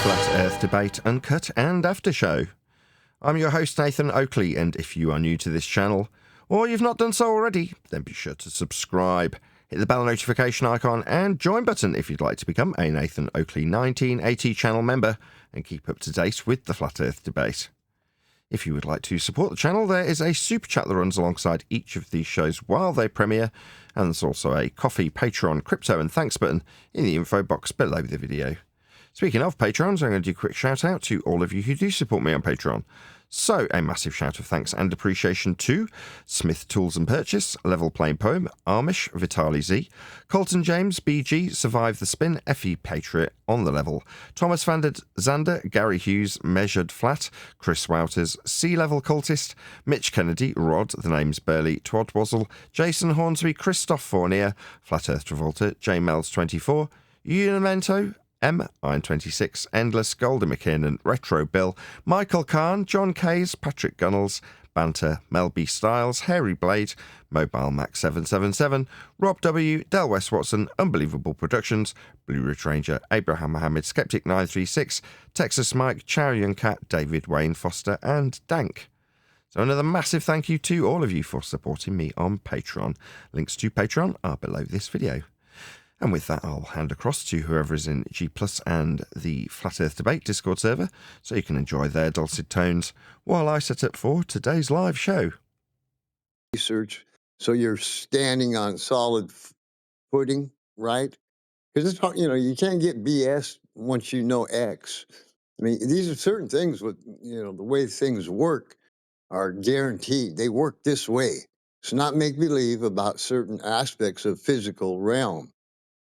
Flat Earth Debate Uncut and After Show. I'm your host Nathan Oakley, and if you are new to this channel, or you've not done so already, then be sure to subscribe, hit the bell notification icon and join button if you'd like to become a Nathan Oakley 1980 channel member and keep up to date with the Flat Earth Debate. If you would like to support the channel, there is a super chat that runs alongside each of these shows while they premiere, and there's also a Coffee, Patreon, Crypto and Thanks button in the info box below the video. Speaking of Patrons, I'm going to do a quick shout out to all of you who do support me on Patreon. So, a massive shout of thanks and appreciation to Smith Tools and Purchase, Level Plain Poem, Amish, Vitali Z, Colton James, BG, Survive the Spin, FE Patriot, On the Level, Thomas Vander Zander, Gary Hughes, Measured Flat, Chris Wouters, Sea Level Cultist, Mitch Kennedy, Rod, The Name's Burley, Twad Wazzle, Jason Hornsby, Christoph Fournier, Flat Earth Travolta, J Mel's 24, Unimento, M, Iron26, Endless, Golden McKinnon, Retro Bill, Michael Kahn, John Kays, Patrick Gunnels, Banter, Mel B. Styles, Hairy Blade, Mobile Max 777, Rob W, Del West Watson, Unbelievable Productions, Blue Ridge Ranger, Abraham Mohammed, Skeptic 936, Texas Mike, Chow Young Cat, David Wayne Foster, and Dank. So another massive thank you to all of you for supporting me on Patreon. Links to Patreon are below this video. And with that, I'll hand across to whoever is in G+ and the Flat Earth Debate Discord server, so you can enjoy their dulcet tones while I set up for today's live show. Research, so you're standing on solid footing, right? Because it's hard, you can't get BS once you know X. I mean, these are certain things with, the way things work are guaranteed. They work this way. It's not make believe about certain aspects of physical realm.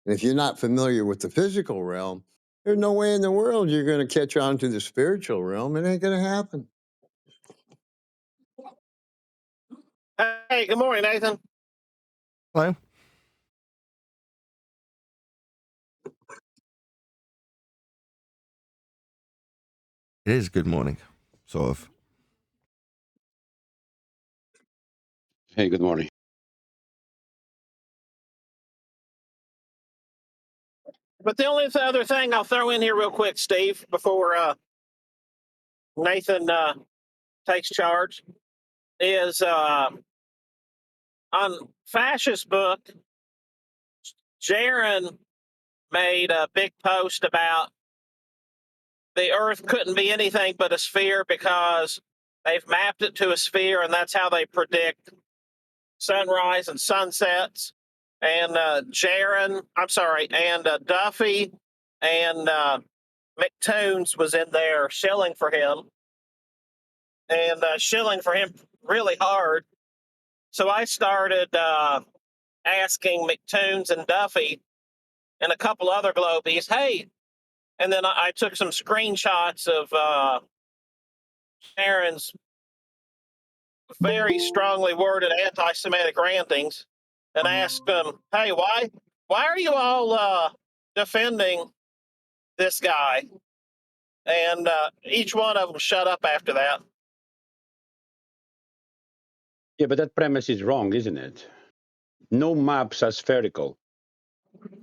And if you're not familiar with the physical realm, there's no way in the world you're going to catch on to the spiritual realm. It ain't going to happen. Hey, good morning, Nathan. Hello. It is good morning, sort of. Hey, good morning. But the only other thing I'll throw in here real quick, Steve, before Nathan takes charge, is on Fascist Book, Jaron made a big post about the Earth couldn't be anything but a sphere because they've mapped it to a sphere, and that's how they predict sunrise and sunsets. And Duffy and McToons was in there shilling for him, and shilling for him really hard. So I started asking McToons and Duffy and a couple other Globies, hey, and then I took some screenshots of Sharon's very strongly worded anti-Semitic rantings and asked them, hey, why are you all defending this guy? And each one of them shut up after that. Yeah, but that premise is wrong, isn't it? No maps are spherical.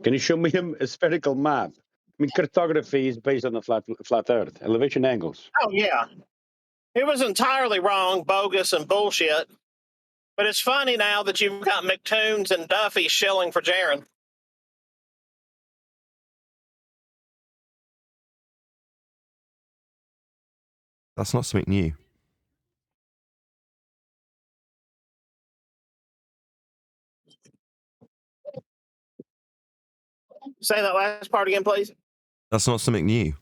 Can you show me a spherical map? I mean, cartography is based on the flat Earth, elevation angles. Oh, yeah. It was entirely wrong, bogus, and bullshit. But it's funny now that you've got McToons and Duffy shilling for Jaron. That's not something new. Say that last part again, please. That's not something new.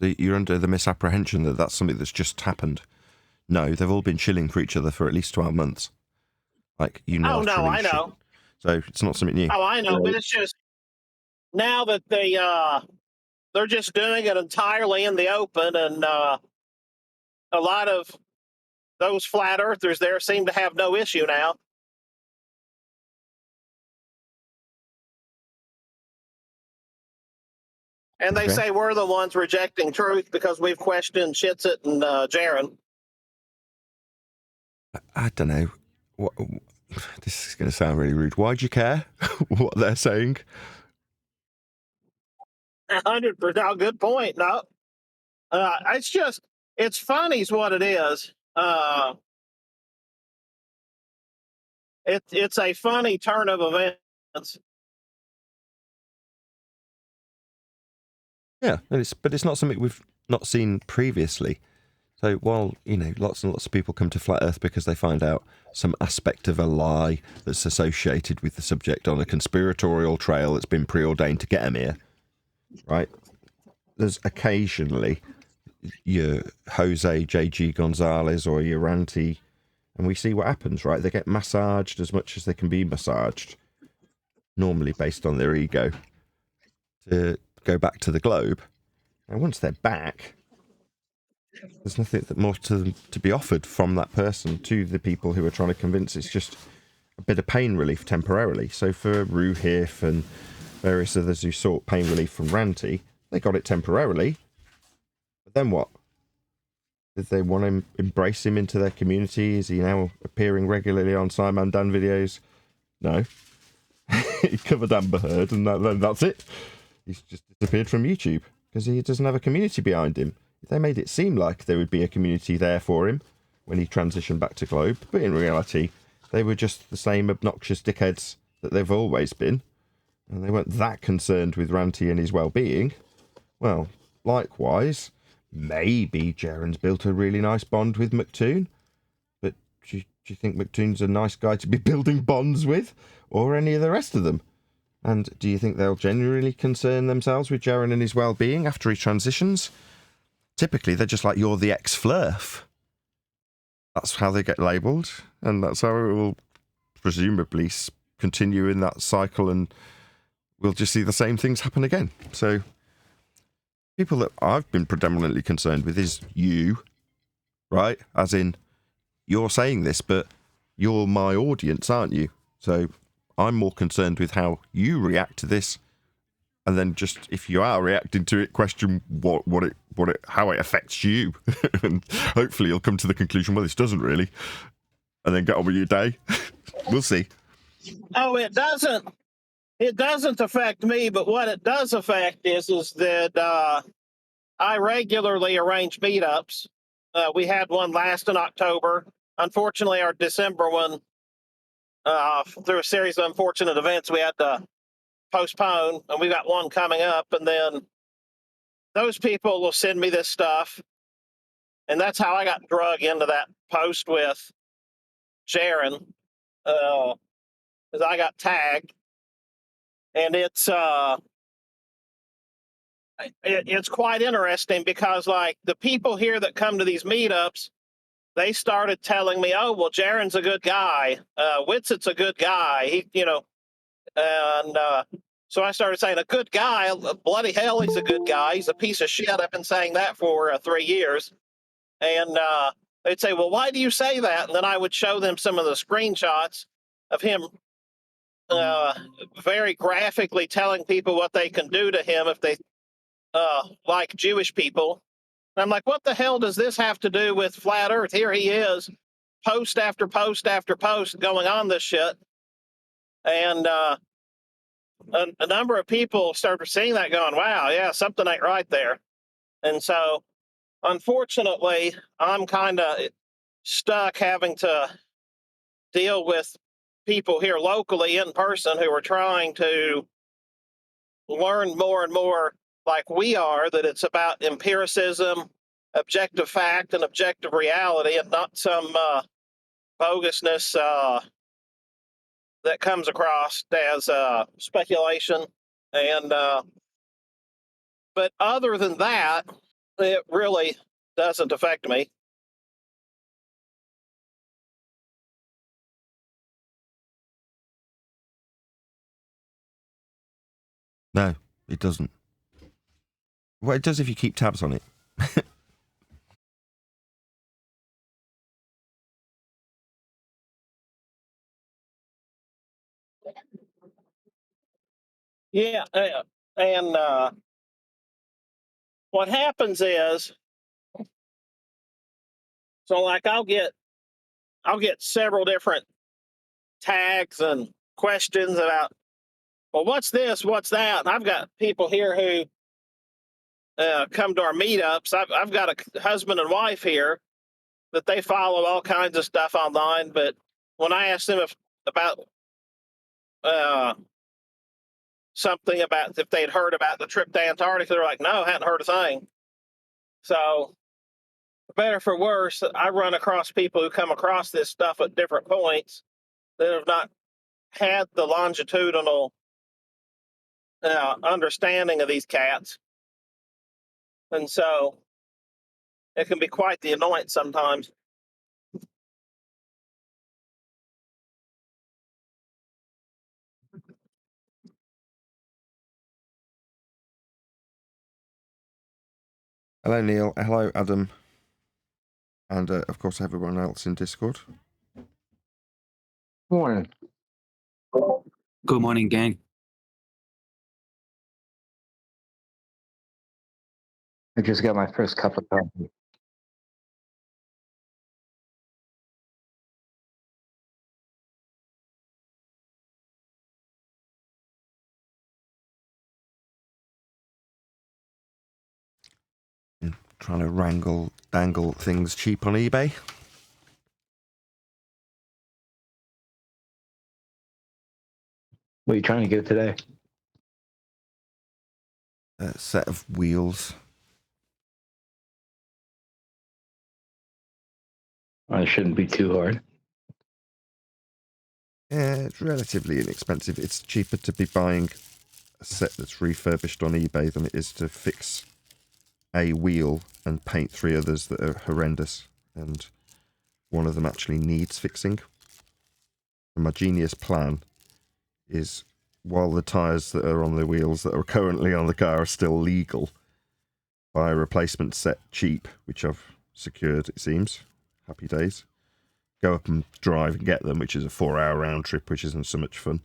So you're under the misapprehension that that's something that's just happened. No, they've all been shilling for each other for at least 12 months. Like, Oh, no, I know. So it's not something new. Oh, I know, but it's just now that they're just doing it entirely in the open, and a lot of those flat earthers there seem to have no issue now. And they say we're the ones rejecting truth because we've questioned Shitsit and Jaron. I don't know. This is going to sound really rude. Why do you care what they're saying? 100%. Good point. No, it's funny is what it is. It's a funny turn of events. Yeah, but it's not something we've not seen previously. So while, lots and lots of people come to Flat Earth because they find out some aspect of a lie that's associated with the subject on a conspiratorial trail that's been preordained to get them here, right? There's occasionally your Jose J.G. Gonzalez or your Ranty, and we see what happens, right? They get massaged as much as they can be massaged, normally based on their ego, to go back to the globe. And once they're back, there's nothing more to be offered from that person to the people who are trying to convince. It's just a bit of pain relief temporarily. So for Ruhif and various others who sought pain relief from Ranty, they got it temporarily. But then what? Did they want to embrace him into their community? Is he now appearing regularly on Simon Dan videos? No. He covered Amber Heard and that's it. He's just disappeared from YouTube because he doesn't have a community behind him. They made it seem like there would be a community there for him when he transitioned back to Globe, but in reality, they were just the same obnoxious dickheads that they've always been, and they weren't that concerned with Ranty and his well-being. Well, likewise, maybe Jaren's built a really nice bond with McToon, but do you think McToon's a nice guy to be building bonds with, or any of the rest of them? And do you think they'll genuinely concern themselves with Jaren and his well-being after he transitions? Typically, they're just like, you're the ex-flurf. That's how they get labelled, and that's how it will presumably continue in that cycle, and we'll just see the same things happen again. So, people that I've been predominantly concerned with is you, right? As in, you're saying this, but you're my audience, aren't you? So, I'm more concerned with how you react to this. And then just, if you are reacting to it, question how it affects you. And hopefully you'll come to the conclusion, well, this doesn't really. And then get on with your day. We'll see. Oh, it doesn't affect me, but what it does affect is that I regularly arrange meetups. We had one last in October. Unfortunately, our December one, through a series of unfortunate events, we had to postpone, and we got one coming up, and then those people will send me this stuff, and that's how I got drug into that post with Jaren, because I got tagged, and it's quite interesting because, like, the people here that come to these meetups, they started telling me, oh, well, Jaren's a good guy, Witset's a good guy, and so I started saying, a good guy, bloody hell, he's a good guy. He's a piece of shit. I've been saying that for 3 years. And they'd say, well, why do you say that? And then I would show them some of the screenshots of him very graphically telling people what they can do to him if they like Jewish people. And I'm like, what the hell does this have to do with Flat Earth? Here he is, post after post after post going on this shit. And a number of people started seeing that going, wow, yeah, something ain't right there. And so, unfortunately, I'm kind of stuck having to deal with people here locally in person who are trying to learn more and more, like we are, that it's about empiricism, objective fact, and objective reality, and not some bogusness that comes across as speculation. And but other than that, it really doesn't affect me. No, it doesn't. Well, it does if you keep tabs on it. Yeah, and what happens is, so like I'll get several different tags and questions about, well, what's this, what's that? And I've got people here who come to our meetups. I've got a husband and wife here that they follow all kinds of stuff online. But when I ask them about something about if they'd heard about the trip to Antarctica, they're like, no, hadn't heard a thing. So, for better for worse, I run across people who come across this stuff at different points that have not had the longitudinal understanding of these cats. And so it can be quite the annoyance sometimes. Hello, Neil. Hello, Adam. And, of course, everyone else in Discord. Morning. Good morning, gang. I just got my first cup of coffee. Trying to dangle things cheap on eBay. What are you trying to get today? A set of wheels. Well, it shouldn't be too hard. Yeah, it's relatively inexpensive. It's cheaper to be buying a set that's refurbished on eBay than it is to fix a wheel and paint 3 others that are horrendous. And one of them actually needs fixing. And my genius plan is, while the tyres that are on the wheels that are currently on the car are still legal, buy a replacement set cheap, which I've secured, it seems. Happy days. Go up and drive and get them, which is a 4-hour round trip, which isn't so much fun.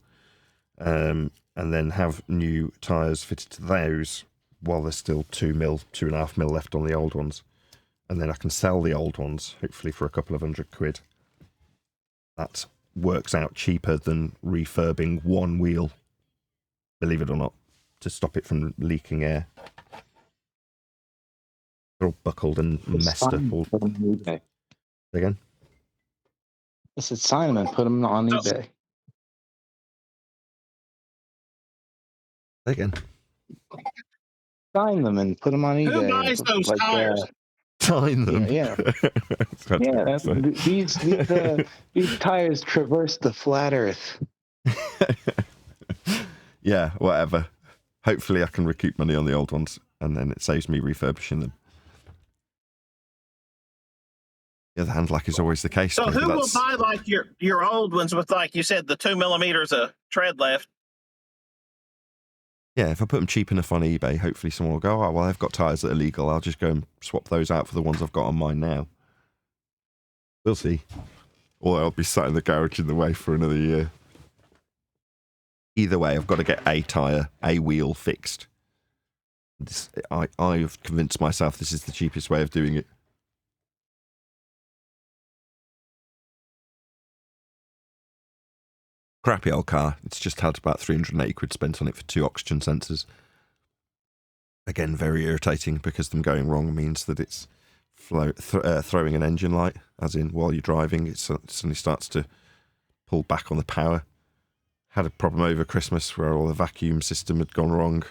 And then have new tyres fitted to those while there's still 2.5 mil left on the old ones. And then I can sell the old ones, hopefully for a couple of £100. That works out cheaper than refurbing one wheel, believe it or not, to stop it from leaking air. They're all buckled and messed up. All... Again? I said sign them and put them on eBay. Again? Sign them and put them on eBay. Who buys those tires? Sign them. Yeah. These tires traverse the flat Earth. Yeah, whatever. Hopefully I can recoup money on the old ones, and then it saves me refurbishing them. The other hand, like is always the case. So who will buy like your old ones with, like you said, the 2 millimeters of tread left? Yeah, if I put them cheap enough on eBay, hopefully someone will go, oh, well, I've got tyres that are legal. I'll just go and swap those out for the ones I've got on mine now. We'll see. Or I'll be sat in the garage in the way for another year. Either way, I've got to get a tyre, a wheel fixed. I've convinced myself this is the cheapest way of doing it. Crappy old car. It's just had about 380 quid spent on it for 2 oxygen sensors. Again, very irritating because them going wrong means that it's throwing an engine light, as in while you're driving, it suddenly starts to pull back on the power. Had a problem over Christmas where all the vacuum system had gone wrong.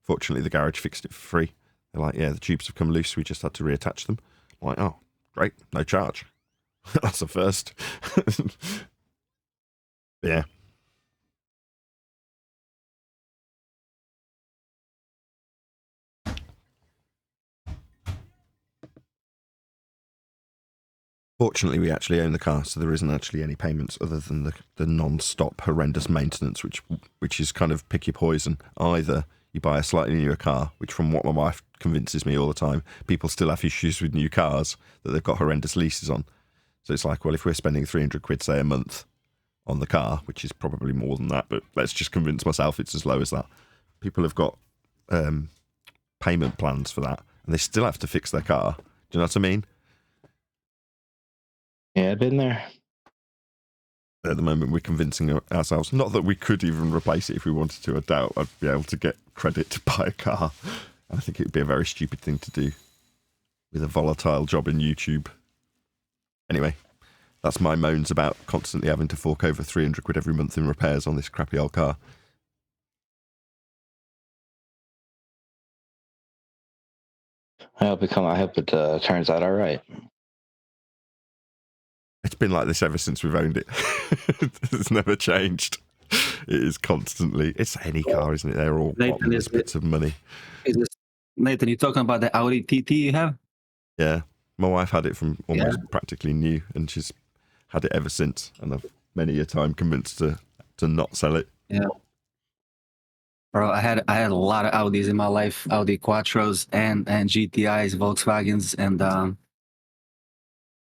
Fortunately, the garage fixed it for free. They're like, yeah, the tubes have come loose. We just had to reattach them. I'm like, oh, great, no charge. That's a first. Yeah. Fortunately, we actually own the car, so there isn't actually any payments other than the non-stop horrendous maintenance, which is kind of pick your poison. Either you buy a slightly newer car, which from what my wife convinces me all the time, people still have issues with new cars that they've got horrendous leases on. So it's like, well, if we're spending 300 quid, say, a month on the car, which is probably more than that, but let's just convince myself it's as low as that. People have got payment plans for that, and they still have to fix their car. Do you know what I mean? Yeah, I've been there. At the moment, we're convincing ourselves, not that we could even replace it if we wanted to. I doubt I'd be able to get credit to buy a car. I think it would be a very stupid thing to do with a volatile job in YouTube. Anyway, that's my moans about constantly having to fork over 300 quid every month in repairs on this crappy old car. I hope it turns out all right. It's been like this ever since we've owned it. It's never changed. It is constantly. It's any car, isn't it? They're all Nathan, bottomless bits of money. Nathan, you talking about the Audi TT you have? Yeah, my wife had it from almost practically new, and she's had it ever since. And I've many a time convinced her to not sell it. Yeah. Bro, I had a lot of Audis in my life, Audi Quattros and GTIs, Volkswagens, and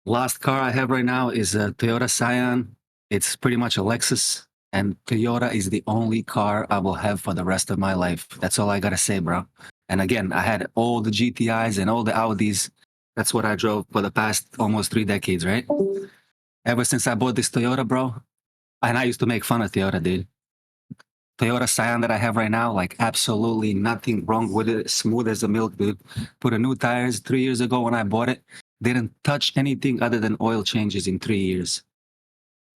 last car I have right now is a Toyota Scion. It's pretty much a Lexus, and Toyota is the only car I will have for the rest of my life. That's all I gotta say, bro. And again, I had all the GTIs and all the Audis. That's what I drove for the past almost 3 decades, right? Ever since I bought this Toyota, bro, and I used to make fun of Toyota, dude. Toyota Scion that I have right now, like absolutely nothing wrong with it. Smooth as a milk, dude. Put a new tires 3 years ago when I bought it. Didn't touch anything other than oil changes in 3 years.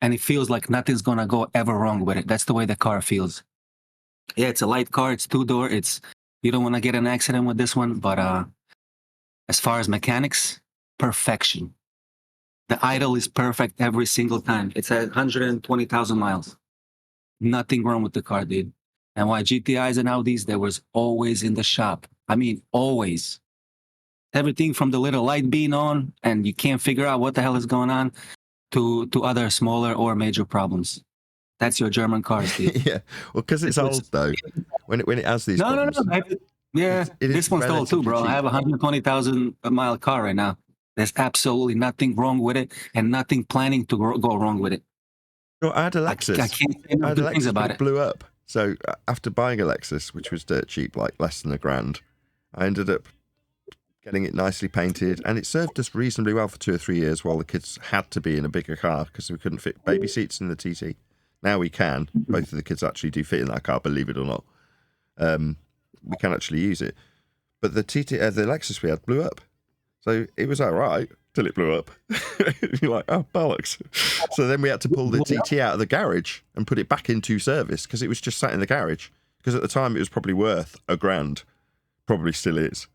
And it feels like nothing's gonna go ever wrong with it. That's the way the car feels. Yeah, it's a light car. It's 2-door. You don't want to get an accident with this one, but as far as mechanics, perfection. The idle is perfect every single time. It's at 120,000 miles. Nothing wrong with the car, dude. And why GTIs and Audis, there was always in the shop. I mean, always. Everything from the little light being on and you can't figure out what the hell is going on to other smaller or major problems. That's your German car, Steve. Yeah, well, because it's old though. When it has these problems, No. Yeah, this one's old too, bro. cheap. I have a 120,000 mile car right now. There's absolutely nothing wrong with it and nothing planning to go wrong with it. No, I had a Lexus. I can't say no good things about it. Blew up. So after buying a Lexus, which was dirt cheap, like less than $1,000, I ended up getting it nicely painted, and it served us reasonably well for 2 or 3 years while the kids had to be in a bigger car because we couldn't fit baby seats in the TT. Now we can. Both of the kids actually do fit in that car, believe it or not. We can actually use it. But the Lexus we had blew up. So it was all right till it blew up. You're like, oh, bollocks. So then we had to pull the TT out of the garage and put it back into service because it was just sat in the garage. Because at the time it was probably worth $1,000. Probably still is.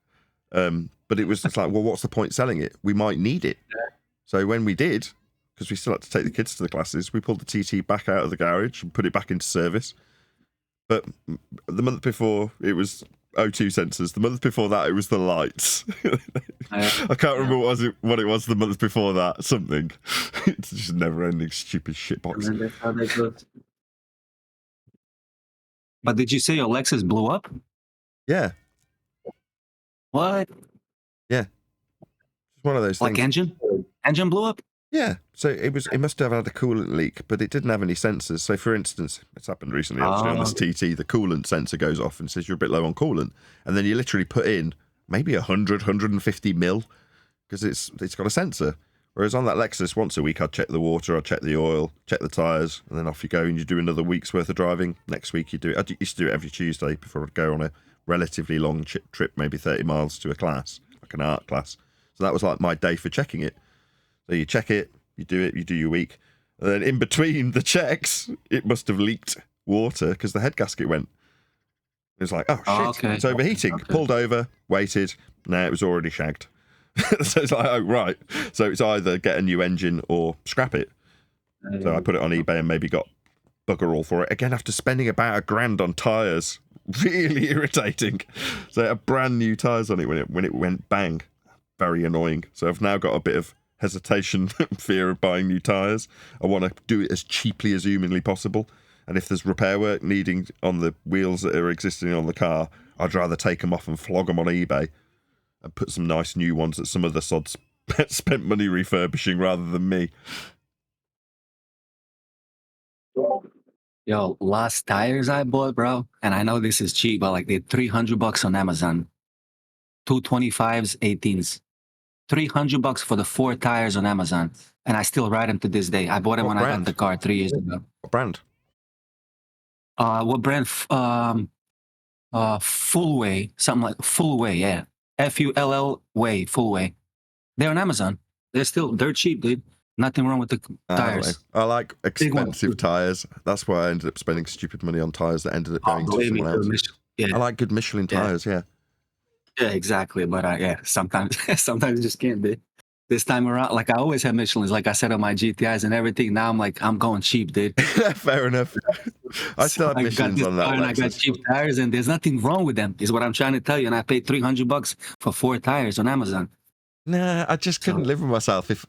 But it was just like, well, what's the point selling it? We might need it. So when we did, because we still had to take the kids to the classes, we pulled the TT back out of the garage and put it back into service. But the month before, it was O2 sensors. The month before that, it was the lights. I can't remember what it was the month before that. Something. It's just never-ending stupid shitbox. But did you say your Lexus blew up? Yeah. What? Yeah. It's one of those like things. Engine blew up? Yeah, so it must have had a coolant leak, but it didn't have any sensors. So, for instance, it's happened recently, obviously, on this TT, the coolant sensor goes off and says you're a bit low on coolant. And then you literally put in maybe 100, 150 mil because it's got a sensor. Whereas on that Lexus, once a week, I'd check the water, I'd check the oil, check the tyres, and then off you go and you do another week's worth of driving. Next week, you do it. I used to do it every Tuesday before I'd go on a relatively long trip, maybe 30 miles to a class, like an art class. So that was like my day for checking it. So you check it, you do your week. And then in between the checks, it must have leaked water because the head gasket went. It was like, oh, shit, it's overheating. Okay. Pulled over, waited. It was already shagged. So it's like, oh, right. So it's either get a new engine or scrap it. So I put it on eBay and maybe got bugger all for it. Again, after spending about $1,000 on tyres. Really irritating. So I had brand new tyres on it when it went bang. Very annoying. So I've now got a bit of hesitation, fear of buying new tyres. I want to do it as cheaply as humanly possible. And if there's repair work needing on the wheels that are existing on the car, I'd rather take them off and flog them on eBay and put some nice new ones that some other sods spent money refurbishing rather than me. Yo, last tires I bought, bro, and I know this is cheap, but like they're $300 on Amazon. 225s, 18s. $300 for the 4 tires on Amazon, and I still ride them to this day. I bought them when I got the car 3 years ago. What brand? What brand? Full Way, something like Full Way, yeah. Full Way, Full Way. They're on Amazon. They're cheap, dude. Nothing wrong with the tires. I like Big ones. expensive tires. That's why I ended up spending stupid money on tires that ended up going to Believe me, someone else. yeah. I like good Michelin tires, yeah. Yeah, exactly. But yeah, sometimes you just can't be. This time around, like I always have Michelins, like I said on my GTIs and everything. Now I'm like, I'm going cheap, dude. Fair enough. I still have Michelins on that. And I got cheap tires, and there's nothing wrong with them. Is what I'm trying to tell you. And I paid $300 for 4 tires on Amazon. Nah, I just couldn't live with myself if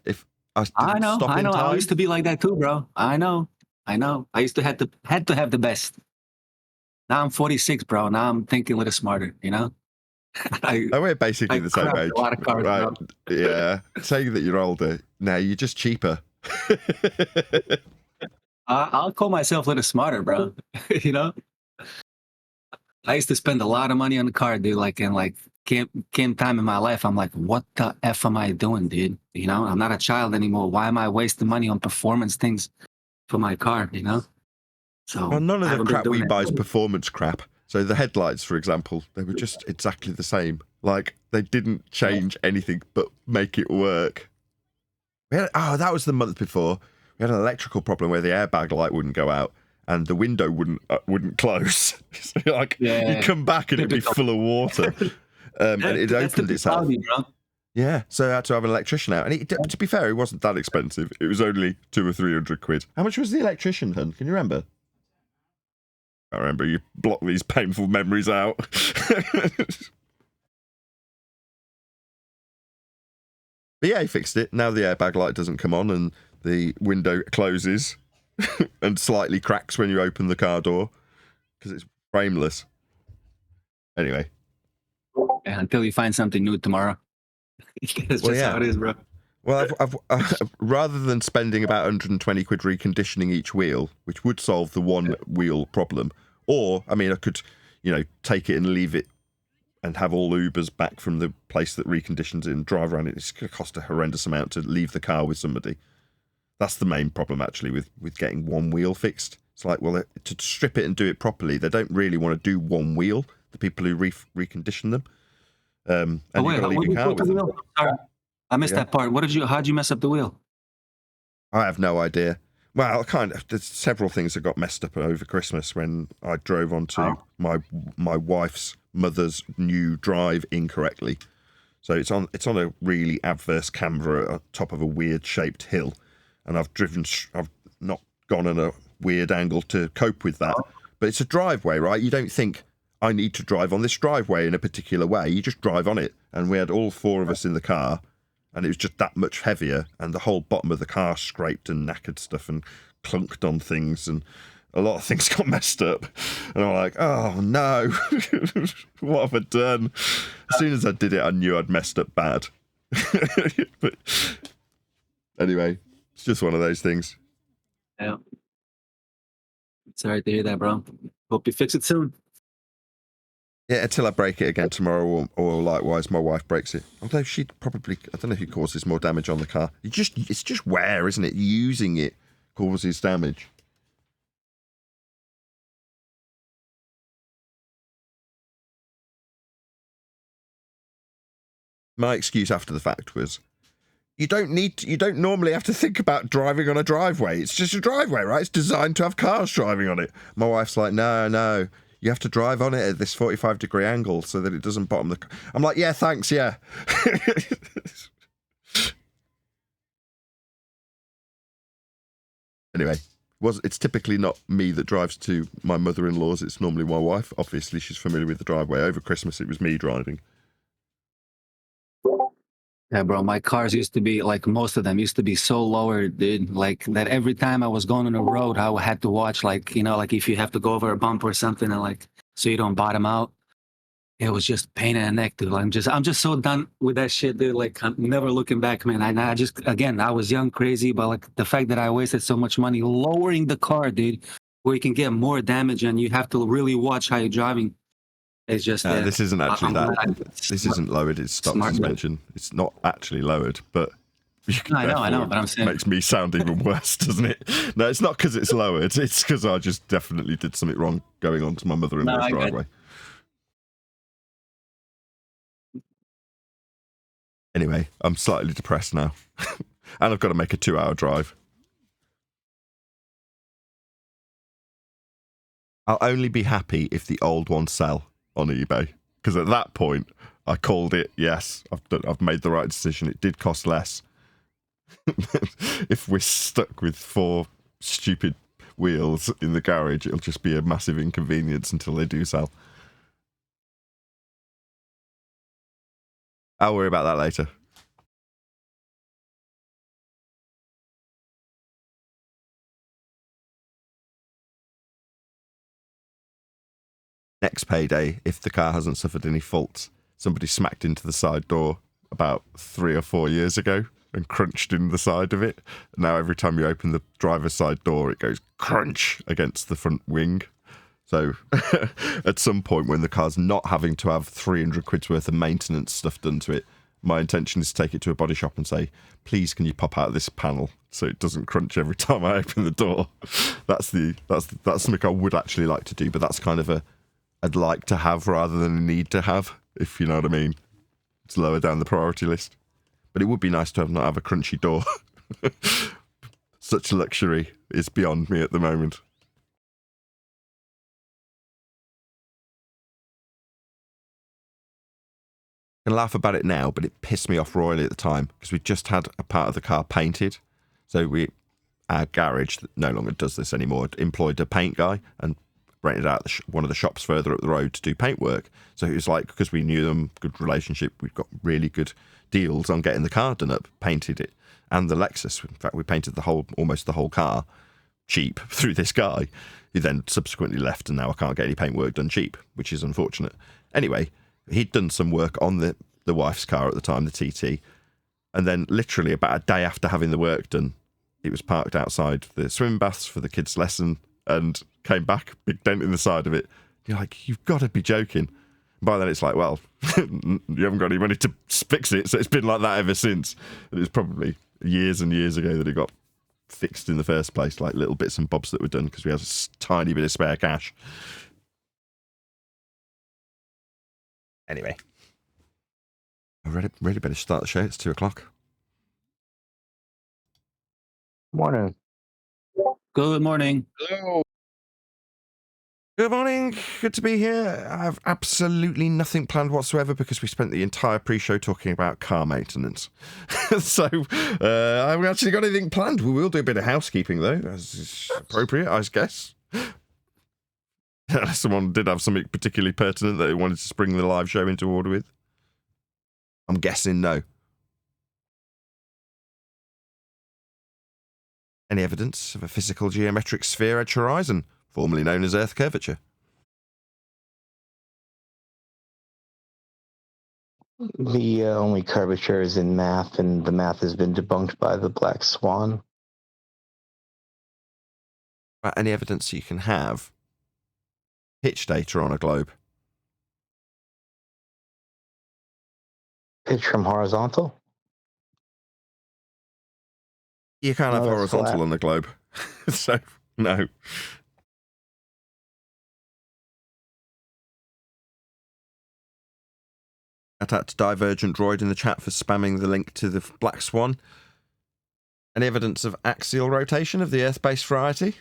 I didn't stop in time. I used to be like that too, bro. I know. I used to had to have the best. Now I'm 46, bro. Now I'm thinking a little smarter, you know. We're basically the same age. A lot of cars, right? Yeah. Saying that you're older, now you're just cheaper. I'll call myself a little smarter, bro. You know. I used to spend a lot of money on the car, dude. Like, and like came time in my life, I'm like, what the F am I doing, dude? You know, I'm not a child anymore. Why am I wasting money on performance things for my car, you know? So well, none of the crap we buy is performance crap. So the headlights, for example, they were just exactly the same. Like, they didn't change anything but make it work. That was the month before. We had an electrical problem where the airbag light wouldn't go out and the window wouldn't close. So you come back and it'd be full of water. And it opened itself. Cloudy, bro. Yeah, so I had to have an electrician out. And to be fair, it wasn't that expensive. It was only 200 or 300 quid. How much was the electrician, hun? Can you remember? I remember. You block these painful memories out. But yeah, he fixed it. Now the airbag light doesn't come on and the window closes and slightly cracks when you open the car door because it's frameless. Anyway. Yeah, until you find something new tomorrow. That's just how it is, bro. Well, I've rather than spending about 120 quid reconditioning each wheel, which would solve the one wheel problem, or, I mean, I could, take it and leave it and have all Ubers back from the place that reconditions it and drive around it. It's going to cost a horrendous amount to leave the car with somebody. That's the main problem, actually, with getting one wheel fixed. It's like, well, to strip it and do it properly, they don't really want to do one wheel, the people who recondition them. And you've got to leave your car with them. Sorry, I missed that part. How'd you mess up the wheel? I have no idea. Well, there's several things that got messed up over Christmas when I drove onto my wife's mother's new drive incorrectly. So it's on a really adverse camber at top of a weird shaped hill, and I've not gone on a weird angle to cope with that. But it's a driveway, right? You don't think I need to drive on this driveway in a particular way. You just drive on it, and we had all 4 of us in the car. And it was just that much heavier, and the whole bottom of the car scraped and knackered stuff and clunked on things, and a lot of things got messed up. And I'm like, oh no, what have I done? As soon as I did it, I knew I'd messed up bad. But anyway, it's just one of those things. Yeah. Sorry to hear that, bro. Hope you fix it soon. Yeah, until I break it again tomorrow, or likewise, my wife breaks it. Although she'd probably, I don't know who causes more damage on the car. It's just wear, isn't it? Using it causes damage. My excuse after the fact was, you don't normally have to think about driving on a driveway. It's just a driveway, right? It's designed to have cars driving on it. My wife's like, no. You have to drive on it at this 45-degree angle so that it doesn't bottom the car. I'm like, yeah, thanks, yeah. Anyway, it's typically not me that drives to my mother-in-law's. It's normally my wife. Obviously, she's familiar with the driveway. Over Christmas, it was me driving. Yeah, bro, my cars used to be, like, most of them used to be so lower, dude, like, that every time I was going on the road, I had to watch, like, like, if you have to go over a bump or something, and, like, so you don't bottom out. It was just pain in the neck, dude. I'm just so done with that shit, dude. Like, I'm never looking back, man. I was young, crazy, but, like, the fact that I wasted so much money lowering the car, dude, where you can get more damage and you have to really watch how you're driving. It's just this isn't actually this isn't lowered. It's stock suspension. It's not actually lowered, but I know, but I'm saying it makes me sound even worse, doesn't it? No, it's not because it's lowered. It's because I just definitely did something wrong going onto my mother-in-law's driveway. Anyway, I'm slightly depressed now. And I've got to make a 2-hour drive. I'll only be happy if the old ones sell on eBay. Because at that point, I called it, yes, I've made the right decision. It did cost less. If we're stuck with 4 stupid wheels in the garage, it'll just be a massive inconvenience until they do sell. I'll worry about that later. Next payday, if the car hasn't suffered any faults, somebody smacked into the side door about 3 or 4 years ago and crunched in the side of it. Now every time you open the driver's side door, it goes crunch against the front wing. So at some point when the car's not having to have 300 quid's worth of maintenance stuff done to it, my intention is to take it to a body shop and say, please, can you pop out this panel so it doesn't crunch every time I open the door? That's something I would actually like to do, but that's kind of I'd like to have rather than a need to have, if you know what I mean. It's lower down the priority list. But it would be nice to not have a crunchy door. Such luxury is beyond me at the moment. I can laugh about it now, but it pissed me off royally at the time because we just had a part of the car painted. So our garage that no longer does this anymore employed a paint guy and rented out one of the shops further up the road to do paint work. So it was like, because we knew them, good relationship, we've got really good deals on getting the car done up, painted it, and the Lexus. In fact, we painted almost the whole car cheap through this guy, who then subsequently left, and now I can't get any paint work done cheap, which is unfortunate. Anyway, he'd done some work on the wife's car at the time, the TT, and then literally about a day after having the work done, it was parked outside the swimming baths for the kids' lesson and came back, big dent in the side of it. You're like, you've got to be joking. By then it's like, well, you haven't got any money to fix it, so it's been like that ever since. And it was probably years and years ago that it got fixed in the first place, like little bits and bobs that were done because we had a tiny bit of spare cash. Anyway, I really better start the show. It's 2:00. Morning. Good morning. Hello. Good morning. Good to be here. I have absolutely nothing planned whatsoever because we spent the entire pre-show talking about car maintenance. So I haven't actually got anything planned. We will do a bit of housekeeping, though, as is appropriate, I guess. Someone did have something particularly pertinent that they wanted to spring the live show into order with. I'm guessing no. Any evidence of a physical geometric sphere edge horizon, formerly known as Earth curvature? The only curvature is in math, and the math has been debunked by the black swan. Any evidence you can have? Pitch data on a globe. Pitch from horizontal? You can't No, have that's horizontal flat. on the globe. So, no. Shout out to Divergent Droid in the chat for spamming the link to the Black Swan. Any evidence of axial rotation of the Earth-based variety?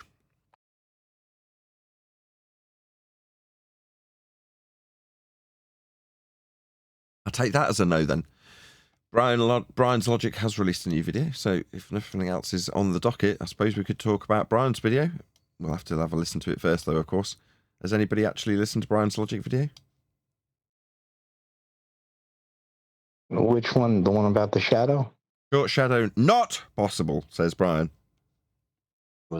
I'll take that as a no then. Brian's Logic has released a new video, so if nothing else is on the docket, I suppose we could talk about Brian's video. We'll have to have a listen to it first, though, of course. Has anybody actually listened to Brian's Logic video? Which one? The one about the shadow? Short shadow not possible, says Brian.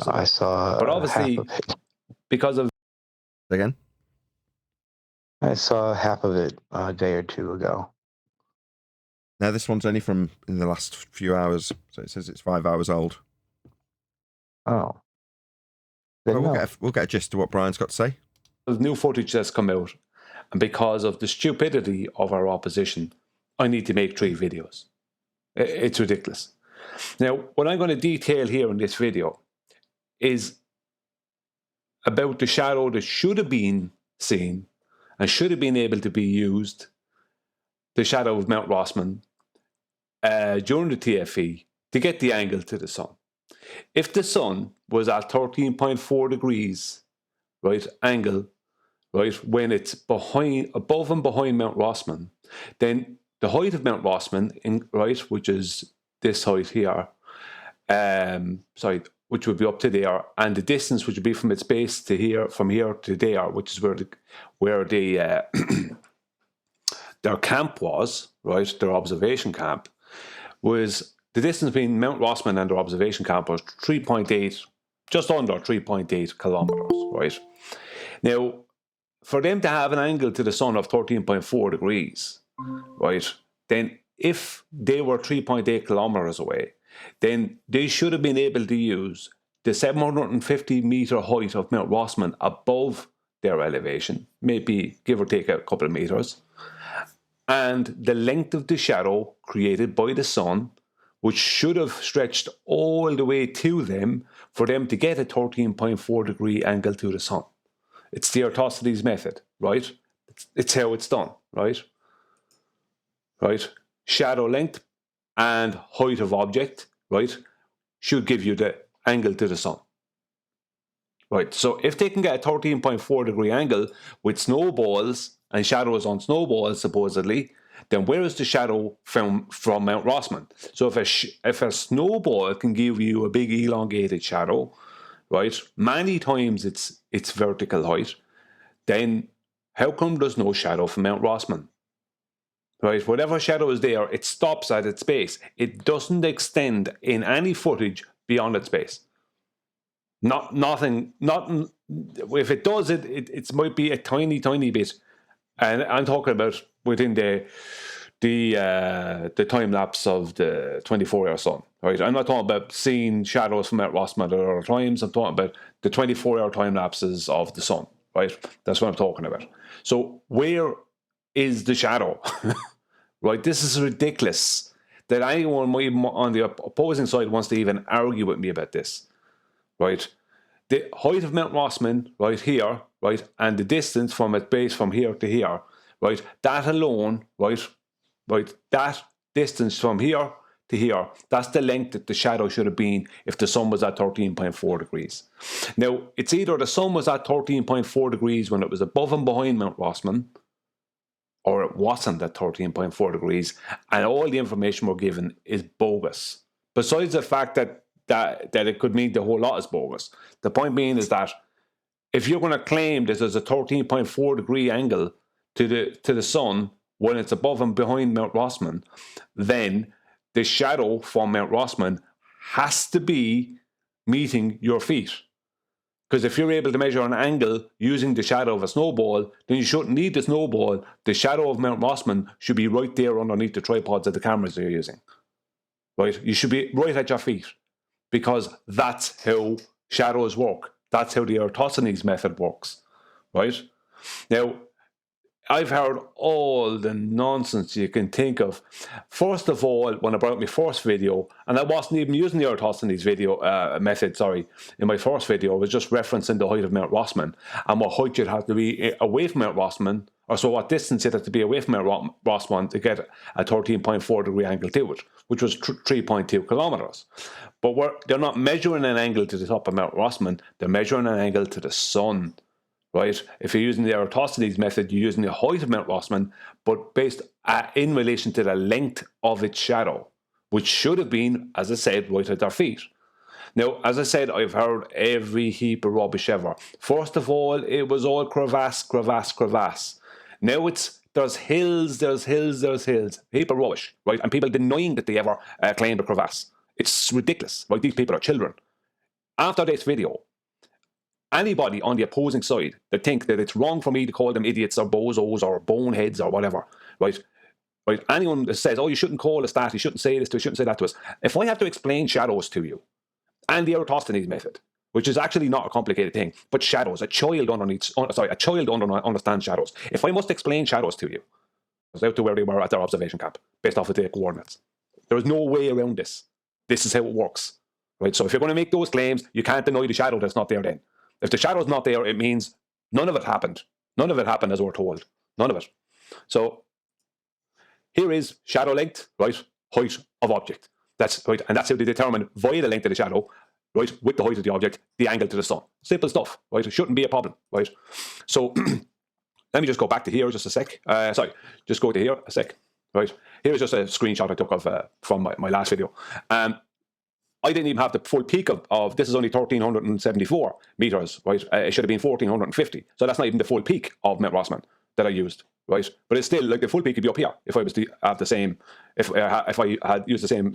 I saw But obviously, half of it. because of Again? I saw half of it a day or two ago. Now, this one's only from in the last few hours, so it says it's 5 hours old. Oh. Then Well, no. we'll get a gist of what Brian's got to say. the new footage that's come out, and because of the stupidity of our opposition, I need to make 3 videos. It's ridiculous. Now, what I'm going to detail here in this video is about the shadow that should have been seen and should have been able to be used, the shadow of Mount Rossman, during the TFE to get the angle to the sun. If the sun was at 13.4 degrees, right, angle, right, when it's above and behind Mount Rossman, then the height of Mount Rossman, right, which is this height here, which would be up to there, and the distance which would be from its base to here, from here to there, which is where their camp was, right, their observation camp, was the distance between Mount Rossman and their observation camp was 3.8, just under 3.8 kilometers, right? Now, for them to have an angle to the sun of 13.4 degrees, right, then if they were 3.8 kilometers away, then they should have been able to use the 750 meter height of Mount Rossman above their elevation, maybe give or take a couple of meters, and the length of the shadow created by the sun, which should have stretched all the way to them for them to get a 13.4 degree angle to the sun. It's the Eratosthenes method, right? It's how it's done, right? Right? Shadow length and height of object, right, should give you the angle to the sun. Right, so if they can get a 13.4 degree angle with snowballs and shadows on snowballs, supposedly, then where is the shadow from Mount Rossman? So if a snowball can give you a big elongated shadow, right, many times its vertical height, then how come there's no shadow from Mount Rossman? Right, whatever shadow is there, it stops at its base. It doesn't extend in any footage beyond its base. Nothing. If it does, it might be a tiny bit. And I'm talking about within the time lapse of the 24-hour sun, right? I'm not talking about seeing shadows from Mount Rossman at other times. I'm talking about the 24-hour time lapses of the sun, right? That's what I'm talking about. So where is the shadow? Right? This is ridiculous that anyone on the opposing side wants to even argue with me about this, right? The height of Mount Rossman, right here, right, and the distance from its base from here to here, right, that alone, right, that distance from here to here, that's the length that the shadow should have been if the sun was at 13.4 degrees. Now, it's either the sun was at 13.4 degrees when it was above and behind Mount Rossman, or it wasn't at 13.4 degrees, and all the information we're given is bogus. Besides the fact that it could mean the whole lot is bogus. The point being is that if you're going to claim that there's a 13.4 degree angle to the sun when it's above and behind Mount Rossman, then the shadow from Mount Rossman has to be meeting your feet. Because if you're able to measure an angle using the shadow of a snowball, then you shouldn't need the snowball. The shadow of Mount Rossman should be right there underneath the tripods of the cameras you're using. Right? You should be right at your feet. Because that's how shadows work. That's how the Eratosthenes method works. Right? Now, I've heard all the nonsense you can think of. First of all, when I brought my first video, and I wasn't even using the Eratosthenes method, in my first video, I was just referencing the height of Mount Rossman, and what height you'd have to be away from Mount Rossman, or so what distance you'd have to be away from Mount Rossman to get a 13.4 degree angle to it, which was 3.2 kilometers. But they're not measuring an angle to the top of Mount Rossman, they're measuring an angle to the sun. Right? If you're using the Eratosthenes method, you're using the height of Mount Rossman, but based in relation to the length of its shadow, which should have been, as I said, right at their feet. Now, as I said, I've heard every heap of rubbish ever. First of all, it was all crevasse. Now there's hills. Heap of rubbish, right? And people denying that they ever claimed a crevasse. It's ridiculous, right? These people are children. After this video, anybody on the opposing side that think that it's wrong for me to call them idiots or bozos or boneheads or whatever, right? Anyone that says, oh, you shouldn't call us that, you shouldn't say this to us, you shouldn't say that to us. If I have to explain shadows to you, and the Eratosthenes method, which is actually not a complicated thing, but shadows, a child understands shadows. If I must explain shadows to you, I was out to where they were at their observation camp, based off of the coordinates. There is no way around this. This is how it works, right? So if you're going to make those claims, you can't deny the shadow that's not there then. If the shadow's not there, it means none of it happened. None of it happened as we're told. None of it. So here is shadow length, right? height of object. That's right, and that's how they determine via the length of the shadow, right, with the height of the object, the angle to the sun. Simple stuff, right? It shouldn't be a problem, right? So let me just go back to here just a sec. Just go to here a sec, right? Here's just a screenshot I took of from my last video. I didn't even have the full peak of this is only 1,374 meters, right? It should have been 1,450. So that's not even the full peak of Mount Rossman that I used, right? But it's still like the full peak would be up here if I was to have the same, if I had used the same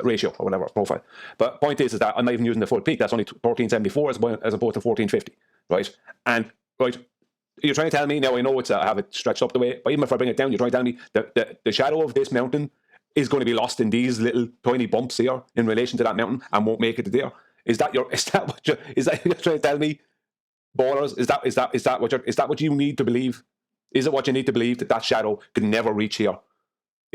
ratio or whatever profile. But point is that I'm not even using the full peak. That's only 1,474 as opposed to 1,450, right? And right, you're trying to tell me now. I know I have it stretched up the way, but even if I bring it down, you're trying to tell me that the shadow of this mountain is going to be lost in these little tiny bumps here in relation to that mountain and won't make it to there. Is that what you're trying to tell me, ballers? Is that what you need to believe? Is it what you need to believe that shadow could never reach here?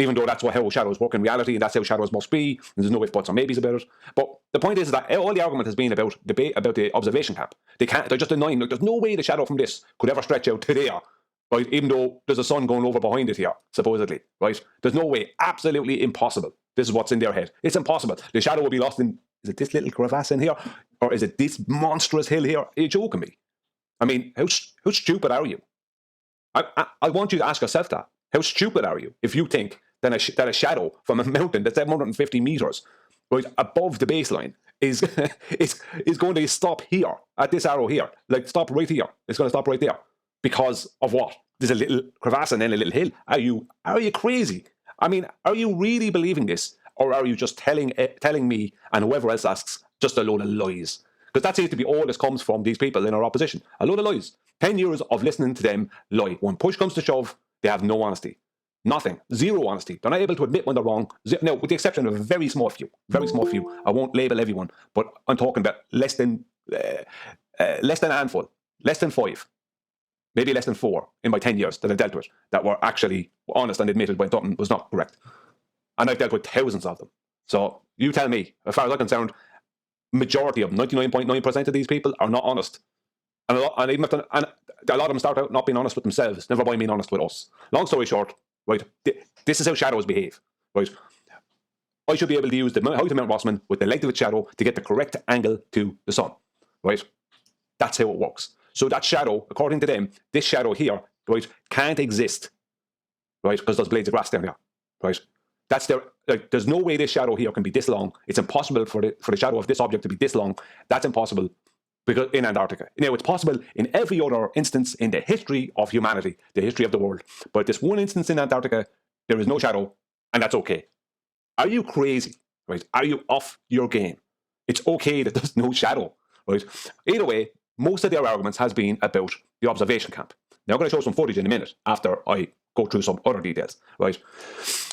Even though that's how shadows work in reality, and that's how shadows must be, and there's no ifs, buts, or maybes about it. But the point is that all the argument has been about debate about the observation camp. They're just denying. Look, there's no way the shadow from this could ever stretch out to there, right? Even though there's a sun going over behind it here, supposedly, right? There's no way. Absolutely impossible. This is what's in their head. It's impossible. The shadow will be lost in. Is it this little crevasse in here, or is it this monstrous hill here? Are you joking me? I mean, how stupid are you? I want you to ask yourself that. How stupid are you if you think that a shadow from a mountain that's 750 meters, right, above the baseline is going to stop here at this arrow here, like stop right here? It's going to stop right there because of what? There's a little crevasse and then a little hill. Are you crazy? I mean, are you really believing this, or are you just telling me and whoever else asks just a load of lies? Because that seems to be all this comes from these people in our opposition. A load of lies. 10 years of listening to them lie. When push comes to shove, they have no honesty. Nothing. Zero honesty. They're not able to admit when they're wrong. No, with the exception of a very small few. Very small few. I won't label everyone, but I'm talking about less than a handful. Less than 5. Maybe less than 4 in my 10 years that I dealt with that were actually honest and admitted when something was not correct. And I've dealt with thousands of them. So you tell me, as far as I'm concerned, majority of them, 99.9% of these people are not honest. And a lot of them start out not being honest with themselves, never mind being honest with us. Long story short, right, this is how shadows behave, right? I should be able to use the height of Mount Rossman with the length of its shadow to get the correct angle to the sun, right? That's how it works. So that shadow, according to them, this shadow here, right, can't exist, right, because there's blades of grass down here, right? That's there's no way this shadow here can be this long. It's impossible for the shadow of this object to be this long. That's impossible because in Antarctica. Now, it's possible in every other instance in the history of humanity, the history of the world. But this one instance in Antarctica, there is no shadow, and that's okay. Are you crazy, right? Are you off your game? It's okay that there's no shadow, right? Either way, most of their arguments has been about the observation camp. Now, I'm going to show some footage in a minute after I go through some other details, right?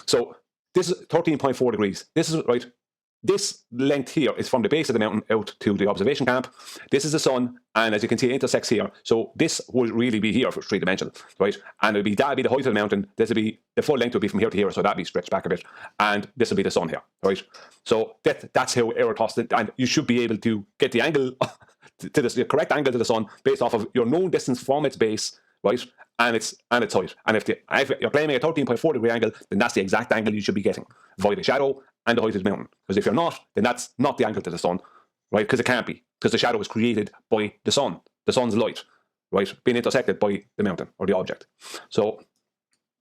So this is 13.4 degrees. This is, right, this length here is from the base of the mountain out to the observation camp. This is the sun, and as you can see, it intersects here. So this would really be here for 3-dimensional, right? And that'd be the height of the mountain. This would be, the full length would be from here to here, so that'd be stretched back a bit. And this would be the sun here, right? So that's how Eratosthenes, and you should be able to get the angle to the correct angle to the sun based off of your known distance from its base, right? And its height. And if you're claiming a 13.4 degree angle, then that's the exact angle you should be getting via the shadow and the height of the mountain. Because if you're not, then that's not the angle to the sun, right? Because it can't be, because the shadow was created by the sun's light, right? Being intersected by the mountain or the object. So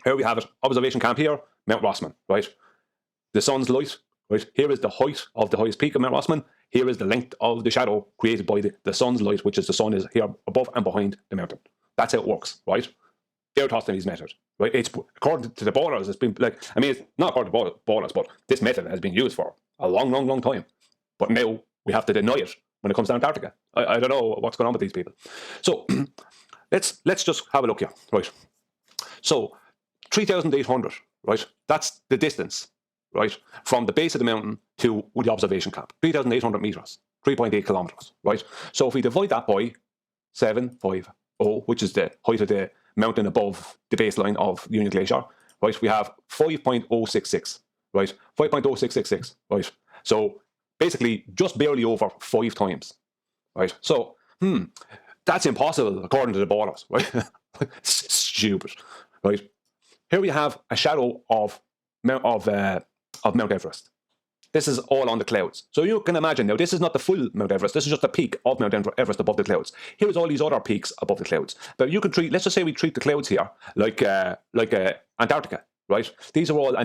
here we have it. Observation camp here, Mount Rossman, right? The sun's light, right? Here is the height of the highest peak of Mount Rossman. Here is the length of the shadow created by the sun's light, which is the sun is here above and behind the mountain. That's how it works, right? Eratosthenes' method, right? It's according to the ballers. It's been like, I mean, it's not according to ballers, but this method has been used for a long, long, long time. But now we have to deny it when it comes to Antarctica. I don't know what's going on with these people. So let's just have a look here, right? So 3,800, right? That's the distance, right, from the base of the mountain to the observation camp. 3,800 meters, 3.8 kilometers, right? So if we divide that by 750, which is the height of the mountain above the baseline of Union Glacier, right, we have 5.066, right? 5.0666, right? So basically just barely over 5 times, right? So, that's impossible according to the ballers, right? Stupid, right? Here we have a shadow of of Mount Everest. This is all on the clouds. So you can imagine now, this is not the full Mount Everest. This is just the peak of Mount Everest above the clouds. Here's all these other peaks above the clouds. But you can treat, let's just say we treat the clouds here like Antarctica, right? These are all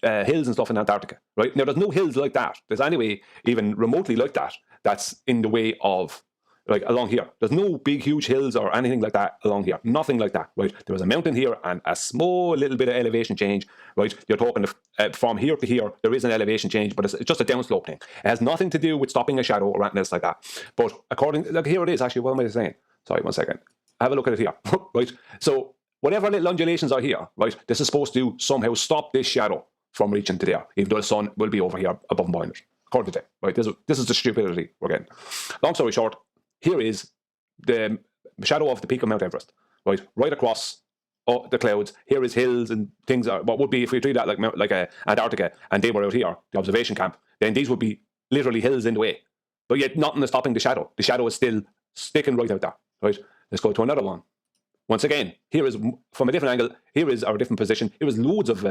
hills and stuff in Antarctica, right? Now, there's no hills like that. There's anyway even remotely like that that's in the way of, like, along here. There's no big, huge hills or anything like that along here. Nothing like that, right? There is a mountain here and a small little bit of elevation change, right? You're talking from here to here, there is an elevation change, but it's just a downslope thing. It has nothing to do with stopping a shadow or anything else like that. But look, here it is, actually. What am I saying? Sorry, 1 second. Have a look at it here, right? So whatever little undulations are here, right, this is supposed to somehow stop this shadow from reaching to there, even though the sun will be over here above and behind it, according to them, right? This is the stupidity we're getting. Long story short, here is the shadow of the peak of Mount Everest, right across the clouds. Here is hills and things. What would be, if we treat that like Antarctica, and they were out here, the observation camp, then these would be literally hills in the way. But yet nothing is stopping the shadow. The shadow is still sticking right out there, right? Let's go to another one. Once again, here is, from a different angle, here is our different position. Here is loads of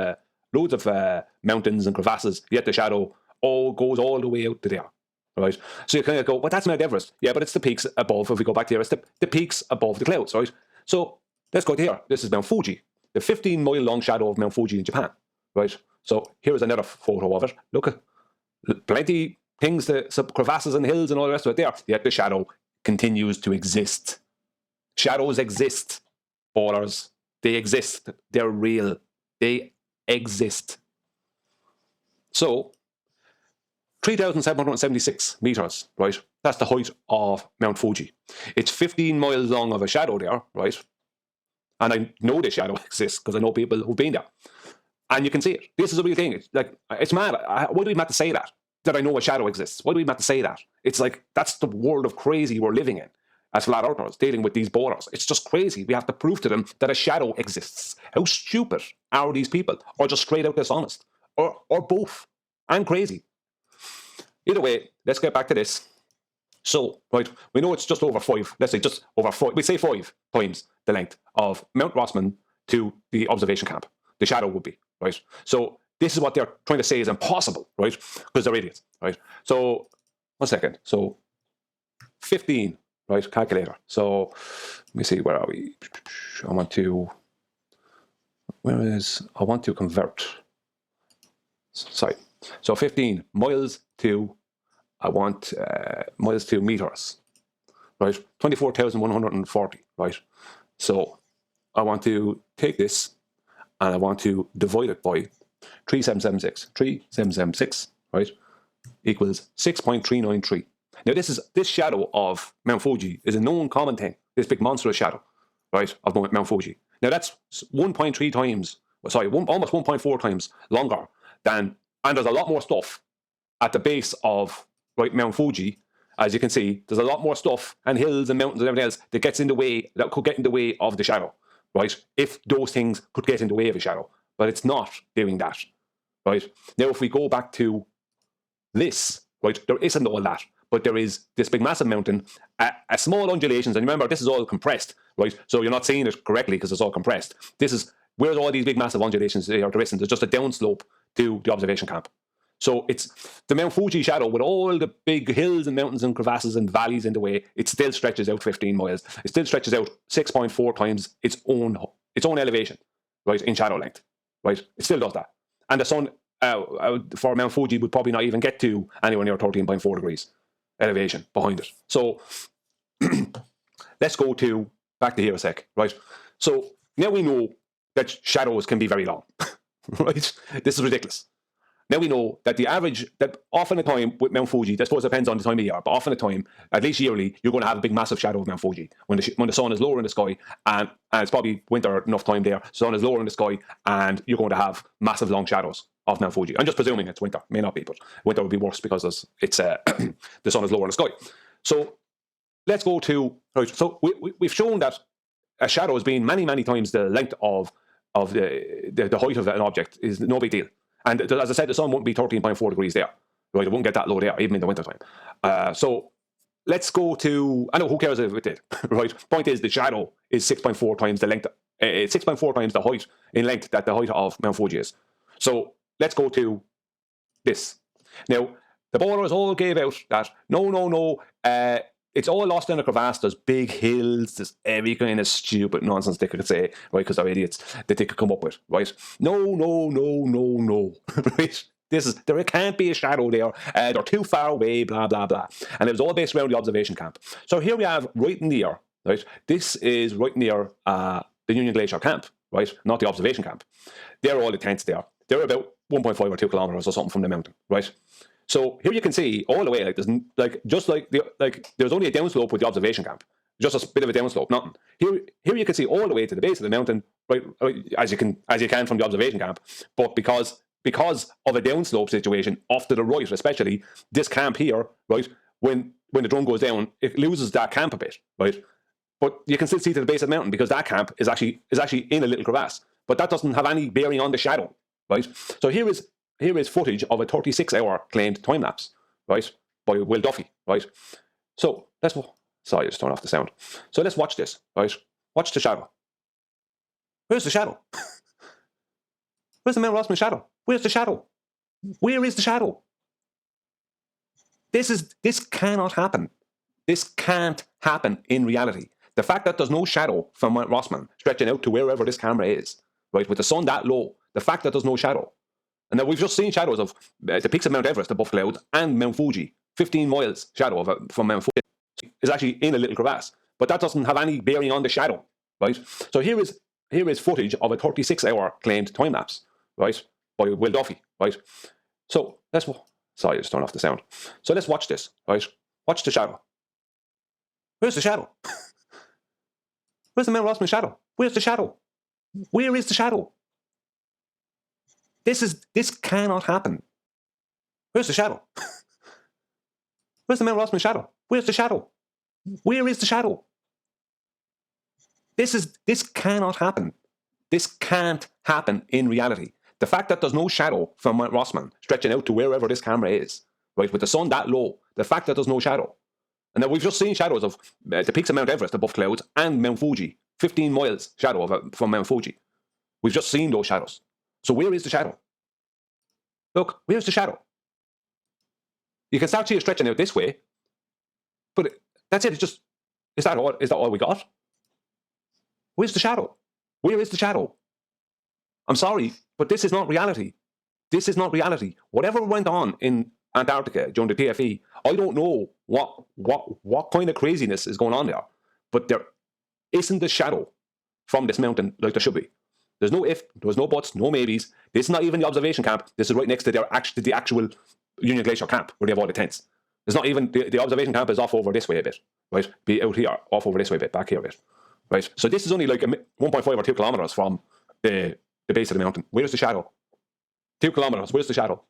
mountains and crevasses, yet the shadow goes all the way out to there. Right, so you kind of go, well, that's Mount Everest. Yeah, but it's the peaks above. If we go back to here, it's the peaks above the clouds, right? So let's go to here. This is Mount Fuji, the 15-mile long shadow of Mount Fuji in Japan, right? So here is another photo of it. Look at plenty things, some crevasses and hills and all the rest of it there. Yet the shadow continues to exist. Shadows exist, ballers. They exist. They're real. They exist. So 3,776 meters, right? That's the height of Mount Fuji. It's 15 miles long of a shadow there, right? And I know this shadow exists because I know people who've been there. And you can see it. This is a real thing. It's mad. Why do we have to say that? That I know a shadow exists? Why do we have to say that? It's like, that's the world of crazy we're living in as flat earthers, dealing with these borders. It's just crazy. We have to prove to them that a shadow exists. How stupid are these people? Or just straight out dishonest? Or both. And crazy. Either way, let's get back to this. So, right, we know it's just over 5, let's say just over 5, we say 5 times the length of Mount Rossman to the observation camp. The shadow would be, right? So this is what they're trying to say is impossible, right? Because they're idiots, right? So, 1 second. So, 15, right, calculator. So, let me see, where are we? I want to convert. Sorry. So 15 miles to, miles to meters, right? 24,140, right? So I want to take this and I want to divide it by 3776. 3776, right, equals 6.393. Now this shadow of Mount Fuji is a known common thing, this big monstrous shadow, right, of Mount Fuji. Now that's 1.3 times, almost 1.4 times longer than, and there's a lot more stuff at the base of, right, Mount Fuji. As you can see, there's a lot more stuff and hills and mountains and everything else that could get in the way of the shadow, right? If those things could get in the way of a shadow, but it's not doing that, right? Now, if we go back to this, right, there isn't all that, but there is this big massive mountain, a small undulations, and remember, this is all compressed, right? So you're not seeing it correctly because it's all compressed. This is, where's all these big massive undulations there? There isn't. There's just a downslope to the observation camp. So it's the Mount Fuji shadow with all the big hills and mountains and crevasses and valleys in the way. It still stretches out 15 miles. It still stretches out 6.4 times its own elevation, right, in shadow length, right? It still does that. And the sun for Mount Fuji would probably not even get to anywhere near 13.4 degrees elevation behind it. So let's go back to here a sec, right? So now we know that shadows can be very long, right? This is ridiculous. Now we know that the average, that often a time with Mount Fuji, I suppose it depends on the time of year, but often a time, at least yearly, you're going to have a big massive shadow of Mount Fuji when the sun is lower in the sky, and it's probably winter enough time there, sun is lower in the sky, and you're going to have massive long shadows of Mount Fuji. I'm just presuming it's winter, may not be, but winter would be worse because it's the sun is lower in the sky. So let's go to, right, so we've shown that a shadow has been many times the length of the height of an object is no big deal. And as I said, the sun won't be 13.4 degrees there, right? It won't get that low there, even in the winter time. So let's go to, I know, who cares if it did, right? Point is, the shadow is 6.4 times the length, 6.4 times the height in length that the height of Mount Fuji is. So let's go to this. Now, the borders all gave out that, no, it's all lost in a crevasse. There's big hills. There's every kind of stupid nonsense they could say, right, because they're idiots, that they could come up with, right? No, right? There can't be a shadow there. They're too far away, blah, blah, blah. And it was all based around the observation camp. So here we have right near, right? This is right near the Union Glacier camp, right? Not the observation camp. They're all the tents there. They're about 1.5 or 2 kilometers or something from the mountain, right? So here you can see all the way, there's only a downslope with the observation camp, just a bit of a downslope, nothing. Here you can see all the way to the base of the mountain, right, as you can from the observation camp. But because of a downslope situation, off to the right especially, this camp here, right, when the drone goes down, it loses that camp a bit, right? But you can still see to the base of the mountain because that camp is actually in a little crevasse. But that doesn't have any bearing on the shadow, right? So here is footage of a 36-hour claimed time lapse, right, by Will Duffy, right? So sorry, I just turned off the sound. So let's watch this, right? Watch the shadow. Where's the shadow? Where's the Mount Rossman shadow? Where's the shadow? Where is the shadow? This cannot happen. This can't happen in reality. The fact that there's no shadow from Mount Rossman stretching out to wherever this camera is, right, with the sun that low, the fact that there's no shadow. And then we've just seen shadows of the peaks of Mount Everest above cloud and Mount Fuji, 15 miles shadow from Mount Fuji is actually in a little crevasse. But that doesn't have any bearing on the shadow, right? So here is footage of a 36-hour claimed time lapse, right, by Will Duffy, right? So sorry, I just turned off the sound. So let's watch this, right? Watch the shadow. Where's the shadow? Where's the Mount Rossman shadow? Where's the shadow? Where is the shadow? This cannot happen. Where's the shadow? Where's the Mount Rossman shadow? Where's the shadow? Where is the shadow? This cannot happen. This can't happen in reality. The fact that there's no shadow from Mount Rossman stretching out to wherever this camera is, right, with the sun that low, the fact that there's no shadow. And then we've just seen shadows of the peaks of Mount Everest above clouds and Mount Fuji, 15 miles shadow from Mount Fuji. We've just seen those shadows. So where is the shadow? Look, where's the shadow? You can start seeing it stretching out this way, but that's it. Is that all we got? Where's the shadow? Where is the shadow? I'm sorry, but this is not reality. This is not reality. Whatever went on in Antarctica during the PFE, I don't know what kind of craziness is going on there, but there isn't a shadow from this mountain like there should be. There's no if, there's no buts, no maybes. This is not even the observation camp. This is right next to the actual Union Glacier camp where they have all the tents. There's not even the observation camp is off over this way a bit, right? Be out here, off over this way a bit, back here a bit, right? So this is only like 1.5 or 2 kilometers from the base of the mountain. Where's the shadow? 2 kilometers. Where's the shadow?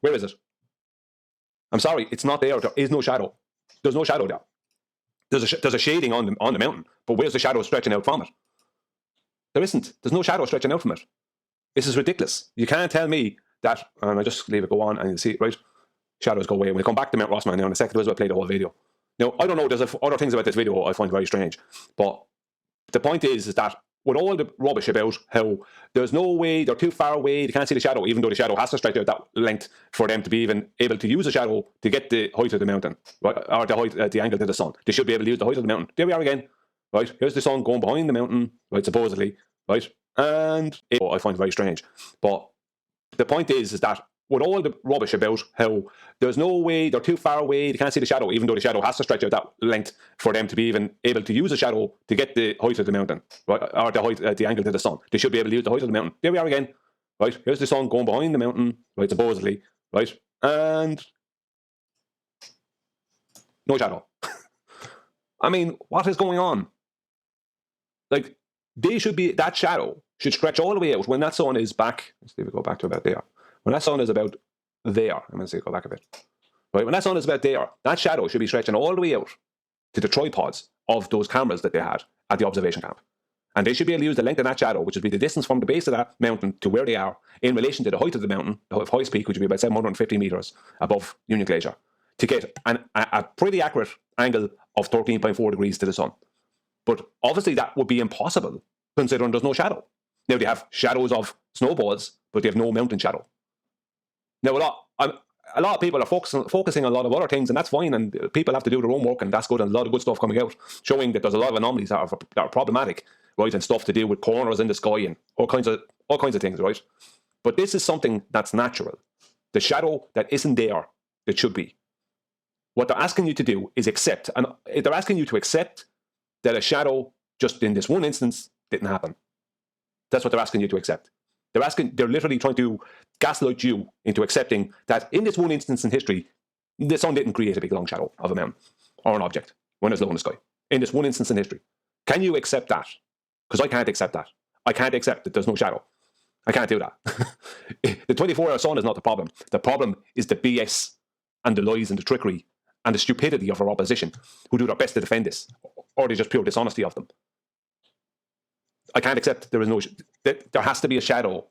Where is it? I'm sorry, it's not there. There is no shadow. There's no shadow there. There's a shading on the mountain, but where's the shadow stretching out from it? There isn't. There's no shadow stretching out from it. This is ridiculous. You can't tell me that, and I just leave it go on and you'll see it, right? Shadows go away. We'll come back to Mount Rossman now in a second as I play the whole video. Now, I don't know, there's other things about this video I find very strange, but the point is that with all the rubbish about how there's no way, they're too far away, they can't see the shadow, even though the shadow has to stretch out that length for them to be even able to use the shadow to get the height of the mountain, right? Or the height, the angle to the sun. They should be able to use the height of the mountain. There we are again, right? Here's the sun going behind the mountain, right, supposedly, right? And I find very strange. But the point is that with all the rubbish about how there's no way, they're too far away, they can't see the shadow, even though the shadow has to stretch out that length for them to be even able to use the shadow to get the height of the mountain, right? Or the height, the angle to the sun. They should be able to use the height of the mountain. There we are again, right? Here's the sun going behind the mountain, right, supposedly, right? And no shadow. I mean, what is going on? Like, that shadow should stretch all the way out when that sun is back. Let's see if we go back to about there. When that sun is about there, I'm going to say go back a bit. Right, when that sun is about there, that shadow should be stretching all the way out to the tripods of those cameras that they had at the observation camp. And they should be able to use the length of that shadow, which would be the distance from the base of that mountain to where they are, in relation to the height of the mountain, the highest peak, which would be about 750 meters above Union Glacier, to get a pretty accurate angle of 13.4 degrees to the sun. But obviously that would be impossible, considering there's no shadow. Now they have shadows of snowballs, but they have no mountain shadow. Now, a lot of people are focusing on a lot of other things, and that's fine, and people have to do their own work, and that's good, and a lot of good stuff coming out, showing that there's a lot of anomalies that are problematic, right, and stuff to do with corners in the sky and all kinds of things, right? But this is something that's natural. The shadow that isn't there, that should be. What they're asking you to do is accept, and they're asking you to accept that a shadow just in this one instance didn't happen. That's what they're asking you to accept. They're literally trying to gaslight you into accepting that in this one instance in history, the sun didn't create a big long shadow of a mountain or an object when it's low in the sky. In this one instance in history. Can you accept that? Because I can't accept that. I can't accept that there's no shadow. I can't do that. The 24-hour sun is not the problem. The problem is the BS and the lies and the trickery and the stupidity of our opposition who do their best to defend this, or the just pure dishonesty of them. I can't accept there is no. There has to be a shadow.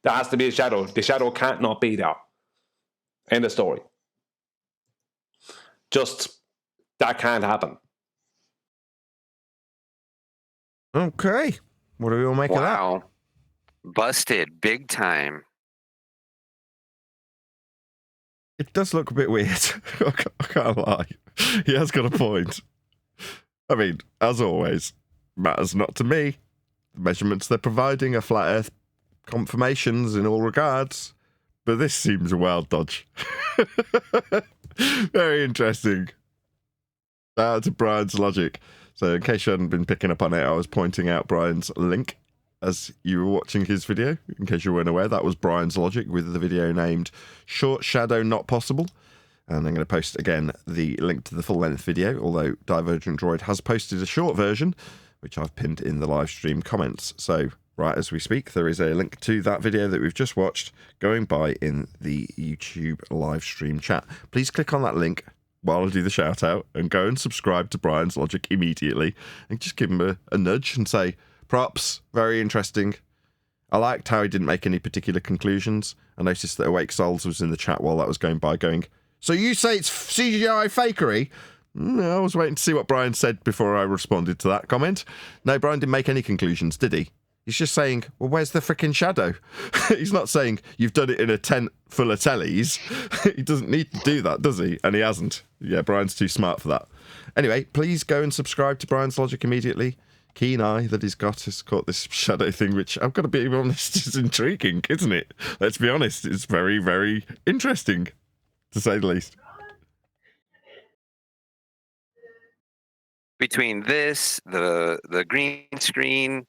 There has to be a shadow. The shadow can't not be there. End of story. Just that can't happen. Okay. What do we all make of that? Wow. Busted big time. It does look a bit weird. I can't lie. He has got a point. I mean, as always, matters not to me. The measurements they're providing are flat Earth confirmations in all regards, but this seems a wild dodge. Very interesting. Shout out to Brian's logic. So in case you hadn't been picking up on it, I was pointing out Brian's link as you were watching his video. In case you weren't aware, that was Brian's logic with the video named Short Shadow Not Possible. And I'm going to post again the link to the full-length video, although Divergent Droid has posted a short version, which I've pinned in the live stream comments. So right as we speak, there is a link to that video that we've just watched going by in the YouTube live stream chat. Please click on that link while I do the shout out and go and subscribe to Brian's Logic immediately and just give him a nudge and say, props, very interesting. I liked how he didn't make any particular conclusions. I noticed that Awake Souls was in the chat while that was going by going, so you say it's CGI fakery? No, I was waiting to see what Brian said before I responded to that comment. No, Brian didn't make any conclusions, did he? He's just saying, well, where's the frickin' shadow? He's not saying you've done it in a tent full of tellies. He doesn't need to do that, does he? And he hasn't. Yeah, Brian's too smart for that. Anyway, please go and subscribe to Brian's Logic immediately. Keen eye that he's got has caught this shadow thing, which I've got to be honest is intriguing, isn't it? Let's be honest, it's very, very interesting, to say the least. Between this, the green screen,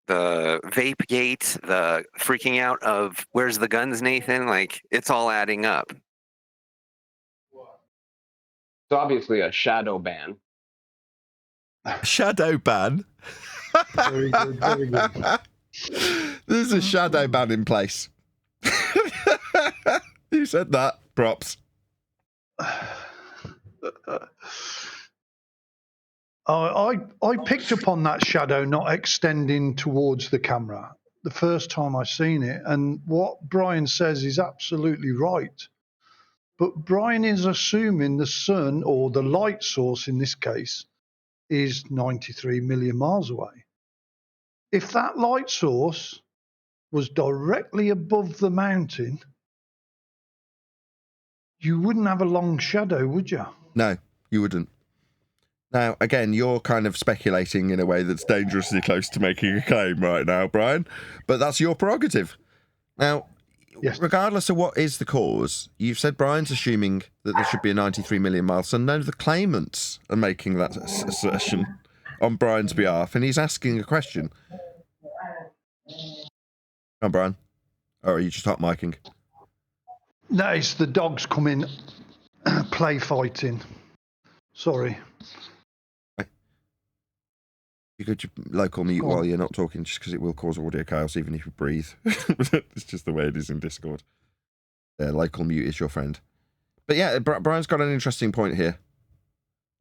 the vape gate, the freaking out of where's the guns, Nathan? Like, it's all adding up. It's obviously a shadow ban. Shadow ban? Very good, very good. There's a shadow ban in place. Who said that? Props. I picked up on that shadow not extending towards the camera the first time I seen it, and what Brian says is absolutely right. But Brian is assuming the sun, or the light source in this case, is 93 million miles away. If that light source was directly above the mountain, you wouldn't have a long shadow, would you? No, you wouldn't. Now, again, you're kind of speculating in a way that's dangerously close to making a claim right now, Brian, but that's your prerogative. Now, yes, regardless of what is the cause, you've said Brian's assuming that there should be a 93 million mile sun. None of the claimants are making that assertion on Brian's behalf, and he's asking a question. Come on, Brian. Or are you just hot micing? No, it's the dogs coming play fighting. Sorry. You could local mute while you're not talking, just because it will cause audio chaos, even if you breathe. It's just the way it is in Discord. Local mute is your friend. But yeah, Brian's got an interesting point here.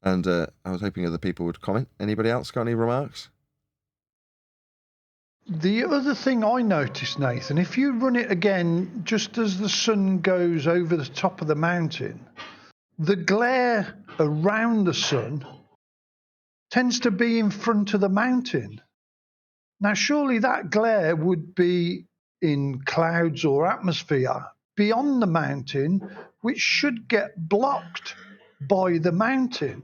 And I was hoping other people would comment. Anybody else got any remarks? The other thing I noticed, Nathan, if you run it again, just as the sun goes over the top of the mountain, the glare around the sun tends to be in front of the mountain. Now, surely that glare would be in clouds or atmosphere beyond the mountain, which should get blocked by the mountain.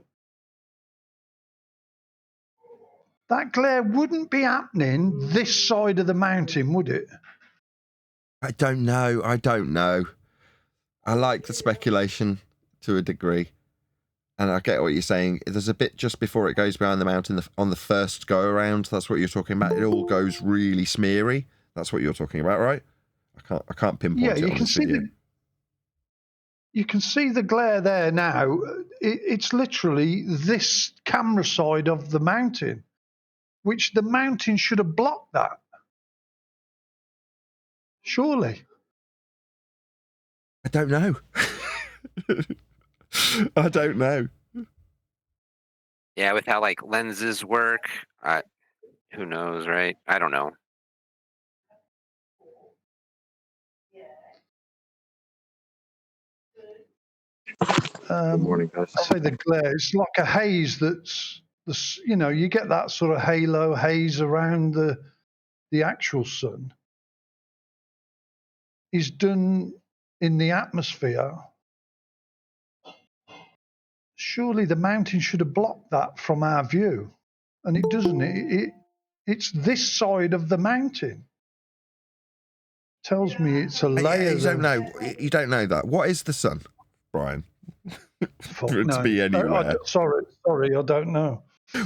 That glare wouldn't be happening this side of the mountain, would it? I don't know. I like the speculation to a degree. And I get what you're saying. There's a bit just before it goes behind the mountain on the first go around. That's what you're talking about. It all goes really smeary. That's what you're talking about, right? I can't pinpoint it on this video. You can see the glare there now. It's literally this camera side of the mountain, which the mountain should have blocked that. Surely. I don't know. I don't know. Yeah, with how like lenses work, who knows, right? I don't know. Good morning, guys. I say the glare. It's like a haze that's, you get that sort of halo haze around the actual sun. Is done in the atmosphere. Surely the mountain should have blocked that from our view, and it doesn't. It's this side of the mountain. Tells me it's a layer. You don't know that. What is the sun, Brian? For it to be anywhere. Sorry, I don't know.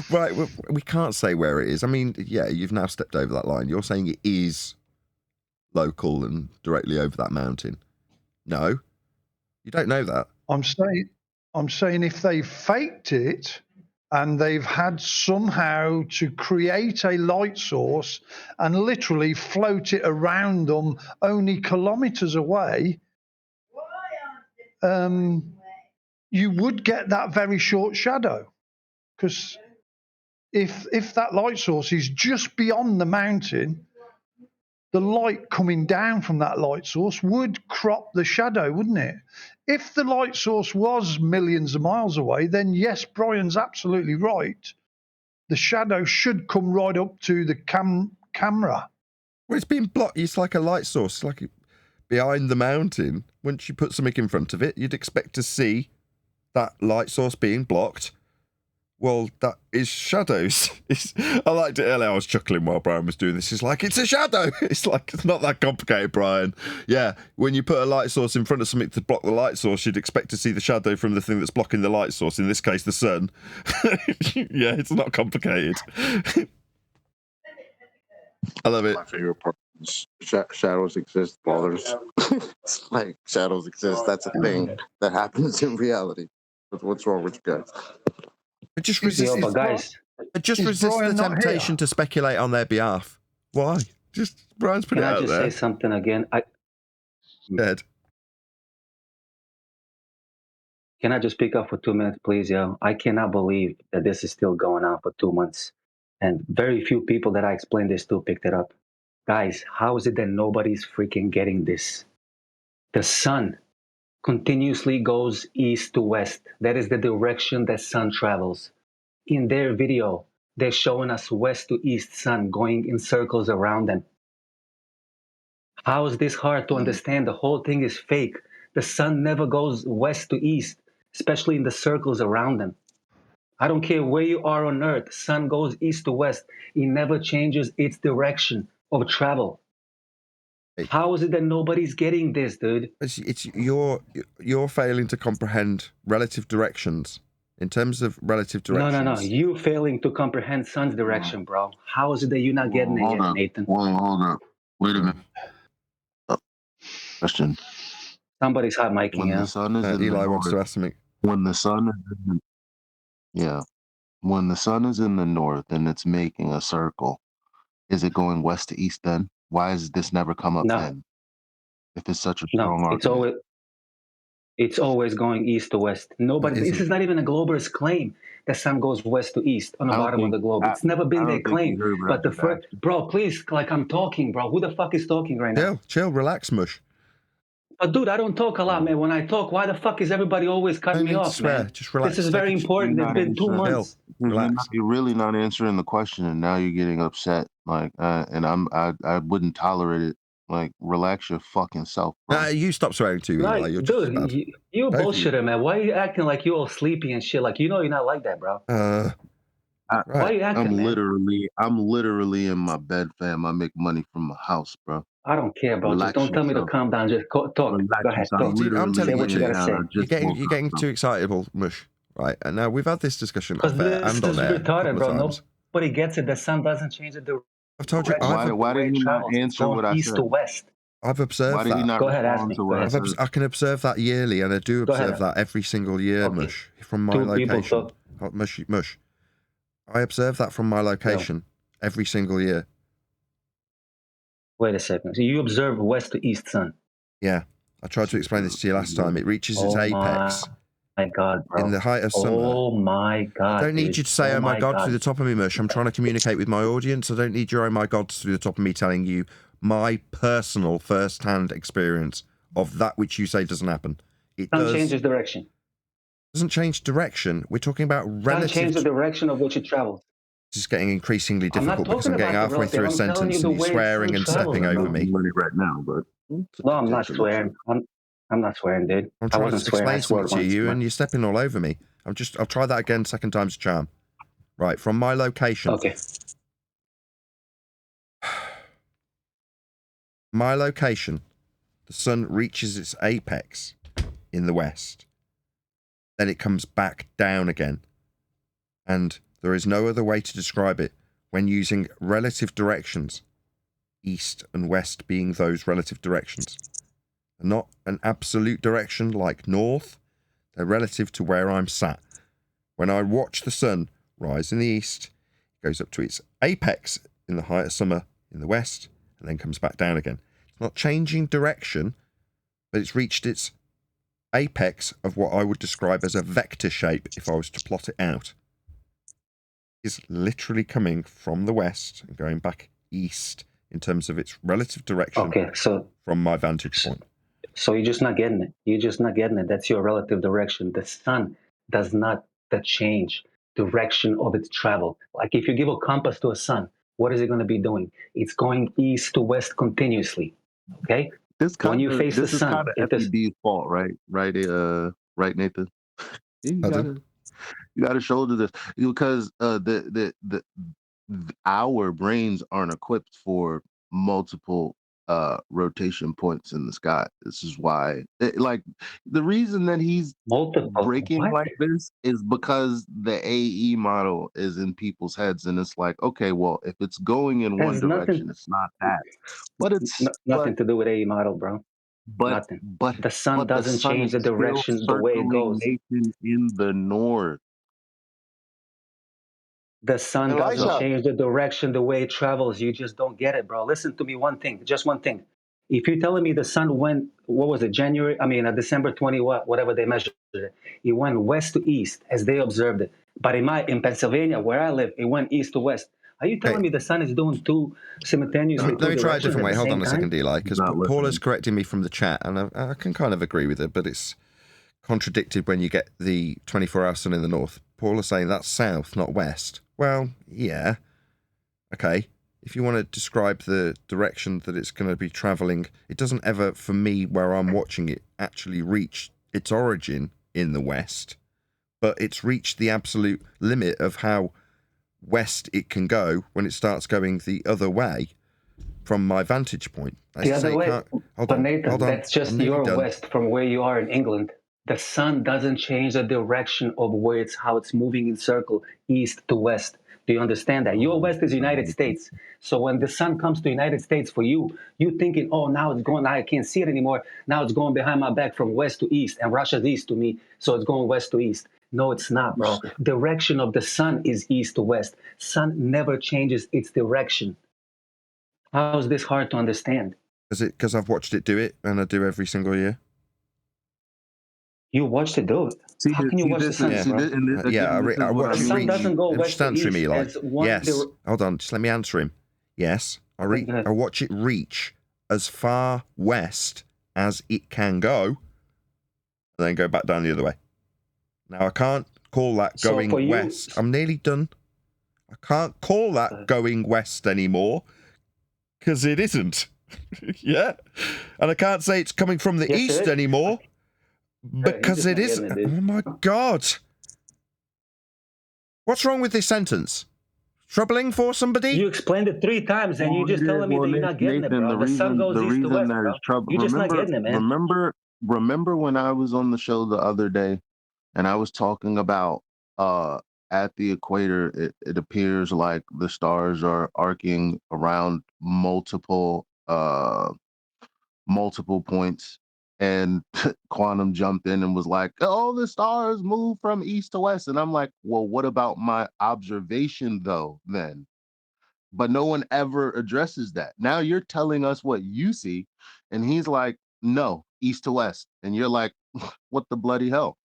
Right, we can't say where it is. I mean, yeah, you've now stepped over that line. You're saying it is local and directly over that mountain. No, you don't know that. I'm saying if they faked it and they've had somehow to create a light source and literally float it around them only kilometers away, you would get that very short shadow. Because if that light source is just beyond the mountain, the light coming down from that light source would crop the shadow, wouldn't it? If the light source was millions of miles away, then yes, Brian's absolutely right. The shadow should come right up to the camera. Well, it's being blocked. It's like a light source, like behind the mountain. Once you put something in front of it, you'd expect to see that light source being blocked. Well, that is shadows. I liked it earlier. I was chuckling while Brian was doing this. It's like, it's a shadow. It's like, it's not that complicated, Brian. Yeah, when you put a light source in front of something to block the light source, you'd expect to see the shadow from the thing that's blocking the light source, in this case, the sun. Yeah, it's not complicated. I love it. My favorite part is shadows exist while there's... It's like, shadows exist. That's a thing that happens in reality. What's wrong with you guys? It just resists, the temptation to speculate on their behalf. Why? Just Brian's put it out there. Can I just say something again? Dead. Can I just speak up for 2 minutes, please, yo? I cannot believe that this is still going on for 2 months. And very few people that I explained this to picked it up. Guys, how is it that nobody's freaking getting this? The sun continuously goes east to west. That is the direction that sun travels. In their video, they're showing us west to east sun going in circles around them. How is this hard to understand? The whole thing is fake. The sun never goes west to east, especially in the circles around them. I don't care where you are on Earth, sun goes east to west. It never changes its direction of travel. How is it that nobody's getting this, dude? It's you're failing to comprehend relative directions. In terms of relative directions. No. You failing to comprehend sun's direction, bro. How is it that you're not getting it yet, Nathan? Hold up. Wait a minute. Question. Somebody's hot micing. When the sun is in Eli the wants north, to ask something. When the sun is in the north and it's making a circle, is it going west to east then? Why has this never come up then? If it's such a strong argument. It's always going east to west. This is not even a globalist claim. The sun goes west to east on the bottom of the globe. It's never been their claim. But the first, bro, please, like I'm talking, bro. Who the fuck is talking right now? Chill, relax, mush. But dude, I don't talk a lot, man. When I talk, why the fuck is everybody always cutting me off, man? Just relax. This is very important. It's been 2 months. You're really not answering the question, and now you're getting upset. Like, and I wouldn't tolerate it. Like, relax your fucking self, bro. You stop swearing too, Eli. You're just as Dude, bad. you a Both of you. bullshitter, man. Why are you acting like you all sleepy and shit? Like, you know you're not like that, bro. Right. Why are you acting, I'm man? literally in my bed, fam. I make money from my house, bro. I don't care, bro. Just Relax don't tell me to yourself. calm down. Just talk. Relax Go ahead. yourself. Talk. Dude, I'm Literally telling Say what you in gotta town. say. I you're just woke getting up, bro. too excitable, Mush. Right, and now we've had this discussion Because off air this and on is air a retarded, couple bro. of times. Nobody gets it. The sun doesn't change the I've told you, direction of the Why way did it he not travels. It's answer going what I east said? to west. I've Why observed did he that. not Go ahead, ask respond me. to Go what I ahead. said? I can observe that yearly, and I do Go ahead. observe that every single year, Okay. Mush, from my Two people location. talk. Mush. I observe that from my location every single year. Wait a second. So you observe west to east sun. Yeah, I tried to explain this to you last time. It reaches its apex My God, bro. in the height of summer. Oh my God. I don't need you to say, oh my God, through the top of me, Mush. I'm trying to communicate with my audience. I don't need your oh my God through the top of me telling you my personal first-hand experience of that which you say doesn't happen. It Sun changes direction. Doesn't change direction. We're talking about relative. Sun changes the direction of which it travels. This is getting increasingly I'm not difficult because I'm talking getting about the halfway through a relative. I'm telling sentence you the and you're way swearing sun and travels. stepping over me. I'm learning right now, but No, I'm not swearing. I'm not swearing, dude. I'm I trying to wasn't swearing. I explain swore something to once. you and you're stepping all over me. I'll try that again, second time's a charm. Right, from my location. Okay. My location, the sun reaches its apex in the west. Then it comes back down again. And there is no other way to describe it when using relative directions, east and west being those relative directions. They're not an absolute direction like north, they're relative to where I'm sat. When I watch the sun rise in the east, it goes up to its apex in the height of summer in the west, and then comes back down again. It's not changing direction, but it's reached its apex of what I would describe as a vector shape if I was to plot it out. It's literally coming from the west and going back east in terms of its relative direction from my vantage point. So you're just not getting it. You're just not getting it. That's your relative direction. The sun does not change direction of its travel. Like if you give a compass to a sun, what is it going to be doing? It's going east to west continuously. Okay? When you face the sun, this is kind of FED's fault, right? Right, Nathan? You gotta shoulder this because our brains aren't equipped for multiple rotation points in the sky. This is why, like, the reason that he's breaking like this is because the AE model is in people's heads, and it's like, okay, well, if it's going in one direction, it's not that. But it's nothing to do with AE model, bro. But the sun doesn't change the direction the way it goes. Nathan in the north. The sun doesn't change the direction the way it travels. You just don't get it, bro. Listen to me, just one thing. If you're telling me the sun went, what was it, December 20, whatever they measured it, it went west to east as they observed it. But in Pennsylvania, where I live, it went east to west. Are you telling me the sun is doing two simultaneously? Let me try a different way. Hold on a second, Eli, because Paula's correcting me from the chat, and I can kind of agree with it, but it's contradicted when you get the 24-hour sun in the north. Paula's saying that's south, not west. Well, yeah. Okay. If you want to describe the direction that it's going to be traveling, it doesn't ever, for me, where I'm watching it, actually reach its origin in the west, but it's reached the absolute limit of how west it can go when it starts going the other way from my vantage point. The other way? But Nathan, that's just your west from where you are in England. The sun doesn't change the direction of how it's moving in circle, east to west. Do you understand that? Your west is United States. So when the sun comes to United States for you, you're thinking, oh, now it's going, I can't see it anymore. Now it's going behind my back from west to east, and Russia's east to me, so it's going west to east. No, it's not, bro. Direction of the sun is east to west. Sun never changes its direction. How is this hard to understand? Is it because I've watched it do it, and I do every single year? You watched it do it. How can you watch the sun, bro? I watch the sun doesn't go west to east. Eli. Yes. Hold on, just let me answer him. Yes, I watch it reach as far west as it can go, and then go back down the other way. Now, I can't call that going west. I'm nearly done. I can't call that going west anymore, because it isn't. Yeah. And I can't say it's coming from the Yes, east it is. anymore because it is. Oh my God. What's wrong with this sentence? Troubling for somebody? You explained it 3 times, and you just telling me that you're not getting it, Nathan, bro. The sun goes the east to reason west, there's bro. trouble. You're just not getting it, man. Remember when I was on the show the other day, and I was talking about at the equator, it appears like the stars are arcing around multiple points, and Quantum jumped in and was like, "Oh, the stars move from east to west," and I'm like, "Well, what about my observation though? Then." But no one ever addresses that. Now you're telling us what you see, and he's like, "No, east to west," and you're like, "What the bloody hell?"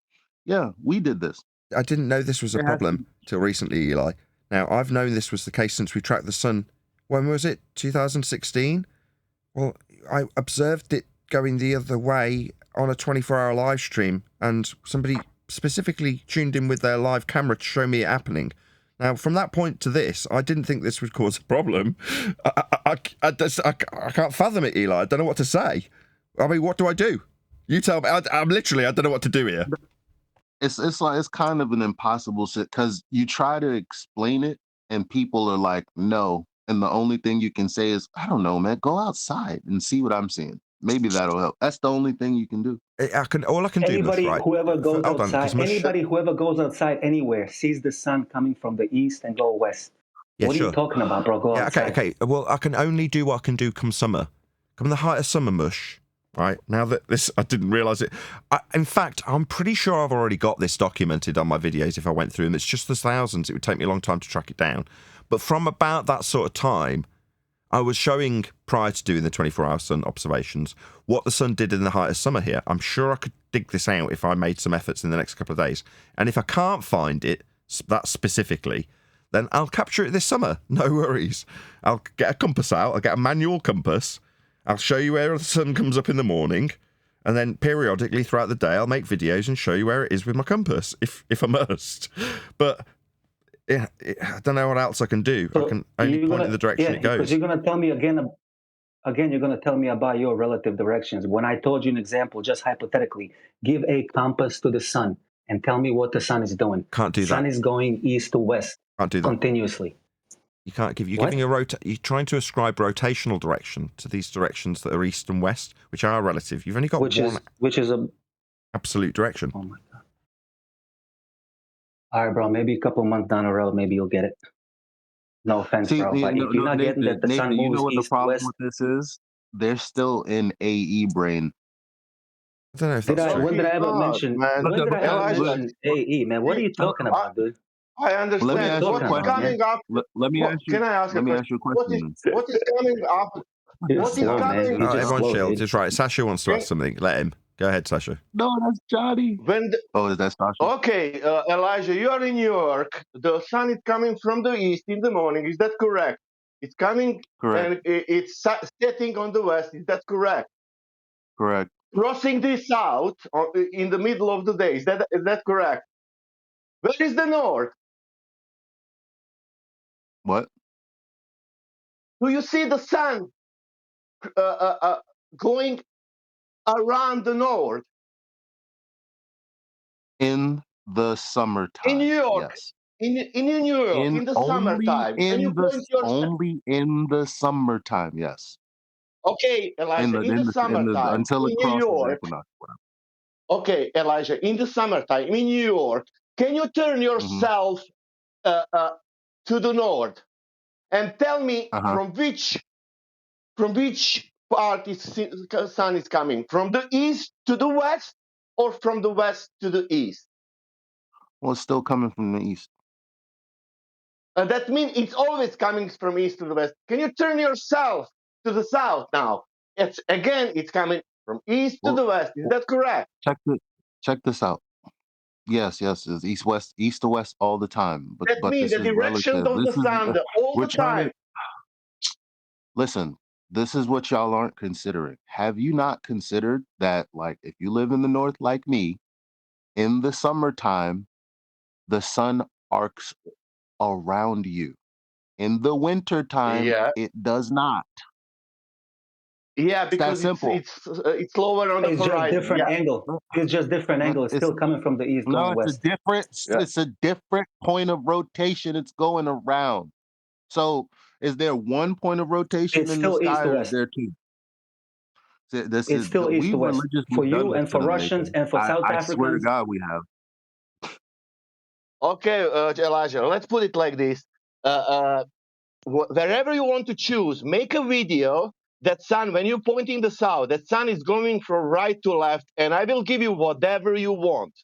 Yeah, we did this. I didn't know this was a problem till recently, Eli. Now, I've known this was the case since we tracked the sun. When was it? 2016? Well, I observed it going the other way on a 24-hour live stream, and somebody specifically tuned in with their live camera to show me it happening. Now, from that point to this, I didn't think this would cause a problem. I can't fathom it, Eli. I don't know what to say. I mean, what do I do? You tell me. I'm literally, I don't know what to do here. It's like it's kind of an impossible shit because you try to explain it and people are like, no. And the only thing you can say is, I don't know, man, go outside and see what I'm seeing. Maybe that'll help. That's the only thing you can do. All I can do is, right? Whoever goes outside, whoever goes outside anywhere sees the sun coming from the east and go west. Yeah, what sure. are you talking about, bro? Go outside. Okay. Well, I can only do what I can do come summer. Come the height of summer mush, right? Now that this, I didn't realise it. In fact, I'm pretty sure I've already got this documented on my videos if I went through them. It's just there's thousands. It would take me a long time to track it down. But from about that sort of time, I was showing, prior to doing the 24-hour sun observations, what the sun did in the height of summer here. I'm sure I could dig this out if I made some efforts in the next couple of days. And if I can't find it, that specifically, then I'll capture it this summer. No worries. I'll get a compass out. I'll get a manual compass. I'll show you where the sun comes up in the morning. And then periodically throughout the day, I'll make videos and show you where it is with my compass, if I must. But I don't know what else I can do. So I can only point in the direction it goes. Because you're going to tell me again, you're going to tell me about your relative directions. When I told you an example, just hypothetically, give a compass to the sun and tell me what the sun is doing. Can't do that. Sun is going east to west. Can't do that. Continuously. You can't give. You're giving you're trying to ascribe rotational direction to these directions that are east and west, which are relative. You've only got which is a absolute direction. Oh my God. All right, bro. Maybe a couple months down the road, maybe you'll get it. No offense, bro. But if you're not getting that the sun moves you know what east the problem west, with this is? They're still in AE brain. I don't know if that's true. When did I ever mention? When did I ever mention AE, man? What are you talking about, dude? I understand. Let me ask What is coming up? Let me ask you. Can I ask Let me ask you a question. What is coming up? What is coming? Everyone chill. Just right. Sasha wants to ask something. Let him. Go ahead, Sasha. No, that's Johnny. Is that Sasha? Okay, Elijah, you are in New York. The sun is coming from the east in the morning. Is that correct? It's coming and it's setting on the west. Is that correct? Correct. Crossing the south in the middle of the day. Is that correct? Where is the north? What? Do you see the sun going around the north? In the summertime. In New York. Yes. In New York, in the summertime. Only in the summertime, yes. Okay, Elijah, in the summertime. Until it crosses the equinox. Okay, Elijah, in the summertime, in New York, can you turn yourself to the north and tell me from which part the sun is coming? From the east to the west or from the west to the east? Well, it's still coming from the east. That means it's always coming from east to the west. Can you turn yourself to the south now? It's coming from east to the west. Is that correct? Check this out. Yes, it's east to west all the time. That means the direction of the sun all the time. Listen, this is what y'all aren't considering. Have you not considered that, like, if you live in the north like me, in the summertime, the sun arcs around you. In the wintertime, it does not. Yeah, because simple. it's lower on the It's just horizon. different Yeah. angle. It's just different angle. It's still coming from the east No, going it's west. it's a different point of rotation. It's going around. So, is there one point of rotation It's in the still east sky, to or is west. there two? It's still east to We've west religiously for you done this and to for them, Russians Nathan. and for South I swear to Africans. God, we have. Okay, Elijah, let's put it like this. Wherever you want to choose, make a video that sun, when you're pointing the south, that sun is going from right to left, and I will give you whatever you want.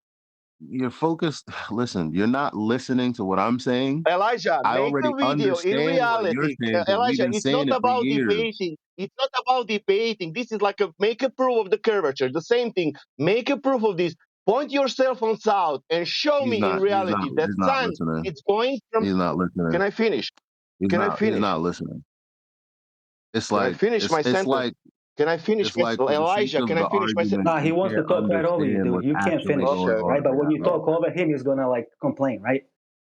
You're focused. Listen, you're not listening to what I'm saying. Elijah, I make already a video in understand what you're reality. saying because we've Elijah, been it's not saying it for about years. debating. It's not about debating. This is like make a proof of the curvature. The same thing. Make a proof of this. Point yourself on south and show me in reality that He's not sun listening. is going from. He's not listening. Can I finish? He's not listening. It's Can I like finish my it's sentence? like Can I finish? it's like for the sake Elijah, of can the I finish my sentence? argument, Nah, he you wants to can't talk right over you, understand dude. what's You can't actually finish, going on right? But when right you now, talk bro. over him, he's gonna like complain, right?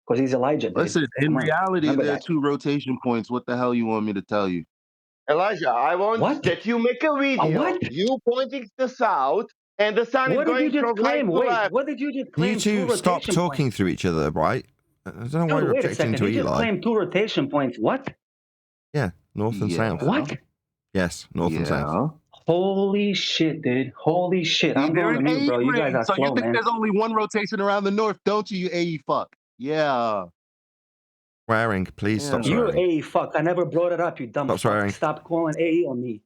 Because he's Elijah, dude. Listen, in Come on, reality, remember there are that. two rotation points. What the hell you want me to tell you? Elijah, I want What? that you make a video, What? you pointing to the south, and the sun is What did you going just from right claim? to Wait, left. what did you just You claim? Two two stop rotation talking points. through each other, right? I don't know why Dude, you're wait a objecting second. to He just Eli. claimed two rotation points. What? Yeah, north and south. Yeah. What? Yes, north and south. Yeah. Holy shit, dude. Holy shit. I'm You're going an to mute, AE bro. You guys ring, are so you slow, think man. there's only one rotation around the north, don't you, you AE fuck? Yeah. Swearing, please stop You're swearing. AE fuck. I never brought it up, you dumb Stop fuck. swearing. Stop calling AE on me.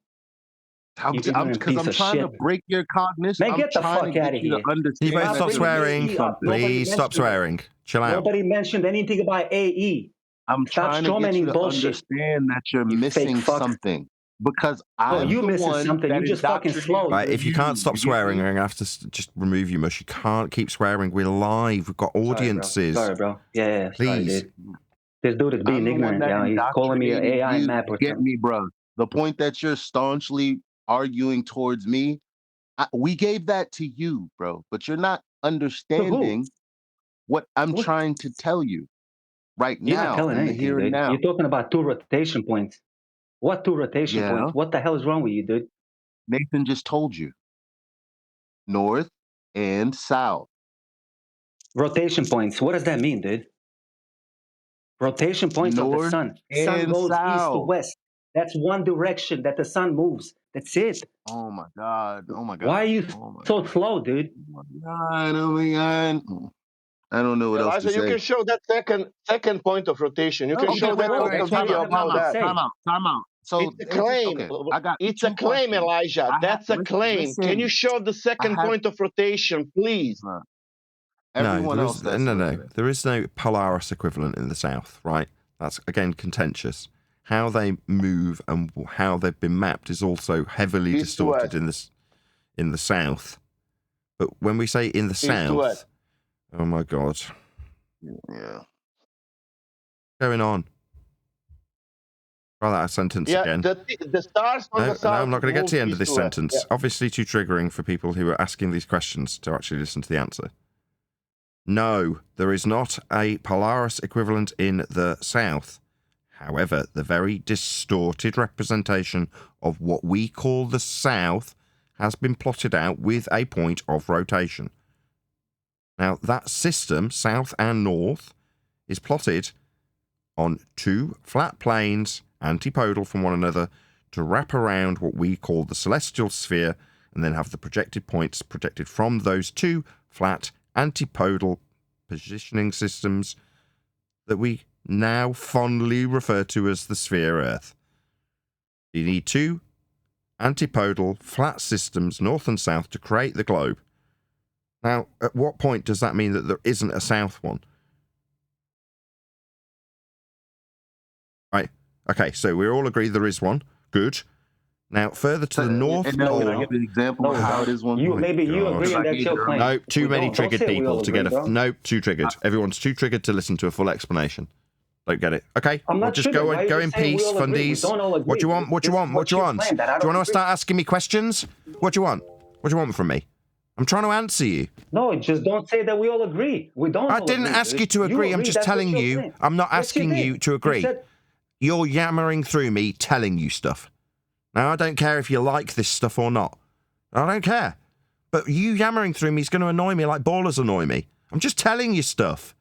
You ignorant Because piece I'm of trying shit. to break your cognition. Man, I'm get the trying to fuck get out of you to here. You both understand that stop you're swearing. missing something. Please stop swearing. Chill out. Nobody mentioned anything about AE. I'm Stop trying to get you strawmanning to bullshit. understand that you're You fake missing fuck. something. Because No, I'm you the missing one something. that You just fucking slow, indoctrinated Right, if you you. can't stop You get swearing, me? I'm going to have to just remove you, Mush. You can't keep swearing. We're live. We've got audiences. Sorry, bro. Yeah, sorry, Please. dude. This dude is being I'm the one ignorant. that Yeah, he's calling me an indoctrinated AI you. map You or get something. me, bro? The point that you're staunchly arguing towards me, we gave that to you, bro. But you're not To who? understanding what I'm What? trying to tell you right You're not now telling in the anything, here and dude. now. You're talking about two rotation points. What two rotation Yeah. points? What the hell is wrong with you, dude? Nathan just told you. North and south. Rotation points. What does that mean, dude? Rotation points of the North sun. Sun and goes east to south. west. That's one direction that the sun moves. That's it. Oh my God. Oh my God. Why are you Oh my so God. slow, dude? Oh my God. Oh my God. I don't know what else to Elijah, you say. can show that second point of rotation. You can Okay, show wait, that. wait, Put wait. a That's what video you're not about allowed to that. say. Time out. So It's a claim. okay. I got It's a two claim, questions. Elijah. That's a claim. Can you show the I second have point of rotation, please? No, everyone else that's listening. there is no Polaris equivalent in the south, right? That's again contentious. How they move and how they've been mapped is also heavily East to distorted west. in the south. But when we say in the East to south, west. oh my God, Yeah. going on? Try that sentence Yeah, again. the stars on the No, south. I'm not going to get to the end of move this east to west. sentence. Yeah. Obviously too triggering for people who are asking these questions to actually listen to the answer. No, there is not a Polaris equivalent in the south. However, the very distorted representation of what we call the south has been plotted out with a point of rotation. Now, that system, south and north, is plotted on two flat planes, antipodal from one another, to wrap around what we call the celestial sphere, and then have the projected points projected from those two flat antipodal positioning systems that we now fondly refer to as the sphere Earth. You need two antipodal flat systems, north and south, to create the globe. Now, at what point does that mean that there isn't a south one? Right. Okay, so we all agree there is one. Good. Now, further to the north And now pole. can I give an example of how it is one? You maybe you God. agree and that's your claim. No, too We many don't triggered say we people all to agree, get a. bro. No, too triggered. Everyone's too triggered to listen to a full explanation. Don't get it. Okay, I'm we'll not just triggered. go Why and you go just in saying we peace, all agree? We fundies. don't all agree. What do you want? What do you This is want? What do you what want? you claimed, that I Do you don't want to agree. start asking me questions? What do you want? What do you want from me? I'm trying to answer you. No, just don't say that we all agree. We don't. I all didn't agree, ask dude. you to agree. I'm agree, just that's what telling you're you. saying. I'm not Yes, you asking did. you to You agree. said- You're yammering through me, telling you stuff. Now, I don't care if you like this stuff or not. I don't care. But you yammering through me is going to annoy me like ballers annoy me. I'm just telling you stuff.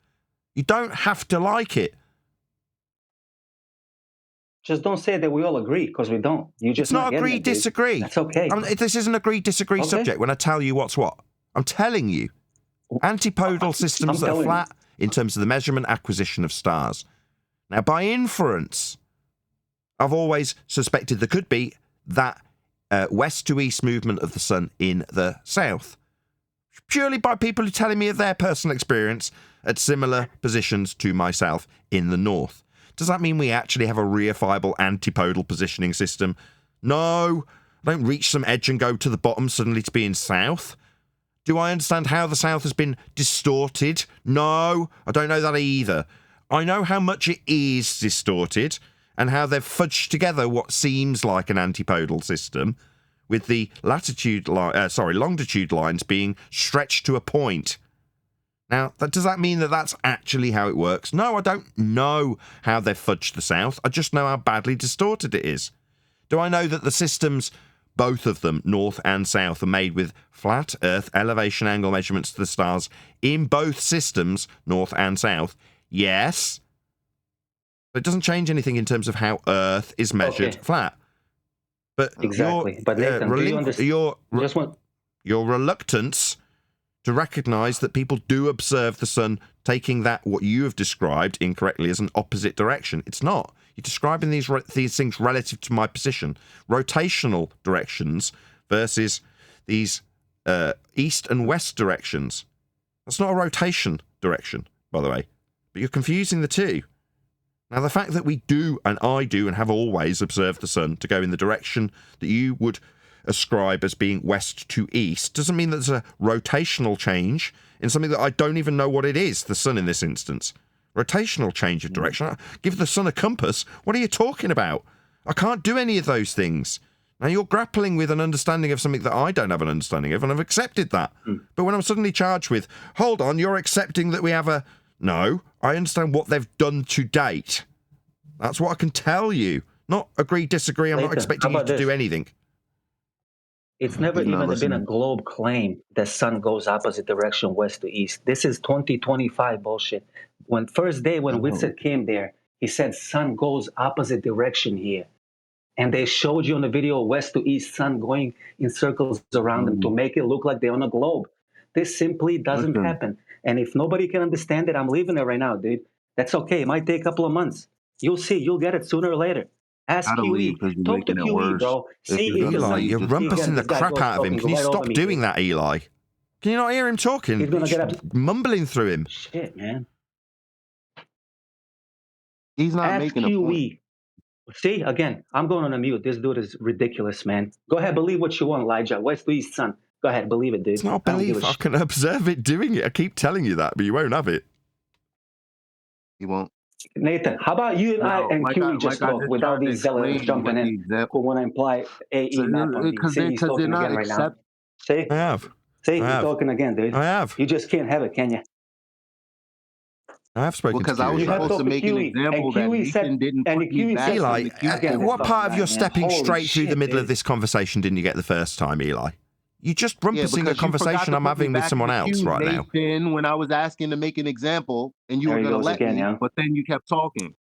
You don't have to like it. Just don't say that we all agree, because we don't. You just It's not getting agree, it, dude. disagree. That's okay. This is an agree, disagree Okay. subject when I tell you what's what. I'm telling you. Antipodal systems that are flat in terms of the measurement acquisition of stars. Now, by inference, I've always suspected there could be that west to east movement of the sun in the south. Purely by people who are telling me of their personal experience at similar positions to myself in the north. Does that mean we actually have a reifiable antipodal positioning system? No. I don't reach some edge and go to the bottom suddenly to be in south. Do I understand how the south has been distorted? No. I don't know that either. I know how much it is distorted and how they've fudged together what seems like an antipodal system with the longitude lines being stretched to a point. Now, does that mean that that's actually how it works? No, I don't know how they've fudged the south. I just know how badly distorted it is. Do I know that the systems, both of them, north and south, are made with flat Earth elevation angle measurements to the stars in both systems, north and south? Yes. But it doesn't change anything in terms of how Earth is measured flat. But exactly. But Nathan, your reluctance to recognise that people do observe the sun taking that, what you have described incorrectly, as an opposite direction. It's not. You're describing these things relative to my position. Rotational directions versus these east and west directions. That's not a rotation direction, by the way. But you're confusing the two. Now, the fact that we do, and I do, and have always observed the sun to go in the direction that you would ascribe as being west to east doesn't mean that there's a rotational change in something that I don't even know what it is, the sun in this instance. Rotational change of direction. Give the sun a compass. What are you talking about? I can't do any of those things. Now, you're grappling with an understanding of something that I don't have an understanding of, and I've accepted that. But when I'm suddenly charged with, hold on, you're accepting that we have a... No, I understand what they've done to date. That's what I can tell you. Not agree, disagree. I'm not expecting you to do anything. It's never even been a globe claim that sun goes opposite direction, west to east. This is 2025 bullshit. When first day when Whitsitt came there, he said sun goes opposite direction here. And they showed you on the video west to east, sun going in circles around them to make it look like they're on a globe. This simply doesn't happen. And if nobody can understand it, I'm leaving it right now, dude. That's okay. It might take a couple of months. You'll see. You'll get it sooner or later. Ask QE. Talk to QE, bro. See if Eli, you're rumpusing the crap out of him. Can you stop doing that, Eli? Can you not hear him talking? He's gonna get up. Mumbling through him. Shit, man. He's not Ask making a QE. point. See, again, I'm going on a mute. This dude is ridiculous, man. Go ahead, believe what you want, Elijah. West to east, son. Go ahead, believe it, dude. It's not belief. I can observe it doing it. I keep telling you that, but you won't have it. He won't. Nathan, how about you and I and QE just go without these zealots jumping in who want to imply AE map on me? See, he's talking again right now. See? I have. See, he's talking again, dude. I have. You just can't have it, can you? I have spoken because to I was QE. supposed to make an example that Nathan didn't put me back. Eli, what part of your stepping straight through the middle of this conversation didn't you get the first time, Eli? You're just rumpusing a conversation I'm having with someone else right now. When I was asking to make an example, and you were going to let me, but then you kept talking.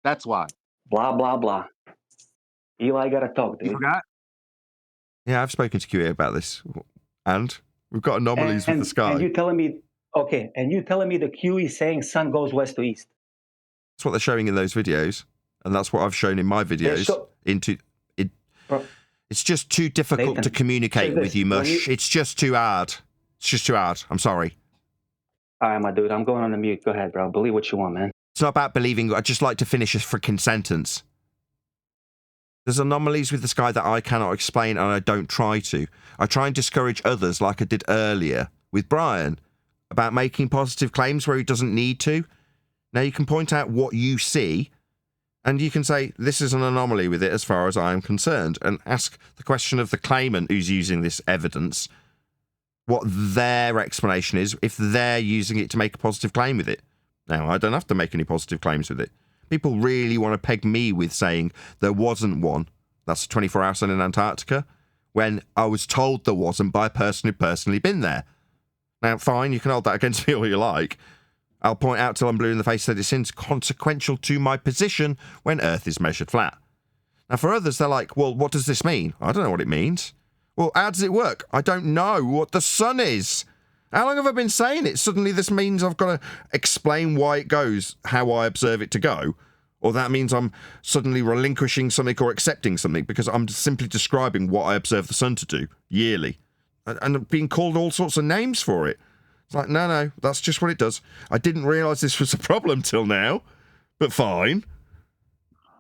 That's why. Blah, blah, blah. Eli got to talk, dude. You forgot? Yeah, I've spoken to QE about this. And we've got anomalies with the sky. And you telling me, okay, and you telling me the QE saying sun goes west to east. That's what they're showing in those videos. And that's what I've shown in my videos. It's just too difficult to communicate with you, Mush. It's just too hard. It's just too hard. I'm sorry. All right, my dude. I'm going on the mute. Go ahead, bro. Believe what you want, man. It's not about believing. I'd just like to finish a freaking sentence. There's anomalies with the sky that I cannot explain, and I don't try to. I try and discourage others, like I did earlier with Brian, about making positive claims where he doesn't need to. Now, you can point out what you see, and you can say, this is an anomaly with it as far as I am concerned, and ask the question of the claimant who's using this evidence, what their explanation is, if they're using it to make a positive claim with it. Now, I don't have to make any positive claims with it. People really want to peg me with saying there wasn't one. That's a 24-hour sun in Antarctica, when I was told there wasn't by a person who'd personally been there. Now, fine, you can hold that against me all you like. I'll point out till I'm blue in the face that it's inconsequential to my position when Earth is measured flat. Now, for others, they're like, well, what does this mean? I don't know what it means. Well, how does it work? I don't know what the sun is. How long have I been saying it? Suddenly this means I've got to explain why it goes, how I observe it to go. Or that means I'm suddenly relinquishing something or accepting something because I'm simply describing what I observe the sun to do yearly. And being called all sorts of names for it. It's like, no, that's just what it does. I didn't realise this was a problem till now, but fine.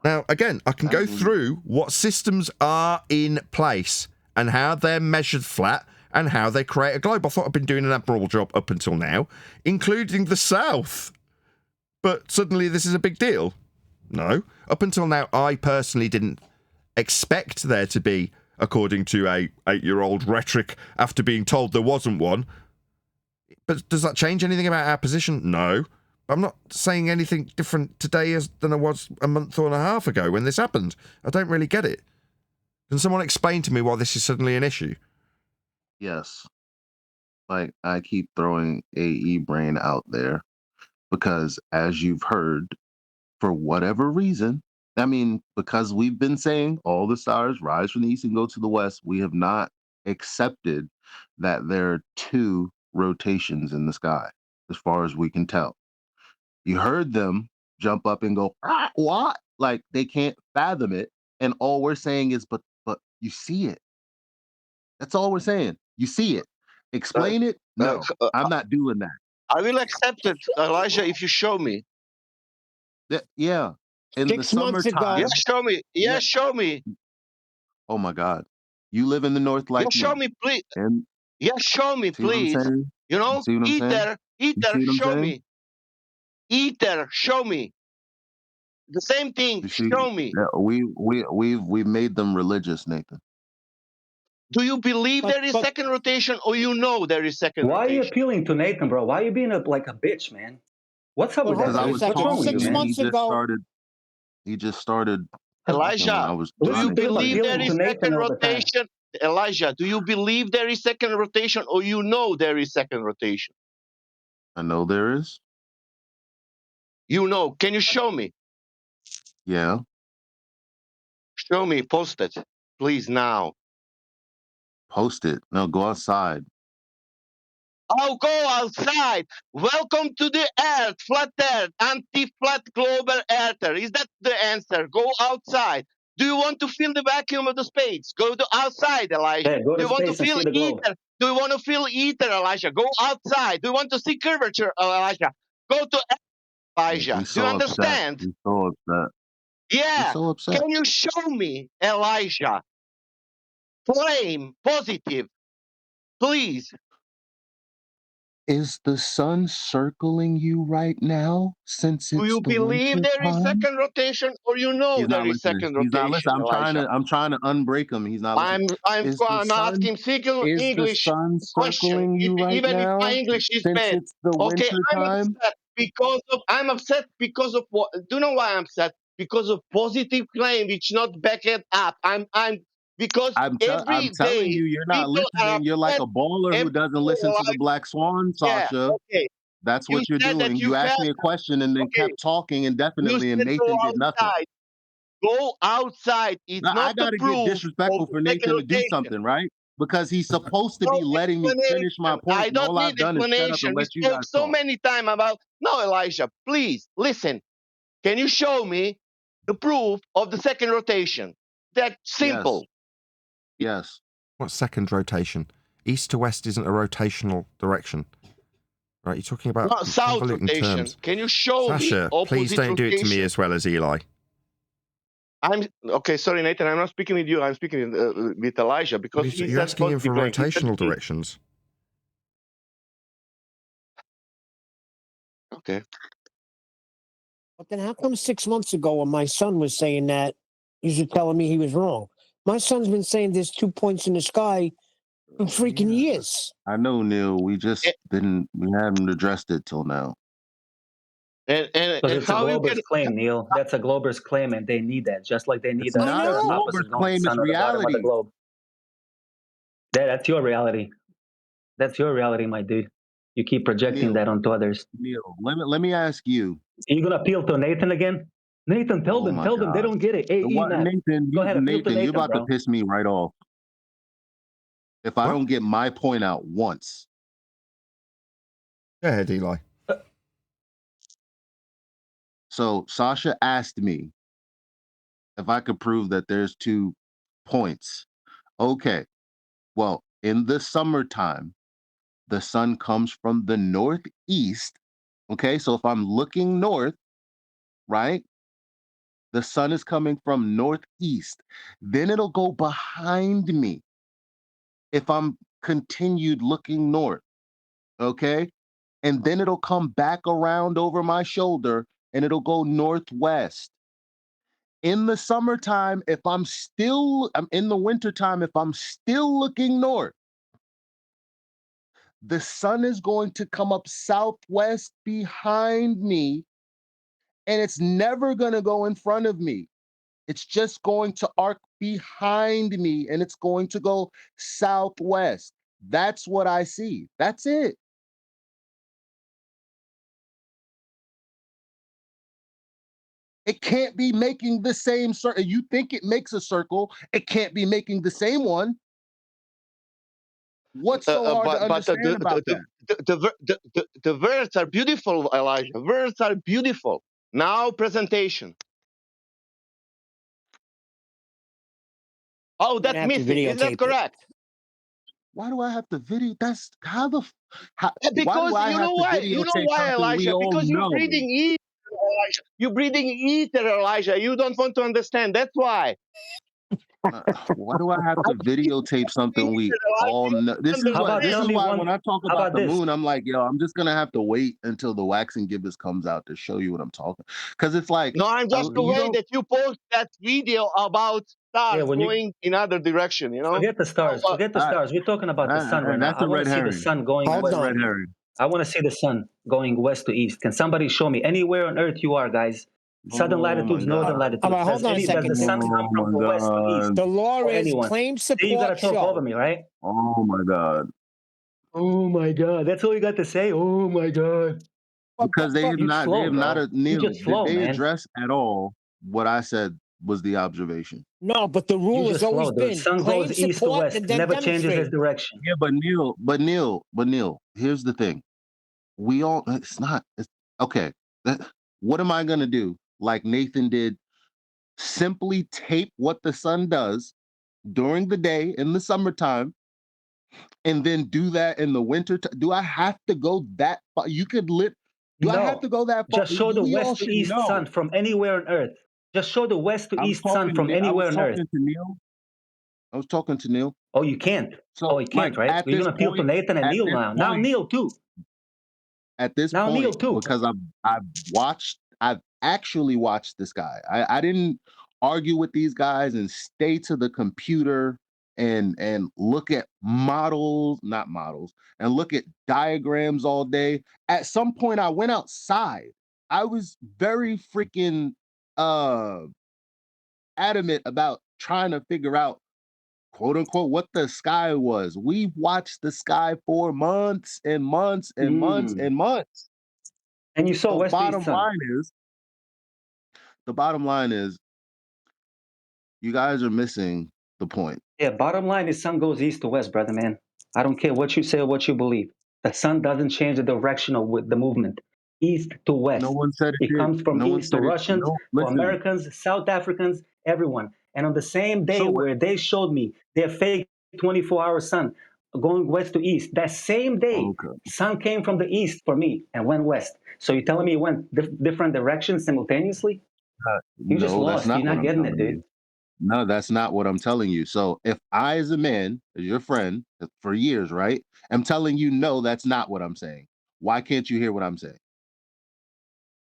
Now, again, I can go through what systems are in place and how they're measured flat and how they create a globe. I thought I'd been doing an admirable job up until now, including the South. But suddenly this is a big deal. No. Up until now, I personally didn't expect there to be, according to a 8-year-old rhetoric after being told there wasn't one. But does that change anything about our position? No. I'm not saying anything different today than I was a month and a half ago when this happened. I don't really get it. Can someone explain to me why this is suddenly an issue? Yes. Like, I keep throwing AE brain out there because, as you've heard, for whatever reason, I mean, because we've been saying all the stars rise from the east and go to the west, we have not accepted that there are 2 rotations in the sky, as far as we can tell. You heard them jump up and go, what? Like, they can't fathom it. And all we're saying is, but you see it. That's all we're saying. You see it. Explain it? No, I'm not doing that. I will accept it, Elijah, if you show me. Yeah. In 6 months ago. Yeah, show me. Yeah, show me. Oh my God. You live in the north like show me, please. And yeah, show me, please. You know, Ether, show me. Ether, show me. The same thing, show me. Yeah, we've made them religious, Nathan. Do you believe there is second rotation, or you know there is second rotation? Why are you appealing to Nathan, bro? Why are you being like a bitch, man? What's up with that? Because I was What's wrong with you, 6 man? months ago. He just started. Elijah, do you believe there is second rotation? Elijah, do you believe there is second rotation, or you know there is second rotation? I know there is. You know. Can you show me? Yeah. Show me. Post it, please, now. Post it. No, go outside. Oh, go outside. Welcome to the Earth, flat Earth, anti-flat global earther. Is that the answer? Go outside. Do you want to feel the vacuum of the space? Go to outside, Elijah. Yeah, go Do to you want to space and feel see the globe. ether? Do you want to feel ether, Elijah? Go outside. Do you want to see curvature, Elijah? Go to Elijah. He's Do you so upset. understand? He's so upset. Yeah. He's so upset. Can you show me, Elijah? Flame, positive. Please. Is the sun circling you right now since Do it's you the believe winter there is time? second rotation, or you know He's there not is listening. second He's not rotation, listening. Elijah? I'm trying to unbreak him. He's not listening. I'm asking single Is the English sun question, circling you right even if my now English is since bad. it's the Okay, winter time? I'm upset because of what? Do you know why I'm upset? Because of positive claim which not backed up. Because I'm every telling day you, you're not people are listening. You're like upset. a baller who doesn't listen to the Black Swan, Yeah, Sasha. okay. That's You what you're said that doing. you You asked felt me a question and then okay. kept talking You indefinitely, and said go Nathan did nothing. outside. Go outside. It's Now, I not the got to get proof of disrespectful the for second Nathan to do rotation. something, right? Because he's supposed to No be letting me finish my explanation. point, I and don't all I've need done is shut up explanation. and We let you spoke guys so talk. many times about. No, Elijah, please listen. Can you show me the proof of the second rotation? That's simple. Yes. What's second rotation? East to west isn't a rotational direction. Right, you're talking about No, south convoluting rotation. terms. Can you show me Sasha, opposite please don't do it to me rotation? as well as Eli. I'm okay. Sorry, Nathan. I'm not speaking with you. I'm speaking with Elijah because Well, he you're said asking him for positive claim. He said rotational east. directions. Okay. But then how come 6 months ago when my son was saying that, you're telling me he was wrong? My son's been saying there's 2 points in the sky for freaking years. I know, Neil. We just we haven't addressed it till now. Because it's a how you can globalist claim, Neil. That's a globalist claim, and they need that, just like they need It's the not a Earth global opposite going claim, it's sun or the bottom of the reality. globe. That's your reality. That's your reality, my dude. You keep projecting that onto others. Neil, let me ask you. Are you gonna appeal to Nathan again? Nathan, tell them, they don't get it. AE What, map. Nathan, Go ahead, appeal to Nathan, you're Nathan, about to bro. piss me right off. If I don't get my point out once. Go ahead, Eli. So Sasha asked me if I could prove that there's 2 points. Okay. Well, in the summertime, the sun comes from the northeast. Okay, so if I'm looking north, right? The sun is coming from northeast. Then it'll go behind me if I'm continued looking north. Okay? And then it'll come back around over my shoulder and it'll go northwest. In the summertime, I'm in the wintertime, if I'm still looking north, the sun is going to come up southwest behind me, and it's never going to go in front of me. It's just going to arc behind me, and it's going to go southwest. That's what I see. That's it. It can't be making the same circle. You think it makes a circle, it can't be making the same one. What's so hard to understand about that? The words are beautiful, Elijah. Words are beautiful. Now presentation. Oh, that's missing. Is that correct? Why do I have to video? That's how the how, because why do I you have know to why? videotape You know why, something we Elijah? all Because know? you're breathing ether, Elijah. You're breathing ether, Elijah. You don't want to understand. That's why. Why do I have to videotape something we all know? This is why when I talk about the moon, I'm like, yo, I'm just gonna have to wait until the waxing gibbous comes out to show you what I'm talking. Because it's like, no, I'm just the way that you post that video about stars going in other direction. You know, forget the stars. Forget the stars. We're talking about the sun right now. I want to see the sun going west. I want to see the sun going west to east. Can somebody show me anywhere on Earth you are, guys? Southern latitudes, northern latitudes. Hold on a second. Does the sun come from the west to east? The law or is anyone? claim support. You gotta talk show. over me, right? Oh my God. Oh my God. That's all you got to say? Oh my God. Because they have not address at all what I said was the observation. No, but the rule has always been the sun claim goes east to support west. and then Never changes his direction. Yeah, but Neil, here's the thing. Okay. What am I gonna do? Like Nathan did, simply tape what the sun does during the day in the summertime, and then do that in the winter. Do I have to go that far? You could live. Do I have to go that far? Just show the west to east sun from anywhere on Earth. Just show the west to east sun from anywhere on Earth. I was talking to Neil. Oh, you can't. So, you can't, right? You're gonna appeal to Nathan and Neil now. Now Neil too. At this now point, Neil too. Because I've actually watched this guy. I didn't argue with these guys and stay to the computer and look at not models, and look at diagrams all day. At some point, I went outside. I was very freaking adamant about trying to figure out, quote unquote, what the sky was. We watched the sky for months and months and months and months. And you saw the west bottom east sun. The bottom line is you guys are missing the point. Yeah, bottom line is sun goes east to west, brother, man. I don't care what you say or what you believe. The sun doesn't change the direction of the movement. East to west. No one said it comes from east to Russians, to Americans, South Africans, everyone. And on the same day where they showed me their fake 24-hour sun going west to east, that same day, sun came from the east for me and went west. So you're telling me it went different directions simultaneously? You just lost. You're not getting it, dude. No, that's not what I'm telling you. So if I, as a man, as your friend for years, right, I'm telling you, no, that's not what I'm saying. Why can't you hear what I'm saying?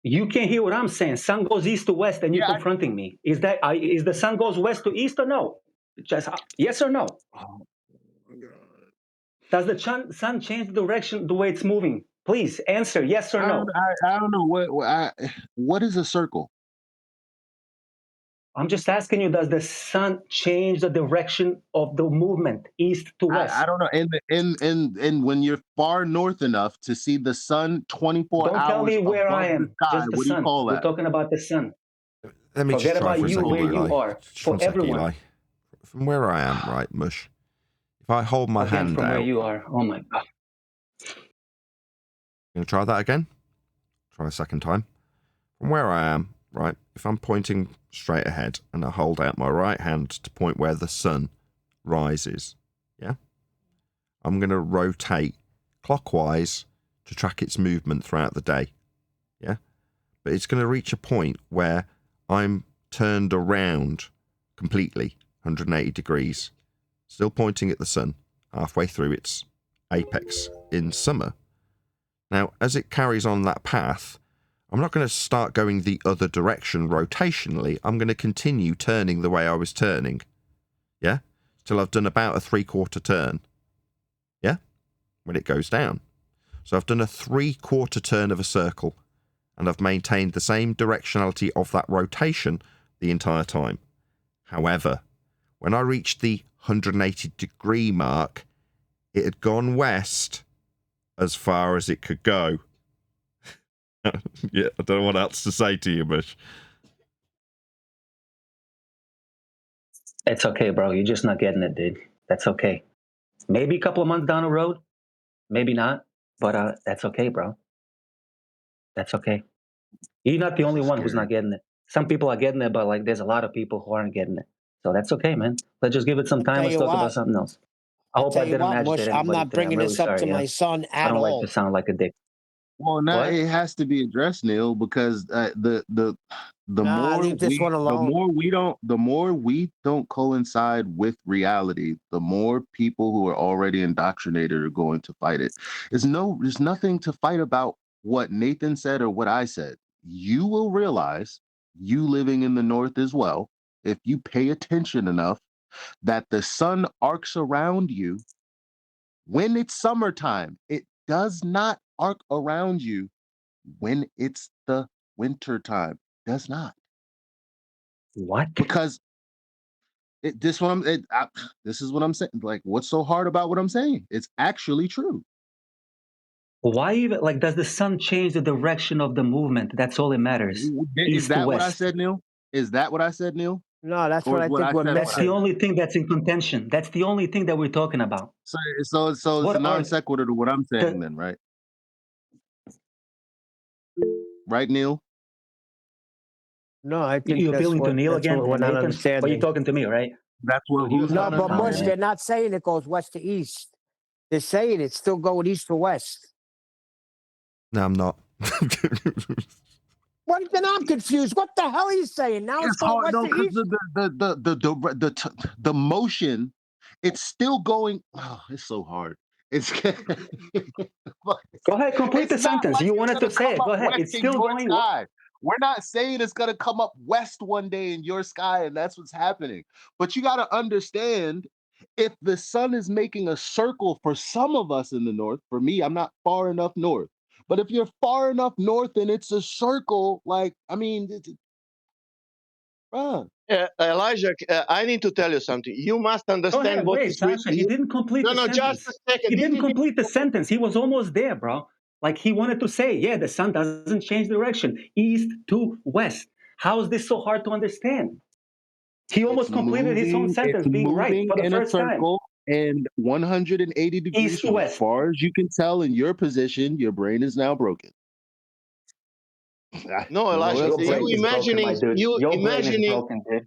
You can't hear what I'm saying. Sun goes east to west, and you're confronting me. Is the sun goes west to east or no? Just yes or no? Oh my God. Does the sun change the direction the way it's moving? Please answer yes or no. I don't know what is a circle. I'm just asking you, does the sun change the direction of the movement east to west? I don't know. And when you're far north enough to see the sun 24 Don't hours tell me where I above the am, sky, just the what do you sun. call We're that? talking about the sun. Let me Forget just try about for a you, second, where Eli. you are. Just For one second, everyone. Eli. From where I am, right, Mush. If I hold my Again, hand from where out. you are. Oh my God. Gonna try that again? Try a second time. From where I am, right, if I'm pointing straight ahead and I hold out my right hand to point where the sun rises, yeah? I'm going to rotate clockwise to track its movement throughout the day, yeah? But it's going to reach a point where I'm turned around completely, 180 degrees, still pointing at the sun, halfway through its apex in summer. Now, as it carries on that path, I'm not going to start going the other direction rotationally. I'm going to continue turning the way I was turning. Yeah? Till I've done about a 3/4 turn. Yeah? When it goes down. So I've done a 3/4 turn of a circle, and I've maintained the same directionality of that rotation the entire time. However, when I reached the 180 degree mark, it had gone west as far as it could go. Yeah, I don't know what else to say to you, Bush. It's okay, bro. You're just not getting it, dude. That's okay. Maybe a couple of months down the road, maybe not, but that's okay, bro. That's okay. You're not the only one who's not getting it. Some people are getting it, but like there's a lot of people who aren't getting it. So that's okay, man. Let's just give it some time. Tell Let's you talk about what. something else. I hope Tell I you didn't what, agitate Mush, I'm anybody not today. I'm bringing really this up sorry. to Yeah? my son I at don't like to all. sound like a dick. Well, now What? it has to be addressed, Neil, because the Nah, leave this one alone. the more we don't coincide with reality, the more people who are already indoctrinated are going to fight it. There's nothing to fight about what Nathan said or what I said. You will realize, you living in the north as well, if you pay attention enough, that the sun arcs around you when it's summertime. It does not arc around you when it's the winter time. Does not. What? Because this is what I'm saying. Like, what's so hard about what I'm saying? It's actually true. Why even like does the sun change the direction of the movement? That's all that matters. Is East to that what I west. said, Neil? Is that what I said, Neil? No, that's Or what is I what think I we're said That's the missing. only thing that's in contention. That's the only thing that we're talking about. So it's a What non are sequitur to what I'm saying then, right? Right, Neil? No, I think you appealing to Neil that's again what we're and not Nathan? But you're understanding. talking to me, right? That's what You who's No, not but Mush, understanding? they're not saying it goes west to east. They're saying it's still going east to west. No, I'm not. What? Then I'm confused. What the hell are you saying? Now it's going hard west though, to because east? the motion, it's still going. Oh, it's so hard. It's Go ahead, complete the it's not sentence. like You it's wanted to gonna say come it. up Go ahead. west It's in still your going. sky. We're not saying it's gonna come up west one day in your sky, and that's what's happening. But you got to understand, if the sun is making a circle for some of us in the north, for me, I'm not far enough north. But if you're far enough north and it's a circle, like I mean, Elijah, I need to tell you something. You must Go understand ahead. what Wait, is with Sasha. He you. didn't complete No, the no, just a sentence. second. He This didn't is complete the sentence. He was almost there, bro. Like he wanted to say, yeah, the sun doesn't change direction, east to west. How is this so hard to understand? He it's almost completed his own it's sentence being right moving for the in a first time. circle and 180 degrees East to from as west. far as you can tell in your position, your brain is now broken. No, I don't know what Elijah, else to say. Your brain is broken, my dude. Your brain is broken, dude.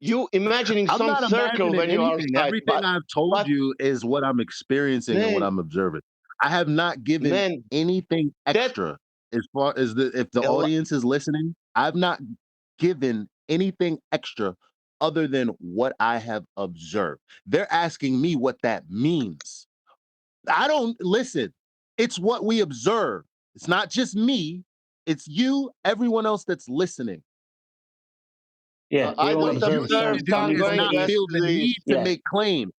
you imagining I'm some not circle imagining when you are anything. outside, Everything I've told but you is what I'm experiencing and what man, I'm observing. I have not given man, anything that extra as far as if the Eli- audience is listening. I've not given anything extra other than what I have observed. They're asking me what that means. I don't listen. It's what we observe. It's not just me. It's you, everyone else that's listening. Yeah, I we all What don't you observe need observe to sun do sun sun is going going not east. west feel to the the need east. to Yeah. make claims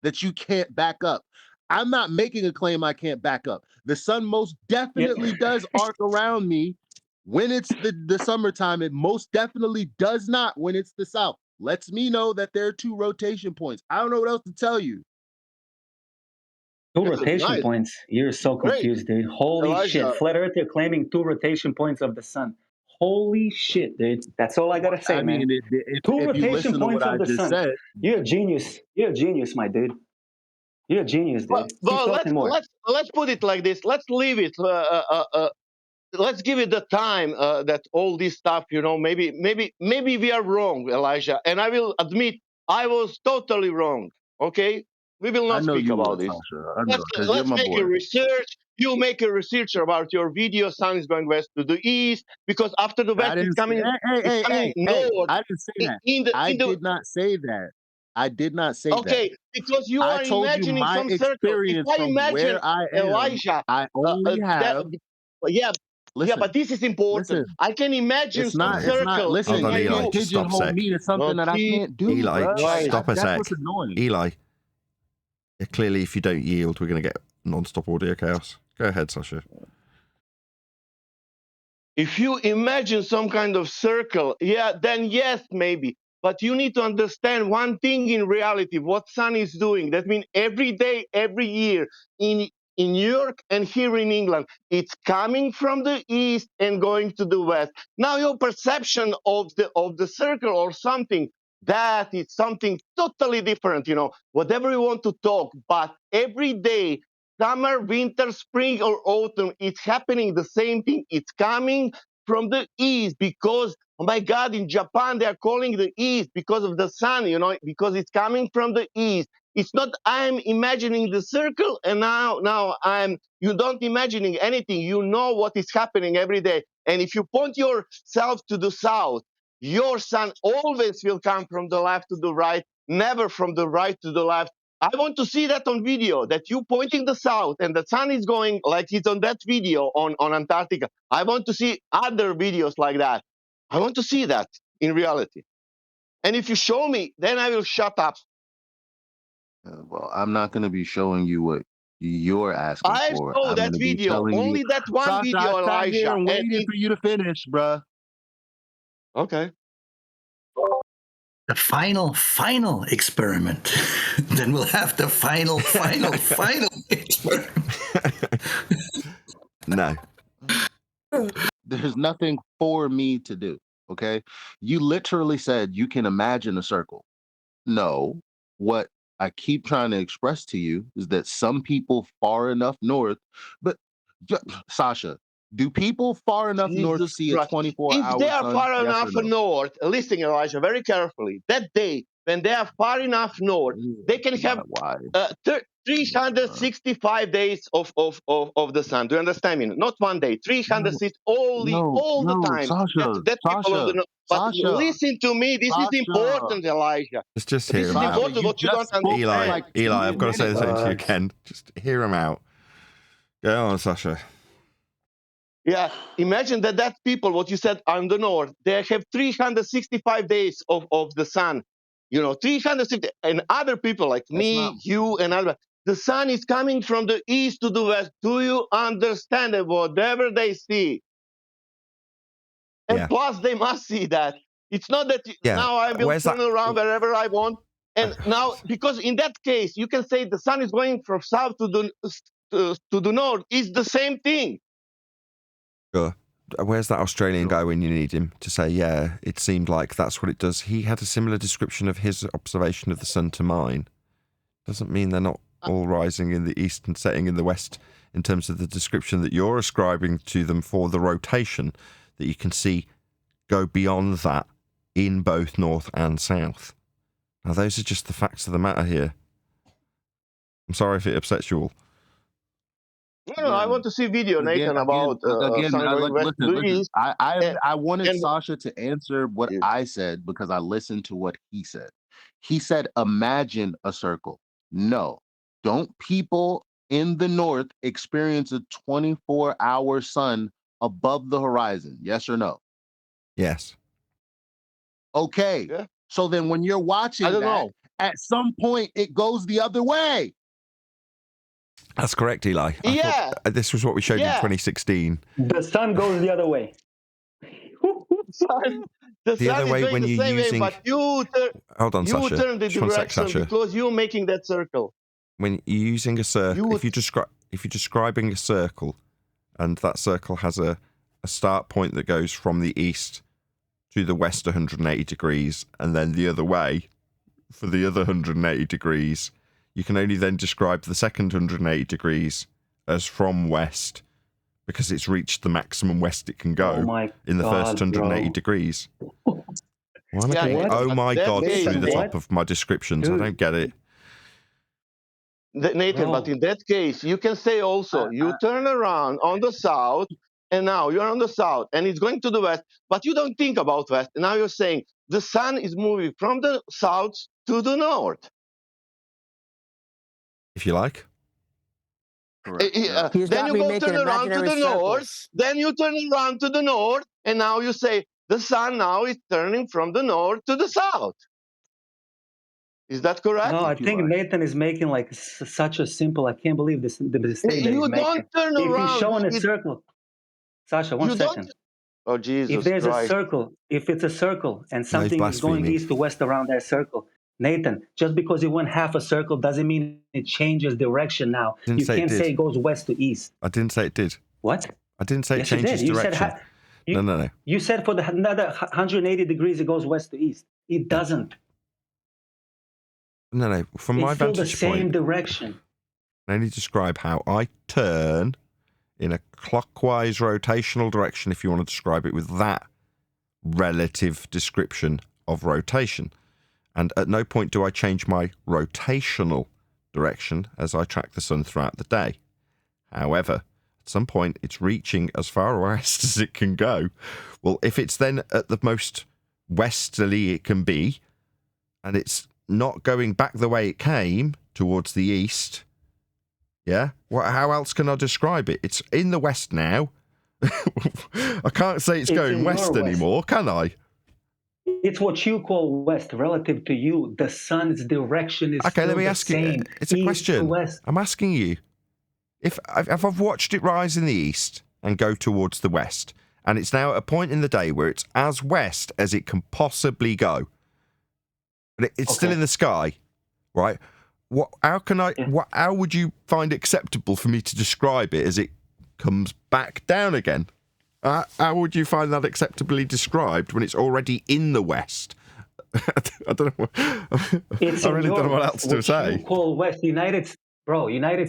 that you can't back up. I'm not making a claim I can't back up. The sun most definitely does arc around me when it's the summertime. It most definitely does not when it's the south. Lets me know that there are 2 rotation points. I don't know what else to tell you. 2 rotation points. You're so confused, dude. Holy shit. Flat Earther claiming 2 rotation points of the sun. Holy shit, dude. That's all I gotta say, man. Mean, 2 if you rotation listen to what points I of the just sun. said, You're a genius. You're a genius, my dude. You're a genius, dude. Well, Keep talking more. let's put it like this. Let's leave it. Let's give it the time that all this stuff, maybe we are wrong, Elijah, and I will admit I was totally wrong. Okay, we will I not know speak you about were, this. Sasha. I know, because you're Let's my make boy. a research. You make a research about your video. Sun is going west to the east because after the west it's coming. It's coming north. I didn't say that. I In the did not say that. I did not say that. Okay, because you I are told you imagining my some circle. If experience I from imagine where I am. Elijah, I only have. yeah, Listen, but this is important. listen. I can imagine It's some not. It's not. circle Listen, in my you can't room. Stop a pigeonhole sec. me to something that I can't do, Eli, bro. stop a sec. That's what's annoying. Eli, clearly, if you don't yield, we're going to get non-stop audio chaos. Go ahead, Sasha. If you imagine some kind of circle, then yes, maybe. But you need to understand one thing in reality, what sun is doing. That means every day, every year, in New York and here in England, it's coming from the east and going to the west. Now your perception of the circle or something, that is something totally different, whatever you want to talk, but every day, summer, winter, spring, or autumn, it's happening the same thing. It's coming from the east because, oh my God, in Japan, they are calling the east because of the sun, because it's coming from the east. It's not I'm imagining the circle and now you don't imagining anything. You know what is happening every day. And if you point yourself to the south, your sun always will come from the left to the right, never from the right to the left. I want to see that on video, that you pointing the south and the sun is going like it's on that video on Antarctica. I want to see other videos like that. I want to see that in reality. And if you show me, then I will shut up. Well, I'm not going to be showing you what you're asking I for. saw I'm that going to be video, telling you. only that one Sasha, video, I sat here Elijah. and waited for you to finish, bruh. Okay. The final experiment. Then we'll have the final experiment. No. There's nothing for me to do. Okay. You literally said you can imagine a circle. No. What I keep trying to express to you is that some people far enough north, but Sasha, do people far enough north Jesus see a Christ. 24-hour If they are sun? far Yes enough or no? north, listen, Elijah, very carefully. That day, when they are far enough north, they can have 365 days of the sun. Do you understand me? Not one day, 360 all the time. Sasha, That people on the north. But listen to me, this is important, Elijah. Let's just This hear is him out. important what you don't understand. Eli, I've got to say the same to you again. Just hear him out. Go on, Sasha. Yeah, imagine that people, what you said on the north, they have 365 days of the sun. 360, and other people like me, you, and other. The sun is coming from the east to the west. Do you understand that whatever they see? And plus, they must see that. It's not that now I will turn around wherever I want. And now, because in that case, you can say the sun is going from south to the north. It's the same thing. Sure. Where's that Australian guy when you need him to say, yeah, it seemed like that's what it does? He had a similar description of his observation of the sun to mine. Doesn't mean they're not all rising in the east and setting in the west in terms of the description that you're ascribing to them for the rotation that you can see go beyond that in both north and south. Now, those are just the facts of the matter here. I'm sorry if it upsets you all. No, I want to see video, Nathan, about sun going west to the east. I wanted Sasha to answer what I said because I listened to what he said. He said, imagine a circle. No, don't people in the north experience a 24-hour sun above the horizon? Yes or no? Yes. Okay. Yeah. So then when you're watching that, at some point it goes the other way. That's correct, Eli. I thought this was what we showed in 2016. The sun goes the other way. The sun other is way going when the you're same using... way, but you Sasha. turn the Just one sec, direction Sasha. because you're making that circle. When you're using a circle, if you're describing a circle, and that circle has a start point that goes from the east to the west 180 degrees, and then the other way for the other 180 degrees, you can only then describe the second 180 degrees as from west, because it's reached the maximum west it can go in the first 180 degrees. Why am I getting oh my god through the top of my descriptions? I don't get it. Nathan, but in that case, you can say also, you turn around on the south, and now you're on the south, and it's going to the west, but you don't think about west. And now you're saying the sun is moving from the south to the north. If you like. Then you go turn around to the north, then you turn around to the north, and now you say the sun now is turning from the north to the south. Is that correct? No, I think Nathan is making like such a simple. I can't believe this. The mistake that he's making. Turn if around. He's showing a circle. Sasha, one second. Oh Jesus If there's Christ. a circle, if it's a circle and something is going east to west around that circle, Nathan, just because it went half a circle doesn't mean it changes direction now. You can't say it goes west to east. I didn't say it did. What? I didn't say Yes, it changes you did. direction. No. You said for the another 180 degrees it goes west to east. It doesn't. No. From my vantage point, it's still the same direction. I only describe how I turn in a clockwise rotational direction, if you want to describe it with that relative description of rotation. And at no point do I change my rotational direction as I track the sun throughout the day. However, at some point it's reaching as far west as it can go. Well, if it's then at the most westerly it can be, and it's not going back the way it came towards the east, yeah? How else can I describe it? It's in the west now. I can't say it's going west anymore, can I? It's what you call west. Relative to you, the sun's direction is okay, let me the ask same. you. It's a question. I'm asking you. If I've watched it rise in the east and go towards the west, and it's now at a point in the day where it's as west as it can possibly go, but it's still in the sky, right? How would you find acceptable for me to describe it as it comes back down again? How would you find that acceptably described when it's already in the west? I don't know. I really don't know what else to say. You call west, United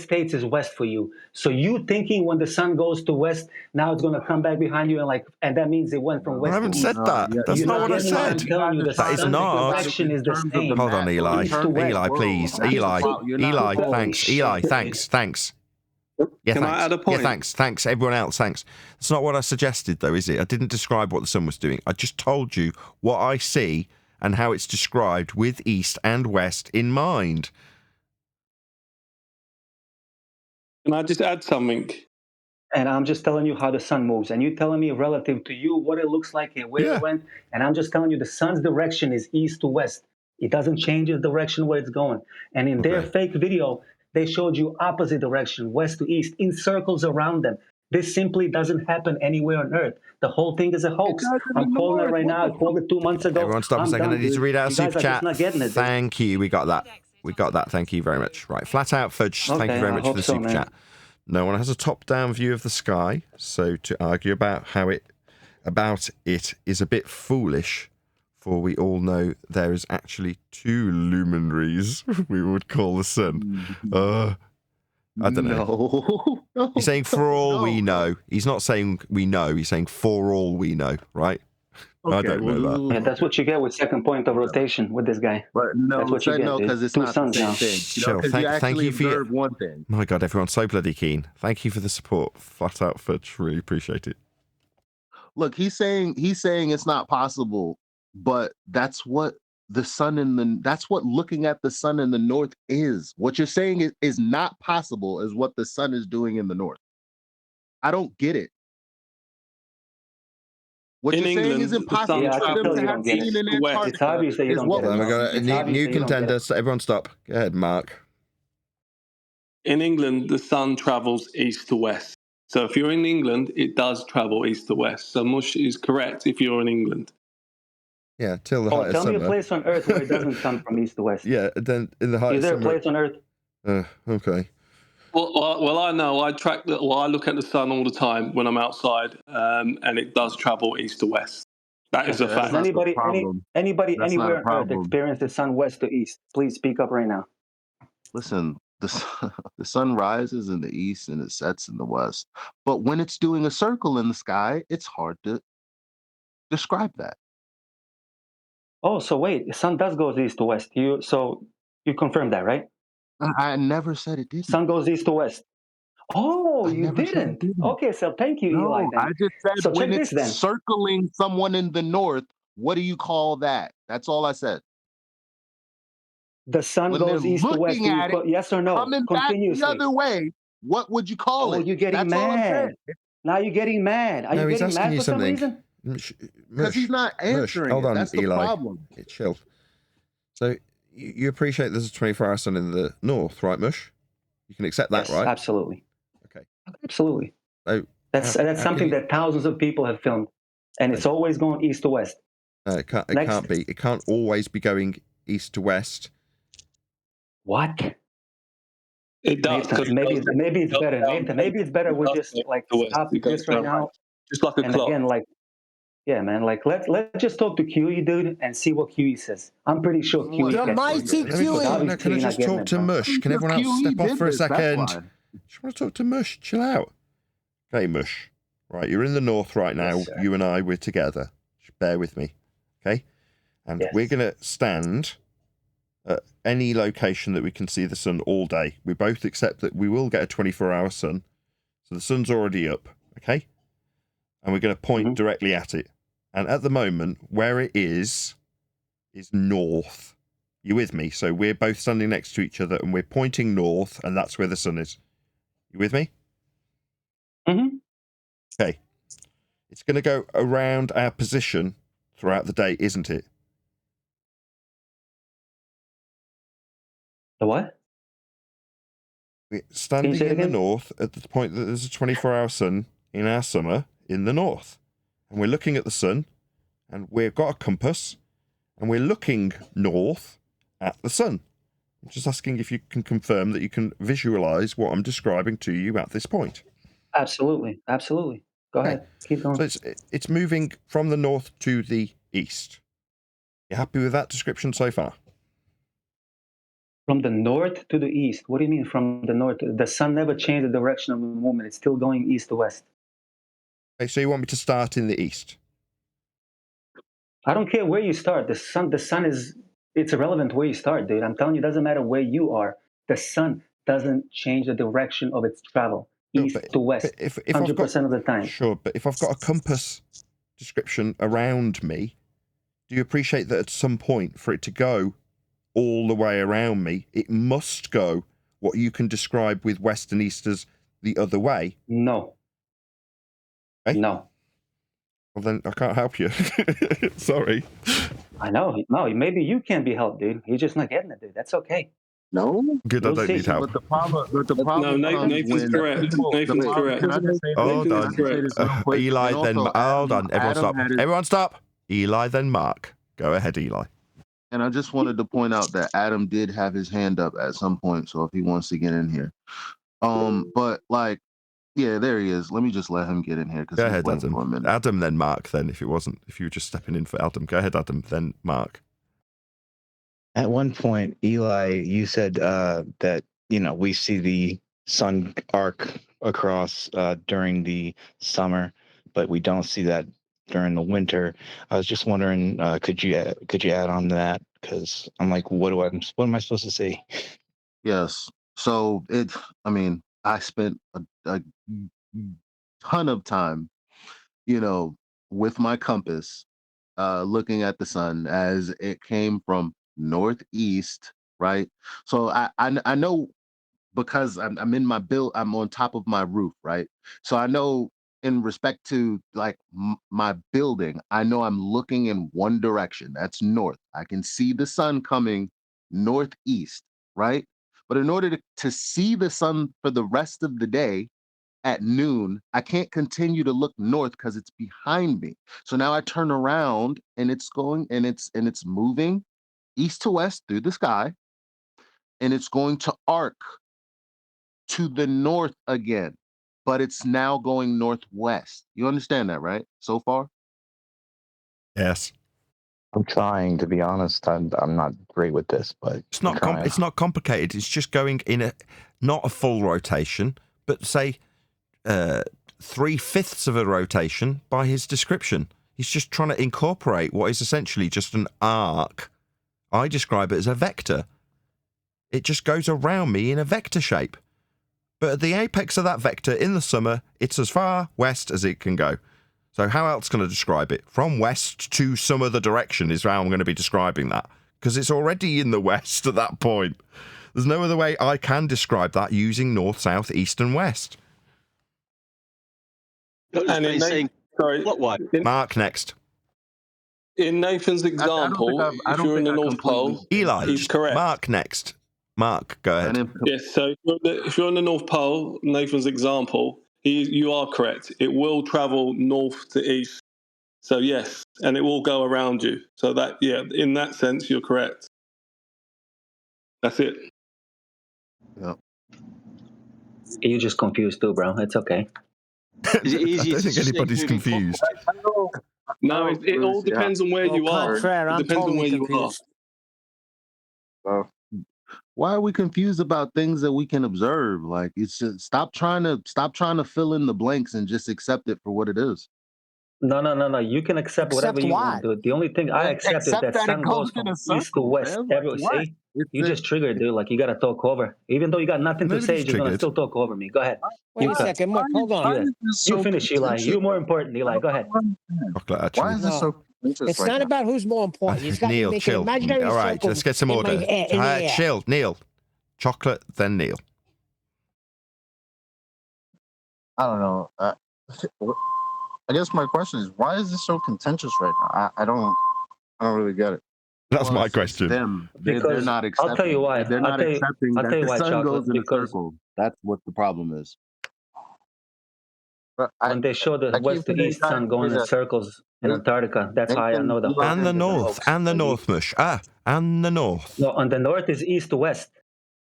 States is west for you. So you thinking when the sun goes to west, now it's going to come back behind you and that means it went from west. I haven't to said east. that. That's not what I said. That is not. Direction is the same. Hold on, Eli. Eli, please. Eli, thanks. Eli, thanks. Yeah, Can I add a point? Yeah, thanks. Everyone else, thanks. That's not what I suggested, though, is it? I didn't describe what the sun was doing. I just told you what I see and how it's described with east and west in mind. Can I just add something? And I'm just telling you how the sun moves. And you're telling me relative to you what it looks like and where it went. And I'm just telling you the sun's direction is east to west. It doesn't change the direction where it's going. And in their fake video, they showed you opposite direction, west to east, in circles around them. This simply doesn't happen anywhere on Earth. The whole thing is a hoax. I'm calling it right now. I called it 2 months ago. Everyone stop a second. I need to read out a super chat. Thank you. We got that. Thank you very much. Right. Flat Out Fudge, thank you very much for the super chat. No one has a top-down view of the sky, so to argue about it is a bit foolish, for we all know there is actually two luminaries we would call the sun. I don't know. No. He's saying for all we know. He's not saying we know. He's saying for all we know, right? I don't know that. Yeah, that's what you get with second point of rotation with this guy. But no, that's what you get. No, because it's not the same thing. Sure, thank you for one thing. My God, everyone's so bloody keen. Thank you for the support. Flat Out Fudge, really appreciate it. Look, he's saying it's not possible, but that's what the sun that's what looking at the sun in the north is. What you're saying is not possible is what the sun is doing in the north. I don't get it. What in you're England, saying is impossible for them to have seen in Antarctica. It's obvious that you don't get it. We got a new contender. So everyone stop. Go ahead, Mark. in England, the sun travels east to west. So if you're in England, it does travel east to west. So Mush is correct if you're in England. Yeah, till the Oh, height of tell me a summer. place on Earth where it doesn't come from east to west. Yeah, then in the height Is of there a summer. place on Earth? Okay. Well, I know. I look at the sun all the time when I'm outside, and it does travel east to west. That is a Does fact. anybody That's not anywhere a on Earth problem. experience the sun west to east? Please speak up right now. Listen, the sun rises in the east and it sets in the west. But when it's doing a circle in the sky, it's hard to describe that. Oh, so wait, the sun does go east to west. You confirm that, right? I never said it didn't. Sun goes east to west. Oh, I you never said it didn't. didn't. Okay, so thank you, Eli. No, Then. I just said So when check it's this then. circling someone in the north, what do you call that? That's all I said. The sun When they're goes east to west. looking at it, Yes or no? coming back the Continuously. other way, what would you call Oh, it? you're getting That's all I'm saying. mad. Now you're getting mad. Are No, you he's getting asking mad you for some something. reason? Because he's not answering Hold it. on, That's the Eli. problem. Chill. So you appreciate there's a 24-hour sun in the north, right, Mush? You can accept that, Yes, right? absolutely. Okay. Absolutely. So That's how can something you- that thousands of people have filmed, and it's always going east to west. No, it can't. It Next. can't be. It can't always be going east to west. What? It does. Nathan, maybe it's better. Nathan, maybe it's better. We just like stop this right now. Just like a and clock. again, like, yeah, man, like let's just talk to QE, dude, and see what QE says. I'm pretty sure QE The gets mighty it. QE. No, can I just talk to Mush? Can everyone else step off for a second? Just want to talk to Mush. Chill out. Okay, Mush. Right, you're in the north right now. Yes, sir. You and I, we're together. Just bear with me, okay? And we're going to stand at any location that we can see the sun all day. We both accept that we will get a 24-hour sun. So the sun's already up, okay? And we're going to point directly at it. And at the moment, where it is north. You with me? So we're both standing next to each other and we're pointing north, and that's where the sun is. You with me? Mm-hmm. Okay. It's going to go around our position throughout the day, isn't it? The what? We're standing say it in the again? north at the point that there's a 24-hour sun in our summer in the north. And we're looking at the sun, and we've got a compass, and we're looking north at the sun. I'm just asking if you can confirm that you can visualize what I'm describing to you at this point. Absolutely. Absolutely. Go ahead. Keep going. So it's moving from the north to the east. You happy with that description so far? From the north to the east. What do you mean from the north? The sun never changed the direction of the movement. It's still going east to west. Okay, so you want me to start in the east? I don't care where you start. The sun is, it's irrelevant where you start, dude. I'm telling you, it doesn't matter where you are. The sun doesn't change the direction of its travel, east to west, if 100% of the time. Sure, but if I've got a compass description around me, do you appreciate that at some point for it to go all the way around me, it must go what you can describe with west and east as the other way? No. Okay? No. Well, then I can't help you. Sorry. I know. No, maybe you can't be helped, dude. You're just not getting it, dude. That's okay. No. Good, I don't need help. But the problem No, comes Nathan's when correct. Nathan's correct. Can I just say this? Hold Can I on. just say this real quick? Eli, And then also, hold on. Everyone Adam stop. had his- Everyone stop. Eli, then Mark. Go ahead, Eli. And I just wanted to point out that Adam did have his hand up at some point, so if he wants to get in here. But like, yeah, there he is. Let me just let him get in here because Go he's ahead, waiting for a Adam. minute. Adam, then Mark, then, if you were just stepping in for Adam. Go ahead, Adam, then Mark. At one point, Eli, you said that, we see the sun arc across during the summer, but we don't see that during the winter. I was just wondering, could you add on to that? Because I'm like, what am I supposed to see? Yes. So I spent a ton of time, with my compass, looking at the sun as it came from northeast, right? So I know because I'm in my I'm on top of my roof, right? So I know in respect to like my building, I know I'm looking in one direction. That's north. I can see the sun coming northeast, right? But in order to see the sun for the rest of the day at noon, I can't continue to look north because it's behind me. So now I turn around and it's going and it's moving east to west through the sky, and it's going to arc to the north again, but it's now going northwest. You understand that, right? So far? Yes. I'm trying, to be honest. I'm not great with this, but it's not it's not complicated. It's just going in not a full rotation, but say 3/5 of a rotation by his description. He's just trying to incorporate what is essentially just an arc. I describe it as a vector. It just goes around me in a vector shape. But at the apex of that vector in the summer, it's as far west as it can go. So how else can I describe it? From west to some other direction is how I'm going to be describing that. Because it's already in the west at that point. There's no other way I can describe that using north, south, east, and west. And Mark, next. In Nathan's example, if you're in the North Pole, Eli, he's correct. Mark, next. Mark, go ahead. Yes, so if you're on the North Pole, Nathan's example, you are correct. It will travel north to east. So yes, and it will go around you. So that, yeah, in that sense, you're correct. That's it. Yeah. You just confused too, bro. It's okay. I don't think anybody's confused. No, it all depends on where you are. It depends on where you are. Why are we confused about things that we can observe? Like, it's just stop trying to fill in the blanks and just accept it for what it is. No. You can accept whatever you want, dude. The only thing I accept is that sun goes from east to west. See? You just triggered, dude. Like, you got to talk over. Even though you got nothing to say, you're just going to still talk over me. Go ahead. Wait a second, Mark, hold on. You finish, Eli. You're more important, Eli. Go ahead. Why is this so It's not about who's more important. It's got Neil, to make chill. an imaginary All right, circle let's get some in order. my in the air. Chill, Neil. Chocolate, then Neil. I don't know. I guess my question is, why is this so contentious right now? I don't really get it. That's my question. They're not accepting. I'll tell you why. They're not accepting that the sun goes in a circle. That's what the problem is. When they show the west to east sun going in circles in Antarctica, that's how I know the whole And the north, and the north, Mush. And the north. No, on the north is east to west.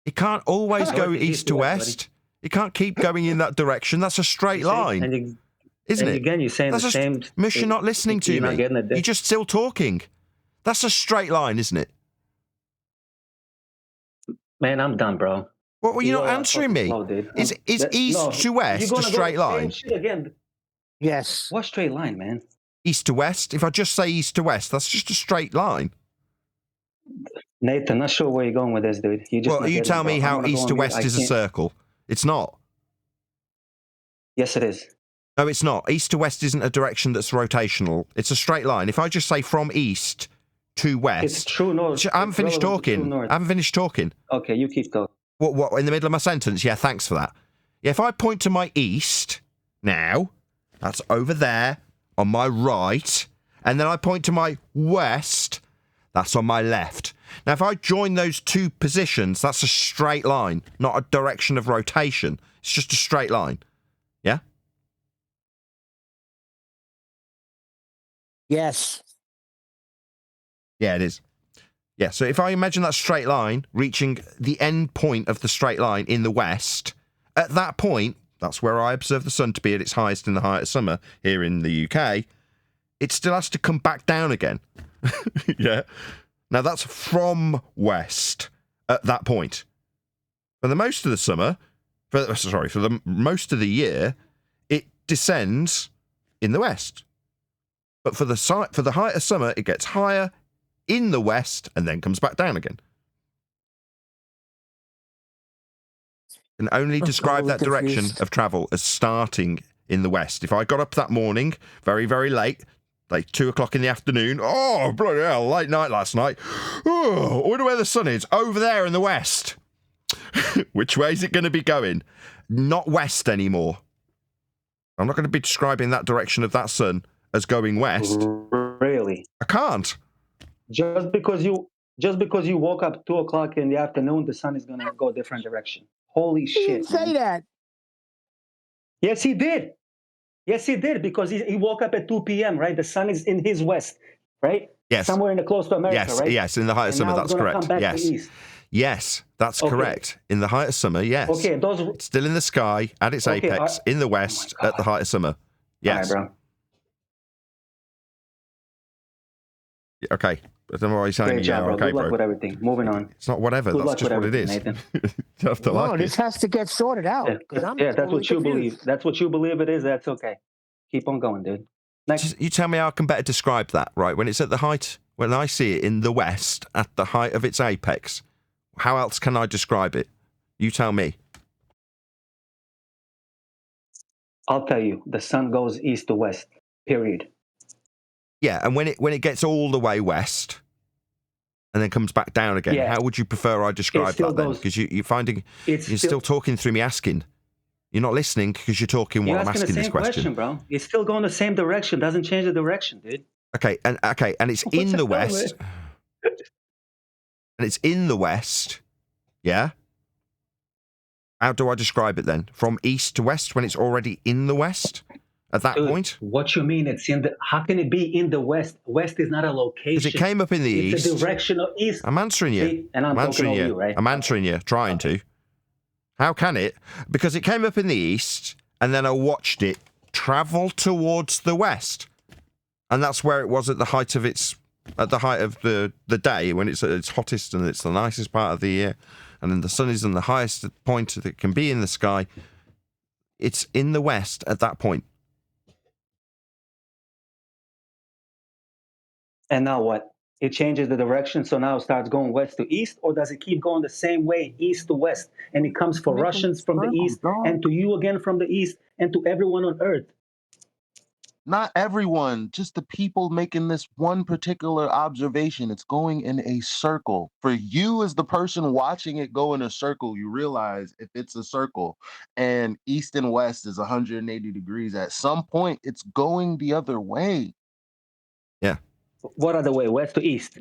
It can't always go east to west. It can't keep going in that direction. That's a straight line. Isn't it? Again, you're saying the same. Mush, you're not listening to me. You're just still talking. That's a straight line, isn't it? Man, I'm done, bro. What were you not answering me? Is east to west a straight line? Again. Yes. What straight line, man? East to west. If I just say east to west, that's just a straight line. Nathan, not sure where you're going with this, dude. You tell me how east to west is a circle. It's not. Yes, it is. No, it's not. East to west isn't a direction that's rotational. It's a straight line. If I just say from east to west... It's true north. I haven't finished talking. Okay, you keep talking. What, in the middle of my sentence? Yeah, thanks for that. Yeah, if I point to my east now, that's over there on my right, and then I point to my west, that's on my left. Now, if I join those two positions, that's a straight line, not a direction of rotation. It's just a straight line. Yeah? Yes. Yeah, it is. Yeah, so if I imagine that straight line reaching the end point of the straight line in the west, at that point, that's where I observe the sun to be at its highest in the height of summer here in the UK, it still has to come back down again. Yeah. Now, that's from west at that point. For the most of the summer, for the most of the year, it descends in the west. But for the height of summer, it gets higher in the west and then comes back down again. Can only describe that direction of travel as starting in the west. If I got up that morning, very, very late, like 2 o'clock in the afternoon, oh, bloody hell, late night last night. Oh, I wonder where the sun is. Over there in the west. Which way is it going to be going? Not west anymore. I'm not going to be describing that direction of that sun as going west. Really? I can't. Just because you Just because you woke up 2 o'clock in the afternoon, the sun is gonna go a different direction. Holy He shit, didn't say man. that. Yes, he did. Yes, he did, because he woke up at 2 p.m., right? The sun is in his west, right? Yes. Somewhere in the close to America, Yes, right? yes, in the height of And summer, now that's it's gonna come correct. back to Yes. east. Yes, that's Okay. correct. In the height of summer, yes. Okay, those. It's still in the sky at its Okay, apex in the west at the height of summer. Yes. All right, bro. Okay. I don't know why you're telling Great me, job, yeah, bro. okay, Good luck bro. with everything. Moving on. It's not whatever. Good That's luck just with what it everything, is. Nathan. You have to No, like this it. has to get sorted out because I'm that's totally what you confused. believe. That's what you believe it is. That's okay. Keep on going, dude. Next. You tell me how I can better describe that, right? When it's at the height, when I see it in the west at the height of its apex, how else can I describe it? You tell me. I'll tell you. The sun goes east to west. Period. Yeah, and when it gets all the way west and then comes back down again, Yeah. how would you prefer I describe still that then? goes- Because you're finding you're It's still talking through me asking. You're not listening because you're talking You're while I'm asking the asking this same question. bro. It's still going the same direction. Doesn't change the direction, dude. Okay, and it's What in the the hell, west. man? And it's in the west. Yeah? How do I describe it then? From east to west when it's already in the west? At that Dude, point? what you mean? It's in the. How can it be in the west? West is not a location. Because it came up in the it's east. a direction of east. I'm answering you. See? And I'm talking answering over you. you, right? I'm answering you, trying to. How can it? Because it came up in the east, and then I watched it travel towards the west, and that's where it was at the height of the day when it's at its hottest and it's the nicest part of the year, and then the sun is in the highest point that it can be in the sky. It's in the west at that point. And now what? It changes the direction, so now it starts going west to east, or does it keep going the same way, east to west? And it comes for Russians from the east, and to you again from the east, and to everyone on Earth. Not everyone, just the people making this one particular observation. It's going in a circle. For you as the person watching it go in a circle, you realize if it's a circle and east and west is 180 degrees, at some point it's going the other way. Yeah. What other way? West to east?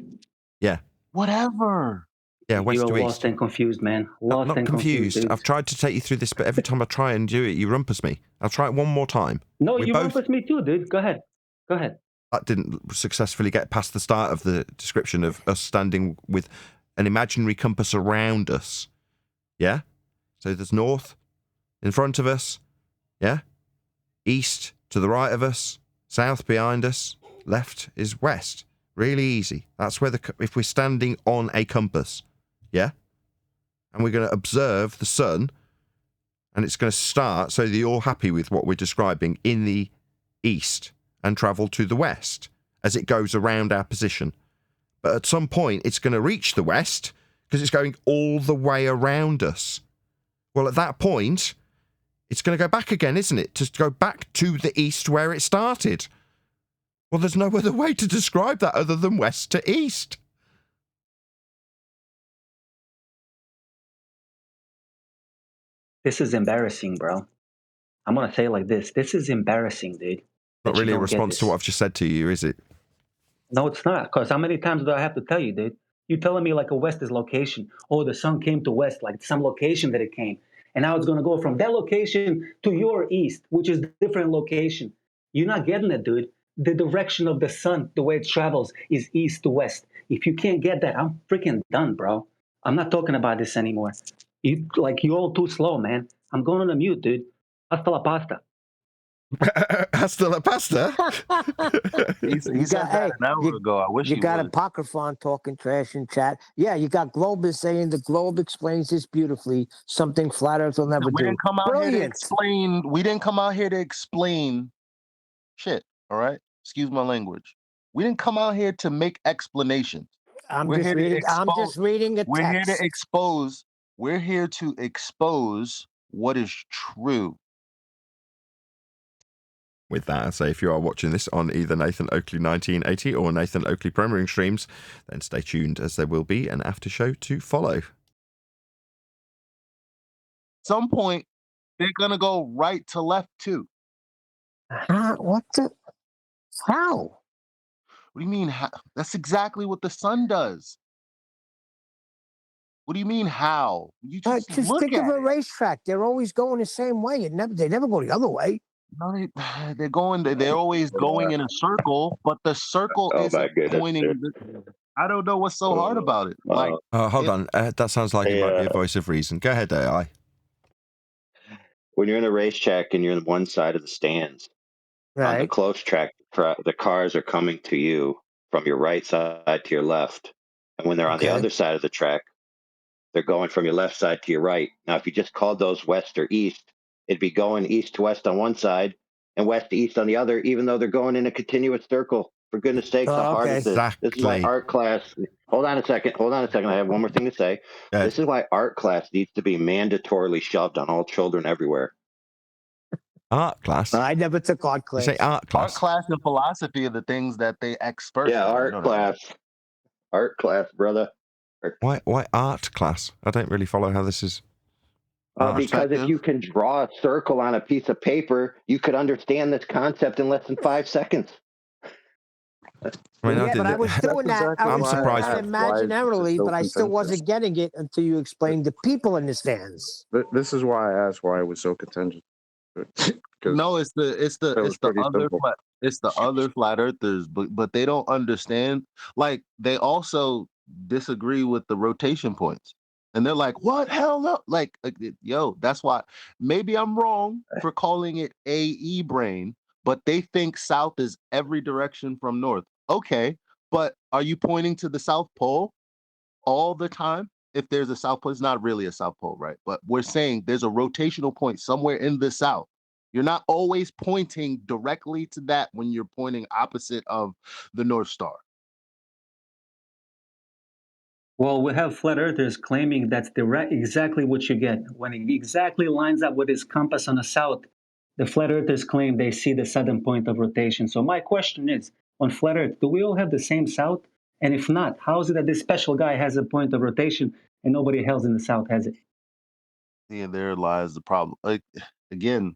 Yeah. Whatever. Yeah, west You're to lost east. and confused, man. Lost Not and confused. dude. I've tried to take you through this, but every time I try and do it, you rumpus me. I'll try it one more time. No, you rumpus me too, dude. Go ahead. Go ahead. That didn't successfully get past the start of the description of us standing with an imaginary compass around us. Yeah? So there's north in front of us. Yeah? East to the right of us. South behind us. Left is west. Really easy. That's where if we're standing on a compass. Yeah? And we're going to observe the sun, and it's going to start so that you're happy with what we're describing in the east and travel to the west as it goes around our position. But at some point, it's going to reach the west because it's going all the way around us. Well, at that point, it's going to go back again, isn't it? To go back to the east where it started. Well, there's no other way to describe that other than west to east. This is embarrassing, bro. I'm gonna say it like this. This is embarrassing, dude. Not really a response to what I've just said to you, is it? No, it's not. Because how many times do I have to tell you, dude? You telling me like a west is location. Oh, the sun came to west, like some location that it came. And now it's gonna go from that location to your east, which is different location. You're not getting it, dude. The direction of the sun, the way it travels, is east to west. If you can't get that, I'm freaking done, bro. I'm not talking about this anymore. You're all too slow, man. I'm going on a mute, dude. Hasta la pasta. Hasta la pasta? He said that an hour ago. I wish you he got would. Apocryphon talking trash in chat. Yeah, you got Globus saying the globe explains this beautifully. Something flat Earth will never do. We didn't come out here to Brilliant. explain. We didn't come out here to explain shit. All right. Excuse my language. We didn't come out here to make explanations. I'm just reading the We're text. here to expose. We're here to expose what is true. With that, I say if you are watching this on either Nathan Oakley 1980 or Nathan Oakley Premiering streams, then stay tuned as there will be an after show to follow. Some point, they're gonna go right to left too. What the? How? What do you mean? That's exactly what the sun does. What do you mean how? You just Just look think of at a it. racetrack. They're always going the same way. They never go the other way. No, they're going. They're always going in a circle, but the circle Oh my isn't goodness, pointing. dude. I don't know what's so hard about it. Like, Hold on. That sounds like it might be a voice of reason. Go ahead, AI. When you're in a racetrack and you're on one side of the stands, on the Right. close track, the cars are coming to you from your right side to your left. And when they're on the Okay. other side of the track, they're going from your left side to your right. Now, if you just called those west or east, it'd be going east to west on one side and west to east on the other, even though they're going in a continuous circle. For goodness sakes, how hard is this? This is why Exactly. art class. Hold on a second. Hold on a second. I have one more thing to say. This is why art class needs to be mandatorily shoved on all children everywhere. Art class? I never took art You class. say art art class? class and philosophy are the things that they expert. Yeah, art class. Art class, brother. Why art class? I don't really follow how this is. Because if you can draw a circle on a piece of paper, you could understand this concept in less than 5 seconds. I mean, Yeah, but I was doing that. I I'm was surprised. doing that imaginarily, so but I still contentious. wasn't getting it until you explained the people in the stands. This is why I asked why it was so contentious. No, it's the other flat earthers, but they don't understand. Like, they also disagree with the rotation points, and they're like, "What hell no?" Like, yo, that's why. Maybe I'm wrong for calling it AE brain, but they think south is every direction from north. Okay, but are you pointing to the South Pole all the time? If there's a South Pole, it's not really a South Pole, right? But we're saying there's a rotational point somewhere in the South. You're not always pointing directly to that when you're pointing opposite of the North Star. Well, we have flat earthers claiming that's exactly what you get. When it exactly lines up with his compass on the south, the flat earthers claim they see the southern point of rotation. So my question is, on flat earth, do we all have the same south? And if not, how is it that this special guy has a point of rotation and nobody else in the south has it? Yeah, there lies the problem. Like, again,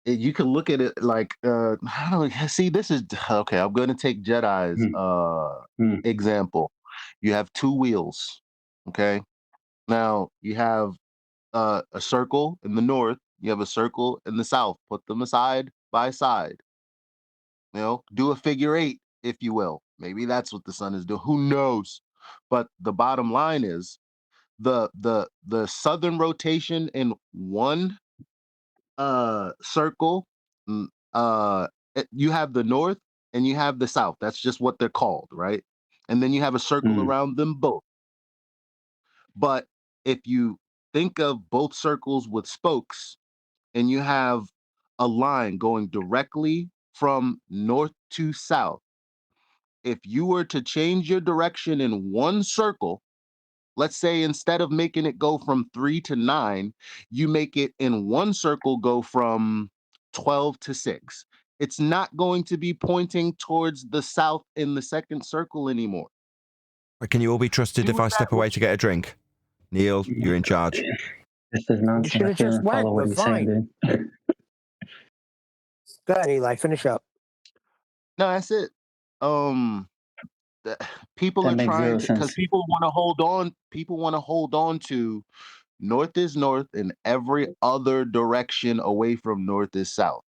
you can look at it like, I don't see. This is okay. I'm going to take Jedi's example. You have two wheels. Okay, now you have a circle in the north. You have a circle in the south. Put them side by side. Do a figure eight, if you will. Maybe that's what the sun is doing. Who knows? But the bottom line is the southern rotation in one circle. You have the north and you have the south. That's just what they're called, right? And then you have a circle around them both. But if you think of both circles with spokes and you have a line going directly from north to south, if you were to change your direction in one circle, let's say instead of making it go from 3 to 9, you make it in one circle go from 12 to 6. It's not going to be pointing towards the south in the second circle anymore. Can you all be trusted if I step away to get a drink? Neil, you're in charge. This is nonsense. You should have just went. We're fine. Go ahead, Eli. Finish up. No, that's it. People That are makes trying zero to, because sense. people want to hold on. People want to hold on to north is north and every other direction away from north is south.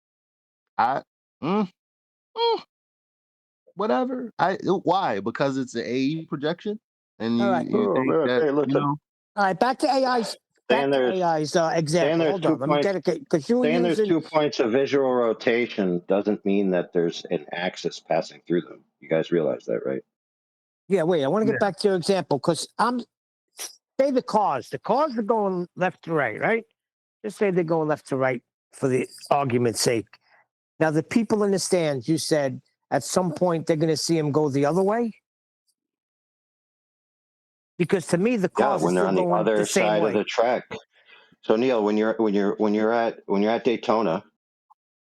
Whatever. Why? Because it's an AE projection, and All you right. you think that Hey, listen. All right, back to AI's example. There's Hold on, let me get it because you were saying there's using. 2 points of visual rotation doesn't mean that there's an axis passing through them. You guys realize that, right? Yeah, wait. I want to get back to your example because say the cars. The cars are going left to right, right? Just say they're going left to right for the argument's sake. Now, the people in the stands, you said at some point they're going to see them go the other way. Because to me, the cars when are they're still on the going other the same side way. of the track. So Neil, when you're at Daytona,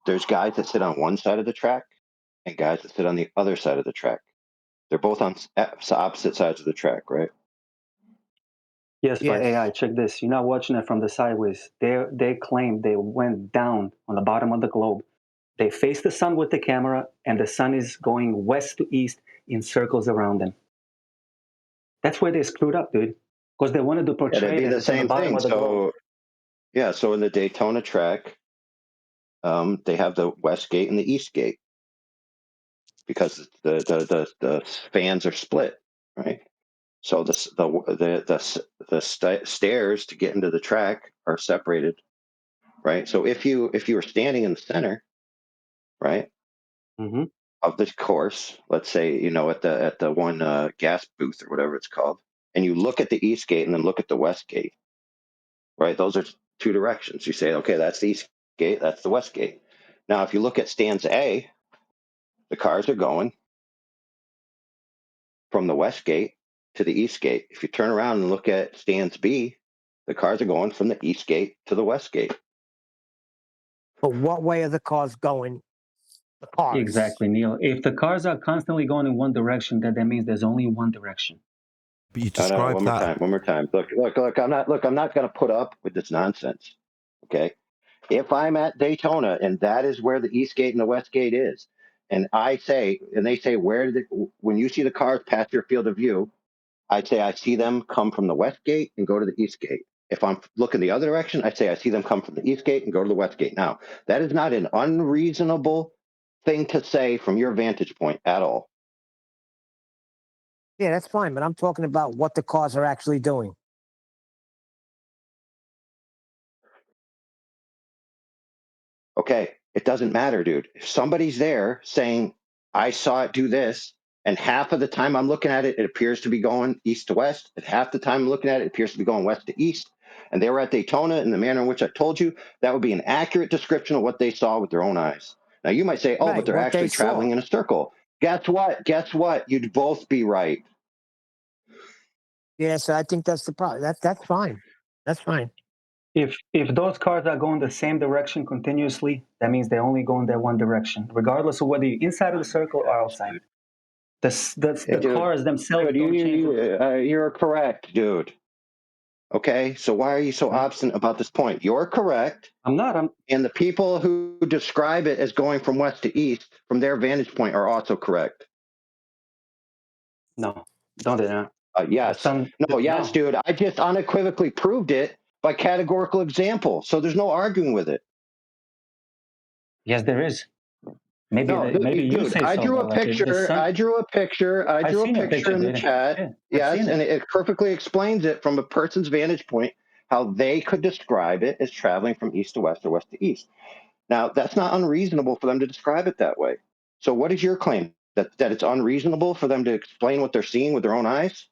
there's guys that sit on one side of the track and guys that sit on the other side of the track. They're both on opposite sides of the track, right? Yes, but AI, check this. You're not watching it from the sideways. They claim they went down on the bottom of the globe. They face the sun with the camera, and the sun is going west to east in circles around them. That's where they screwed up, dude. Because they wanted to Yeah, portray that'd be it the as it's on the same bottom thing. of the globe. So yeah, so in the Daytona track, they have the west gate and the east gate because the fans are split, right? So the stairs to get into the track are separated, right? So if you were standing in the center, right, Mm-hmm. of the course, let's say at the one gas booth or whatever it's called, and you look at the east gate and then look at the west gate, right? Those are two directions. You say, okay, that's the east gate, that's the west gate. Now, if you look at stands A, the cars are going from the west gate to the east gate. If you turn around and look at stands B, the cars are going from the east gate to the west gate. But what way are the cars going? The cars. Exactly, Neil. If the cars are constantly going in one direction, that means there's only one direction. But you No, describe one that. more time. Look. I'm not going to put up with this nonsense. Okay. If I'm at Daytona and that is where the east gate and the west gate is, and they say, when you see the cars pass your field of view, I'd say I see them come from the west gate and go to the east gate. If I'm looking the other direction, I'd say I see them come from the east gate and go to the west gate. Now, that is not an unreasonable thing to say from your vantage point at all. Yeah, that's fine, but I'm talking about what the cars are actually doing. Okay, it doesn't matter, dude. If somebody's there saying, I saw it do this, and half of the time I'm looking at it, it appears to be going east to west, and half the time I'm looking at it, it appears to be going west to east, and they were at Daytona in the manner in which I told you, that would be an accurate description of what they saw with their own eyes. Now, you might say, oh, Right, but they're what they actually traveling saw. in a circle. Guess what? You'd both be right. Yeah, so I think that's the problem. That's fine. That's fine. If those cars are going the same direction continuously, that means they only go in that one direction, regardless of whether you're inside of the circle or outside. The cars themselves don't change. You're correct, dude. Okay, so why are you so obstinate about this point? You're correct. I'm not. And the people who describe it as going from west to east, from their vantage point, are also correct. No, don't do that. Yes. Yes, dude. I just unequivocally proved it by categorical example. So there's no arguing with it. Yes, there is. Maybe Dude, you say I so. drew But a like picture. I drew a picture. I drew a seen a picture in the dude. chat. Yeah, I've Yes, seen and it. it perfectly explains it from a person's vantage point how they could describe it as traveling from east to west or west to east. Now, that's not unreasonable for them to describe it that way. So, what is your claim? That it's unreasonable for them to explain what they're seeing with their own eyes?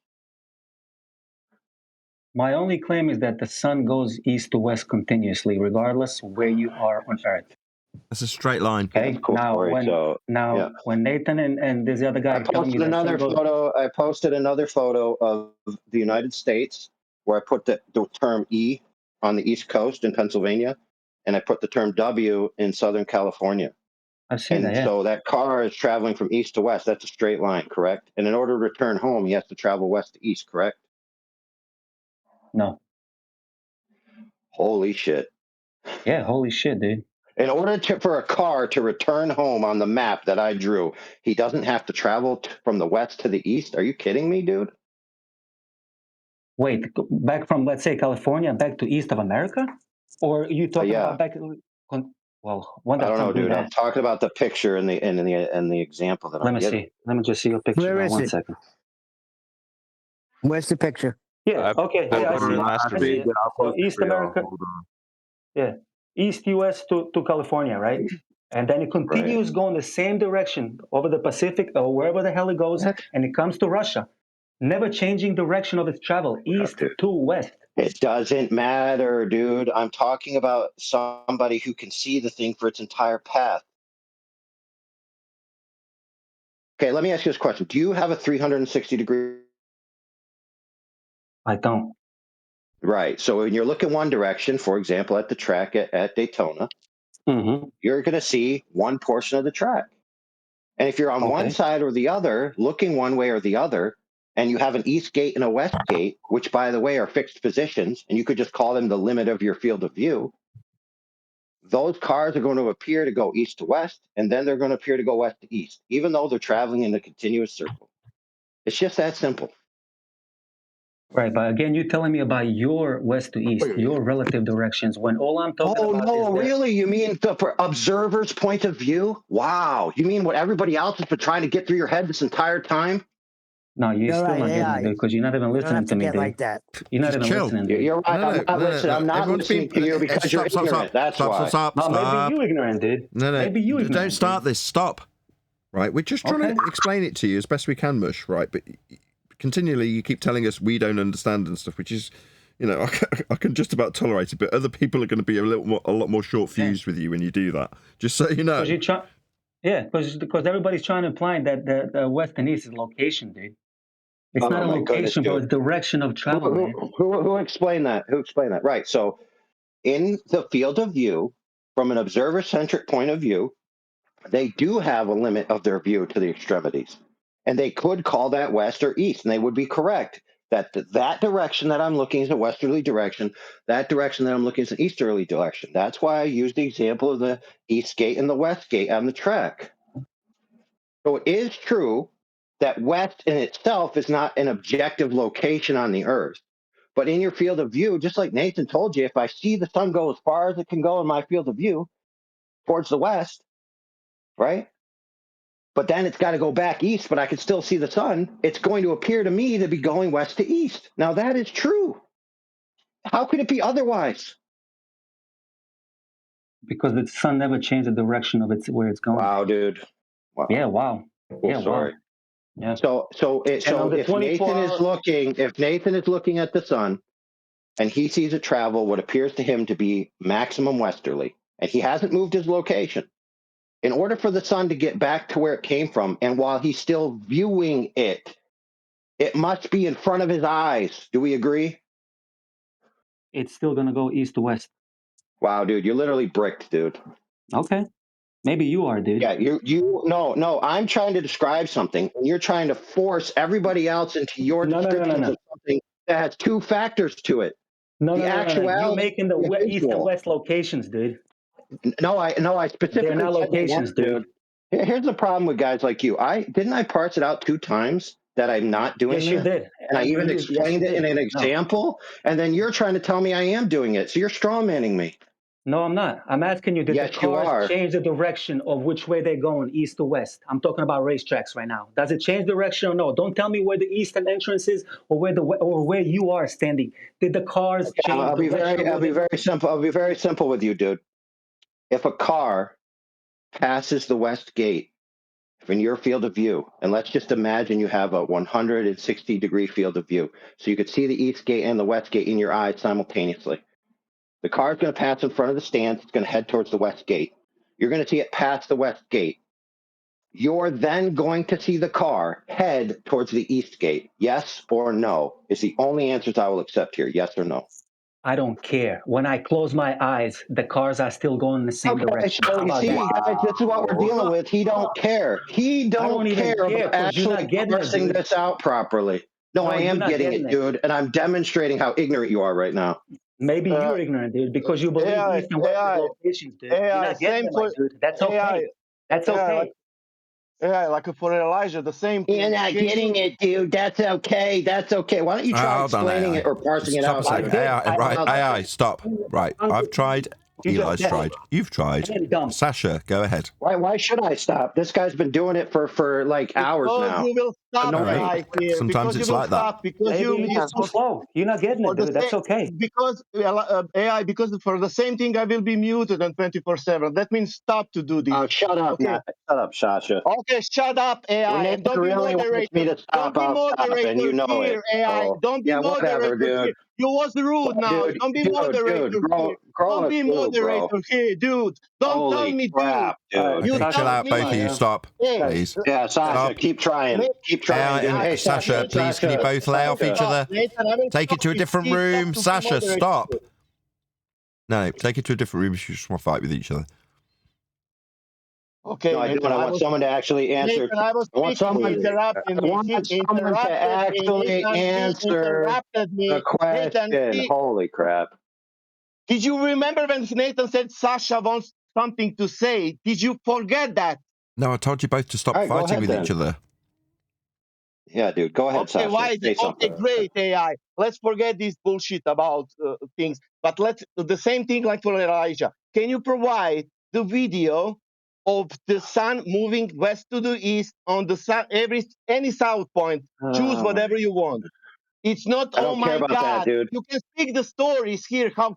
My only claim is that the sun goes east to west continuously, regardless where you are on Earth. That's a straight line. Okay. Cool Now, story. when Nathan and this other guy I are telling me posted that another photo. I posted another photo of the United States where I put the term E on the East Coast in Pennsylvania, and I put the term W in Southern California. I've seen that. Yeah. So that car is traveling from east to west. That's a straight line, correct? And in order to return home, he has to travel west to east, correct? No. Holy shit. Yeah, holy shit, dude. In order for a car to return home on the map that I drew, he doesn't have to travel from the west to the east. Are you kidding me, dude? Wait, back from, let's say, California back to east of America? Or you talking about back? Well, one I that don't know, can't do dude. I'm that. talking about the picture and the example that Let I'm me giving. see. Let me just see your picture. Where now. is One it? second. Where's the picture? Yeah. Okay. Yeah, I see it. I see it. So East America. Yeah. East US to California, right? And then it continues going the same direction over the Pacific or wherever the hell it goes, and it comes to Russia, never changing direction of its travel, east to west. It doesn't matter, dude. I'm talking about somebody who can see the thing for its entire path. Okay, let me ask you this question. Do you have a 360-degree? I don't. Right. So when you're looking one direction, for example, at the track at Daytona, you're going to see one portion of the track. And if you're on one side or the other, looking one way or the other, and you have an east gate and a west gate, which, by the way, are fixed positions, and you could just call them the limit of your field of view, those cars are going to appear to go east to west, and then they're going to appear to go west to east, even though they're traveling in a continuous circle. It's just that simple. Right, but again, you're telling me about your west to east, your relative directions, when all I'm talking about is that... Really? You mean for observers' point of view? Wow. You mean what everybody else has been trying to get through your head this entire time? No, you're still not getting it, dude, because you're not even listening to me, dude. like that. You're not Just even chill. listening, dude. You're right. I'm not listening. I'm not Everyone's listening to you because you're ignorant. That's why. No, maybe you ignorant, dude. No, Maybe you ignorant. Don't start this. Stop. Right, we're just trying to explain it to you as best we can, Mush. Right, but continually you keep telling us we don't understand and stuff, which is, you know, I can just about tolerate it. But other people are going to be a lot more short fused with you when you do that. Just so you know. Because everybody's trying to imply that the west and east is location, dude. It's not a location, but a direction of travel, man. Who explained that? Who explained that? Right. So, in the field of view, from an observer-centric point of view, they do have a limit of their view to the extremities. And they could call that west or east, and they would be correct that that direction that I'm looking is a westerly direction. That direction that I'm looking is an easterly direction. That's why I used the example of the east gate and the west gate on the track. So it is true that west in itself is not an objective location on the earth. But in your field of view, just like Nathan told you, if I see the sun go as far as it can go in my field of view towards the west, right? But then it's got to go back east, but I can still see the sun. It's going to appear to me to be going west to east. Now, that is true. How could it be otherwise? Because the sun never changed the direction of where it's going. Wow, dude. Wow. Yeah, wow. Yeah, sorry. Wow. Yeah. So if Nathan is looking at the sun and he sees it travel what appears to him to be maximum westerly, and he hasn't moved his location, in order for the sun to get back to where it came from, and while he's still viewing it, it must be in front of his eyes. Do we agree? It's still going to go east to west. Wow, dude, you're literally bricked, dude. Okay. Maybe you are, dude. Yeah, no, I'm trying to describe something, and you're trying to force everybody else into your descriptions of something that has two factors to it. No. You're making the east and west locations, dude. No, I specifically They're not locations, dude. Here's the problem with guys like you. Didn't I parse it out 2 times that I'm not doing Yes, that? you did. And I even explained it in an example, and then you're trying to tell me I am doing it. So you're strawmanning me. No, I'm not. I'm asking you, did the cars change the direction of which way they're going, east to west? I'm talking about racetracks right now. Does it change direction or no? Don't tell me where the eastern entrance is or where you are standing. Did the cars change direction? I'll be very simple. I'll be very simple with you, dude. If a car passes the west gate in your field of view, and let's just imagine you have a 160-degree field of view, so you could see the east gate and the west gate in your eyes simultaneously. The car is going to pass in front of the stands. It's going to head towards the west gate. You're going to see it pass the west gate. You're then going to see the car head towards the east gate. Yes or no is the only answers I will accept here. Yes or no. I don't care. When I close my eyes, the cars are still going in the same direction. So you see, guys, this is what we're dealing with. He don't care. He don't care about actually parsing this out properly. No, I am getting it, dude, and I'm demonstrating how ignorant you are right now. Maybe you're ignorant, dude, because you believe east and west locations, dude. You're not getting it, dude. That's okay. That's okay. Like for Elijah, the same thing. You're not getting it, dude. That's okay. That's okay. Why don't you try explaining it or parsing it out? AI, stop. Right, I've tried. Eli's tried. You've tried. Sasha, go ahead. Why should I stop? This guy's been doing it for like hours now. You will stop right. Sometimes it's like that. Because you're too slow. You're not getting it, dude. That's okay. Because AI, because for the same thing, I will be muted on 24/7. That means stop to do this. Oh, shut up, okay. Matt. Shut up, Sasha. Okay, shut up, AI. And don't really be moderator. Me to stop, don't be moderator and you know here, it. AI. So, don't be moderator whatever, dude. Here. You was rude now. Dude, don't be moderator here. Don't be moderator here, dude. Don't tell me, crap, dude. You chill out, both of you. Stop, please. Yeah, Sasha, keep trying. Keep trying. Hey, Sasha, please, can you both lay off each other? Take it to a different room. Sasha, stop. No, take it to a different room if you just want to fight with each other. Okay, no, I want someone to actually answer. I want someone to actually answer the question. Holy crap. Did you remember when Nathan said Sasha wants something to say? Did you forget that? No, I told you both to stop fighting with each other. Yeah, dude. Go ahead, Okay, Sasha. why? Say Okay, something. great AI. Let's forget this bullshit about things. But let's the same thing like for Elijah. Can you provide the video of the sun moving west to the east on the sun any south point? Choose whatever you want. It's not. I Oh don't care my about that, God! dude. You can speak the stories here. How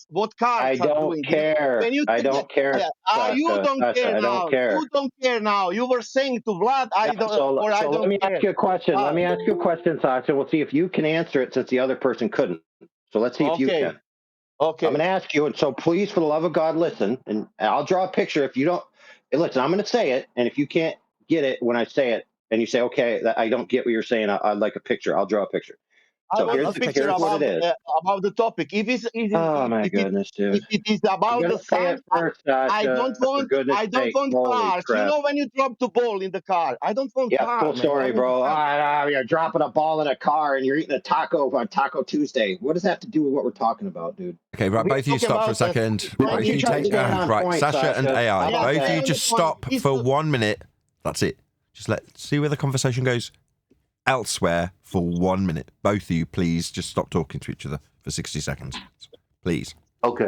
what cars I are don't doing. care. When you I don't care, you Sasha. don't Sasha, care I don't now. care. You don't care now. You were saying to Vlad, I Yeah, don't, or I so let don't me care. ask you a question. Let me ask you a question, Sasha. We'll see if you can answer it since the other person couldn't. So let's see if you Okay. can. Okay. I'm going to ask you, and so please, for the love of God, listen. And I'll draw a picture. If you don't, listen, I'm going to say it, and if you can't get it when I say it, and you say, okay, I don't get what you're saying, I'd like a picture. I'll draw a picture. I So want a picture here's what it is. about the topic. Oh my goodness, dude! If it is I'm about gonna the say sun, it first, Sasha. For goodness I don't sake! want Holy cars. You crap! know when you drop the ball in the car, I don't want Yeah, car, cool man. I story, want the bro. sun. You're dropping a ball in a car and you're eating a taco on Taco Tuesday. What does that have to do with what we're talking about, dude? Okay, right, We are both of you talking stop for a about second. Why don't Both of you you try to take stay on right, point, Sasha and AI. How about Both of stay you on that? the just point. stop for 1 minute. That's it. Just see where the conversation goes elsewhere for 1 minute. Both of you, please just stop talking to each other for 60 seconds. Please. Okay.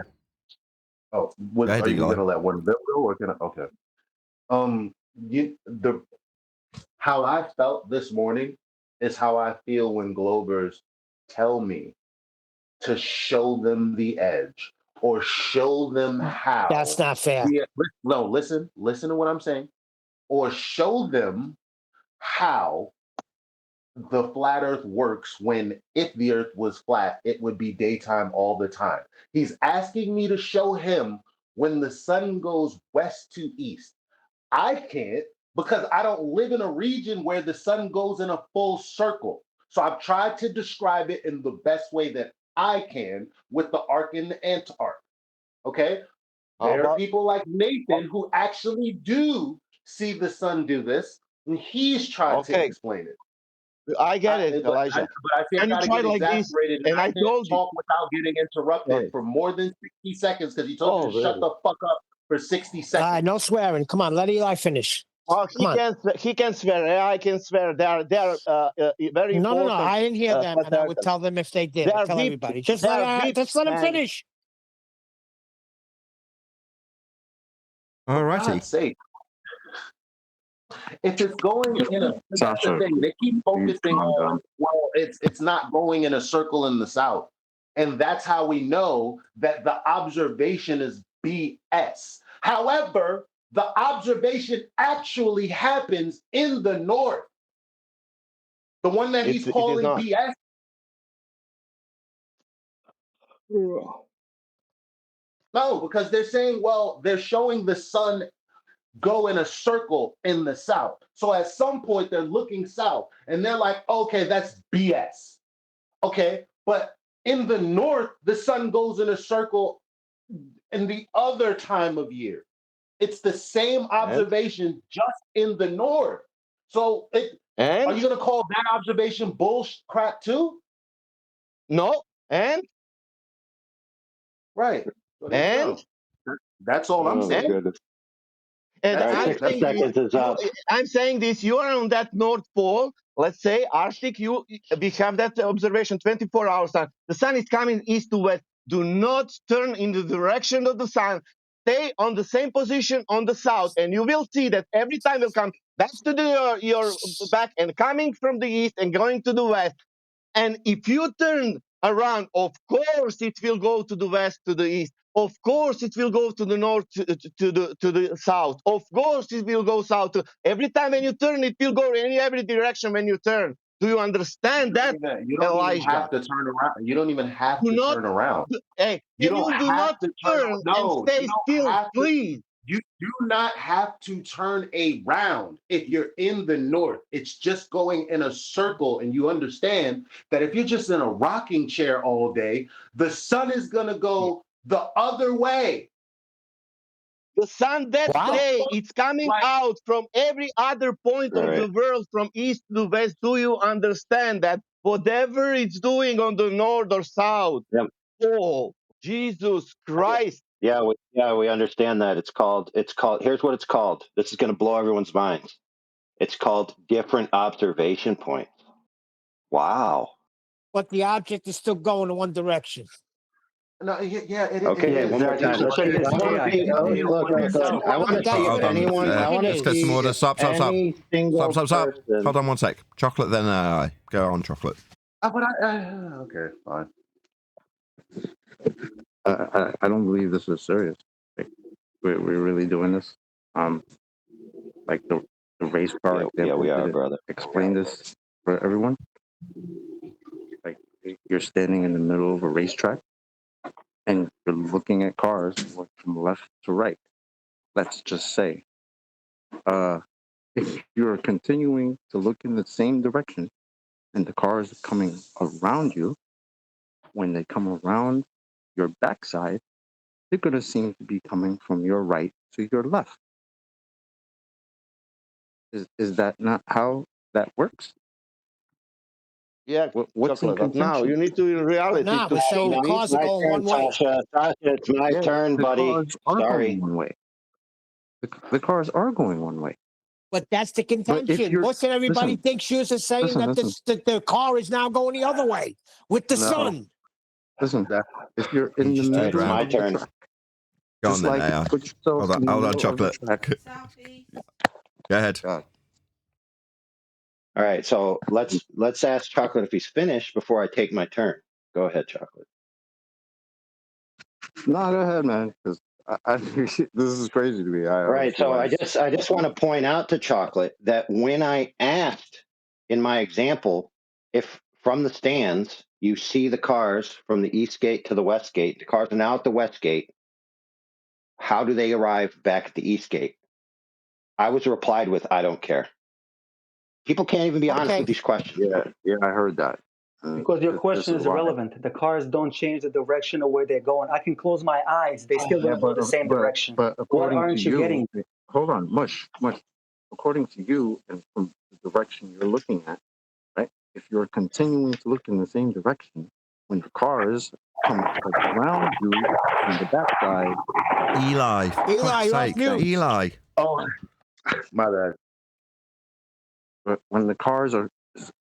Oh, Go ahead, are you Eli. gonna let one bill go, or can I? Okay. How I felt this morning is how I feel when Globers tell me to show them the edge or show them how. That's not fair. No, listen to what I'm saying, or show them how the flat earth works when if the earth was flat, it would be daytime all the time. He's asking me to show him when the sun goes west to east. I can't because I don't live in a region where the sun goes in a full circle. So I've tried to describe it in the best way that I can with the arc and the antarc. Okay? There are people like Nathan who actually do see the sun do this, and he's tried to Okay, explain it. I get it, Elijah. But I see I And you got to try get like this, exasperated, and and I I can't told you. talk without getting interrupted for more than 60 seconds because he told you to shut Really? the fuck up for 60 seconds. No swearing. Come on, let Eli finish. Oh, Come on. he can swear. I can swear. They are very No. important. I didn't hear them, and I would tell them if they did. They I are tell VIP. everybody. They are VIP, Just let him man. finish. All For righty. God's sake. If it's going in a, that's the thing. They keep focusing on, well, it's not going in a circle in the south, and that's how we know that the observation is BS. However, the observation actually happens in the north. The one that he's calling BS. No, because they're saying, well, they're showing the sun go in a circle in the south. So at some point they're looking south and they're like, okay, that's BS. Okay, but in the north, the sun goes in a circle in the other time of year. It's the same observation just in the north. So are you going to call that observation bullshit crap too? No. And? Right. And? That's all I'm saying. And Right, 60 seconds is up. I'm saying this, you are on that North Pole, let's say Arctic, we have that observation 24 hours time. The sun is coming east to west. Do not turn in the direction of the sun. Stay on the same position on the south, and you will see that every time will come back to your back and coming from the east and going to the west. And if you turn around, of course it will go to the west, to the east. Of course it will go to the north, to the south. Of course it will go south. Every time when you turn, it will go in every direction when you turn. Do you understand that, You don't Elijah? even have to turn around. You don't even have to turn around. Hey, You can don't you do have not to turn. turn and No, stay you don't still, have to. please? You do not have to turn around if you're in the north. It's just going in a circle, and you understand that if you're just in a rocking chair all day, the sun is gonna go the other way. The sun that day, it's coming out from every other point of the world, from east to west. Do you understand that? Whatever it's doing on the north or south. Yep. Oh, Jesus Christ. Yeah, we understand that. It's called, here's what it's called. This is going to blow everyone's minds. It's called different observation points. Wow. but the object is still going in one direction. No, yeah, Okay, one more time. Let's see. I want to see. Look. I want to see if Hold on. anyone. I want to Let's get some see order. if Stop. any single Stop. person. Hold on one sec. Chocolate, then AI. Go on, chocolate. But okay, fine. I don't believe this is serious. Like, we're really doing this. Like the race car example. Yeah, we are, brother. Explain this for everyone. Like you're standing in the middle of a racetrack, and you're looking at cars from left to right. Let's just say, if you're continuing to look in the same direction, and the cars are coming around you, when they come around your backside, they're going to seem to be coming from your right to your left. Is that not how that works? Yeah, what's in but now you need to, in reality, No, to we're saying show the me. cars are going one way. Sasha, it's my turn, the buddy. Cars are Sorry. going one way. The cars are going one way. But that's the contention. Most of everybody thinks you're saying that the car is now going the other way with the sun. Listen, if you're in the middle It's my of turn. the track, Go on just then, like AI. put yourself in the Hold on, middle of the chocolate. track. Go ahead. All right, so let's ask Chocolate if he's finished before I take my turn. Go ahead, Chocolate. No, go ahead, man. Because this is crazy to me. Right. So I just want to point out to Chocolate that when I asked in my example, if from the stands you see the cars from the east gate to the west gate, the cars are now at the west gate. How do they arrive back at the east gate? I was replied with, I don't care. People can't even be honest with these questions. Yeah, I heard that. Because your question is irrelevant. The cars don't change the direction of where they're going. I can close my eyes; they still don't go the same direction. But What according aren't to you getting? hold on, mush. According to you, and from the direction you're looking at, right? If you're continuing to look in the same direction, when the cars come around you from the backside, Eli, you're off mute. Eli. Oh, my bad. But when the cars are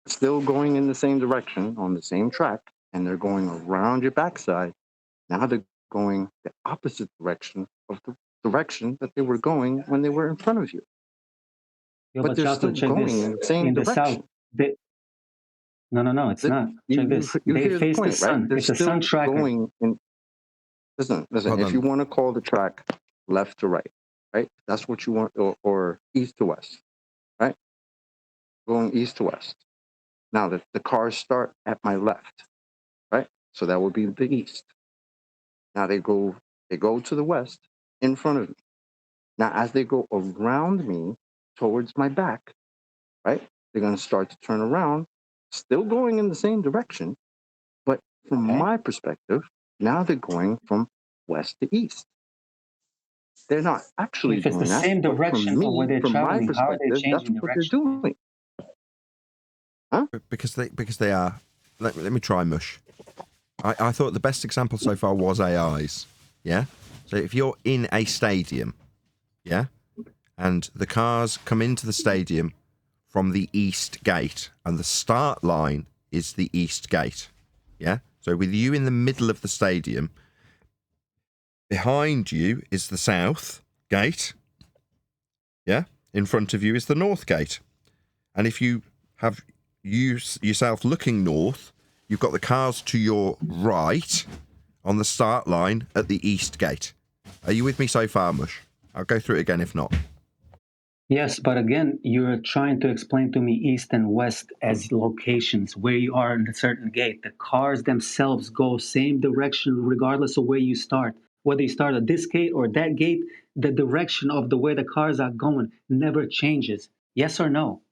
still going in the same direction on the same track, and they're going around your backside, now they're going the opposite direction of the direction that they were going when they were in front of you. Yeah, but they're still check going this. in the same In the direction. south, no, it's not. Check this. You They hear the face the point, right? sun. They're It's a still sun tracker. going in. Listen. Hold If on. you want to call the track left to right, that's what you want, or east to west, right? Going east to west. Now the cars start at my left, right? So that would be the east. Now they go to the west in front of me. Now as they go around me towards my back, right? They're going to start to turn around, still going in the same direction, but from my perspective, now they're going from west to east. They're not actually If it's doing the that. same But direction from of where they're my traveling, how are they perspective, that's changing what they're direction? doing. Huh? Because they are. Let me try, Mush. I thought the best example so far was AIs. Yeah. So if you're in a stadium, yeah, and the cars come into the stadium from the east gate, and the start line is the east gate, yeah. So with you in the middle of the stadium, behind you is the south gate, yeah. In front of you is the north gate, and if you have yourself looking north, you've got the cars to your right on the start line at the east gate. Are you with me so far, Mush? I'll go through it again if not. Yes, but again, you're trying to explain to me east and west as locations where you are in a certain gate. The cars themselves go same direction regardless of where you start. Whether you start at this gate or that gate, the direction of the way the cars are going never changes. Yes or no?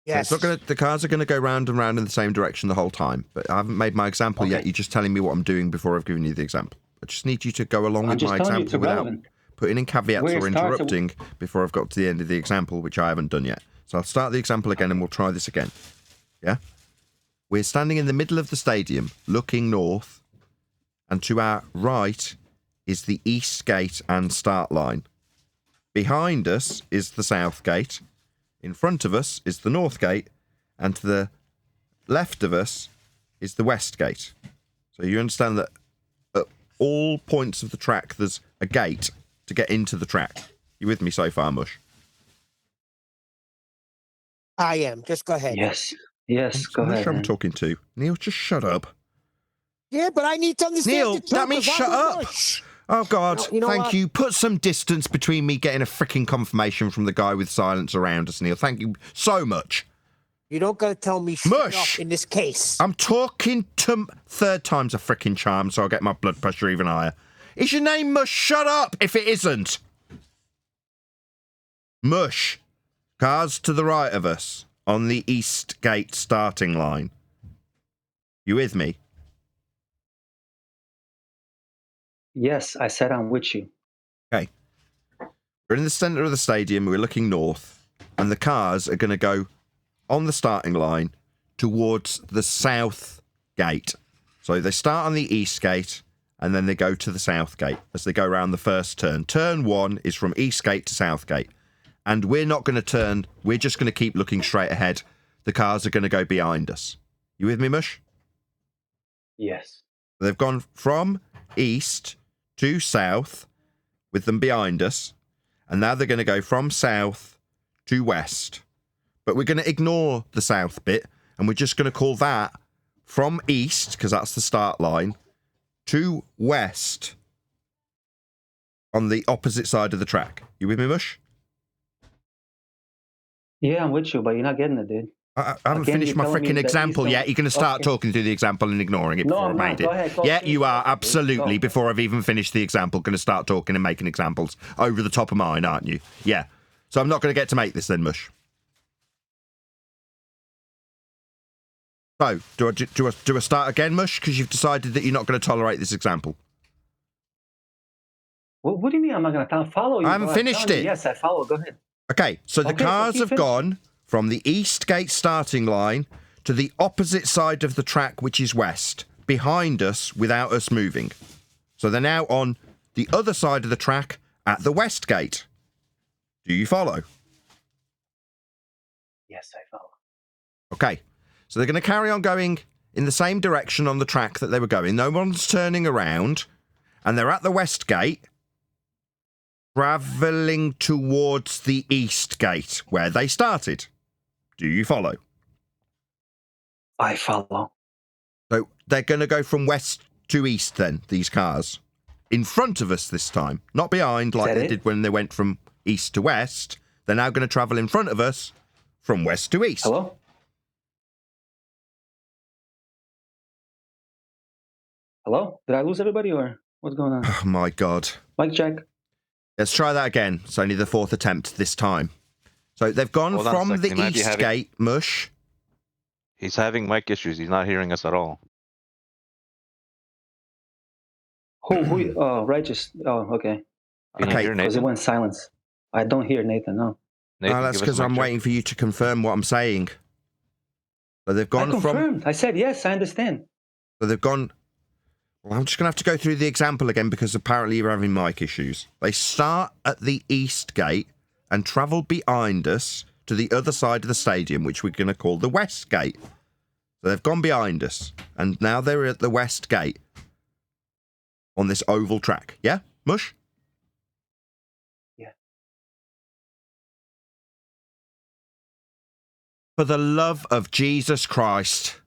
Yes. So it's not gonna, the cars are going to go round and round in the same direction the whole time. But I haven't made my example yet. You're just telling me what I'm doing before I've given you the example. I just need you to go along with my example without putting in caveats or interrupting before I've got to the end of the example, which I haven't done yet. So I'll start the example again and we'll try this again. Yeah? We're standing in the middle of the stadium, looking north, and to our right is the east gate and start line. Behind us is the south gate. In front of us is the north gate, and to the left of us is the west gate. So you understand that at all points of the track, there's a gate to get into the track. You with me so far, Mush? I am. Just go ahead. Yes. Yes, go Mush ahead. I'm man. talking to. Neil, just shut up. Yeah, but I need to understand Neil, the truth, that means 'cause shut I'm up. Bush. Oh, God, You know thank what? you. Put some distance between me getting a freaking confirmation from the guy with silence around us, Neil. Thank you so much. You don't got to tell me shut Mush! up in this case. I'm talking to... Third time's a freaking charm, so I'll get my blood pressure even higher. Is your name Mush? Shut up if it isn't. Mush. Cars to the right of us on the East Gate starting line. You with me? Yes, I said I'm with you. Okay. We're in the centre of the stadium. We're looking north. And the cars are going to go on the starting line towards the south gate. So they start on the east gate and then they go to the south gate as they go around the first turn. Turn 1 is from east gate to south gate. And we're not going to turn. We're just going to keep looking straight ahead. The cars are going to go behind us. You with me, Mush? Yes. They've gone from east to south with them behind us. And now they're going to go from south to west. But we're going to ignore the south bit. And we're just going to call that from east, because that's the start line, to west on the opposite side of the track. You with me, Mush? Yeah, I'm with you, but you're not getting it, dude. I haven't Again, finished you're my telling me freaking the example eastern- yet. You're going to start Okay. talking through the example and ignoring it No, before I'm I not. made Go it. ahead, go Yeah, finish you the are example, dude. absolutely, Go. before I've even finished the example, going to start talking and making examples over the top of mine, aren't you? Yeah. So I'm not going to get to make this then, Mush. So, do I start again, Mush? Because you've decided that you're not going to tolerate this example. What do you mean I'm not going to follow you? I haven't bro? I'm finished telling you, it. yes, I follow. Go ahead. Okay, so the Okay, so cars keep have finishing. gone from the east gate starting line to the opposite side of the track, which is west, behind us without us moving. So they're now on the other side of the track at the west gate. Do you follow? Yes, I follow. Okay, so they're going to carry on going in the same direction on the track that they were going. No one's turning around, and they're at the west gate, travelling towards the east gate, where they started. Do you follow? I follow. So they're going to go from west to east then, these cars. In front of us this time, not behind like they did when they went from east to west. They're now going to travel in front of us from west to east. Hello? Hello? Did I lose everybody or what's going on? Oh my God. Mic check. Let's try that again. It's only the fourth attempt this time. So they've gone Hold on a from second. the He might be east having- gate, Mush. He's having mic issues. He's not hearing us at all. Who? Oh, Righteous. Oh, okay. Can you hear Because it Nathan? went silence. I don't hear Nathan, no. Nathan, That's give us a because mic I'm check. waiting for you to confirm what I'm saying. So they've I gone from... confirmed. I said yes, I understand. So they've gone... Well, I'm just going to have to go through the example again because apparently you're having mic issues. They start at the east gate and travel behind us to the other side of the stadium, which we're going to call the west gate. So they've gone behind us, and now they're at the west gate on this oval track. Yeah? Mush? Yeah. For the love of Jesus Christ,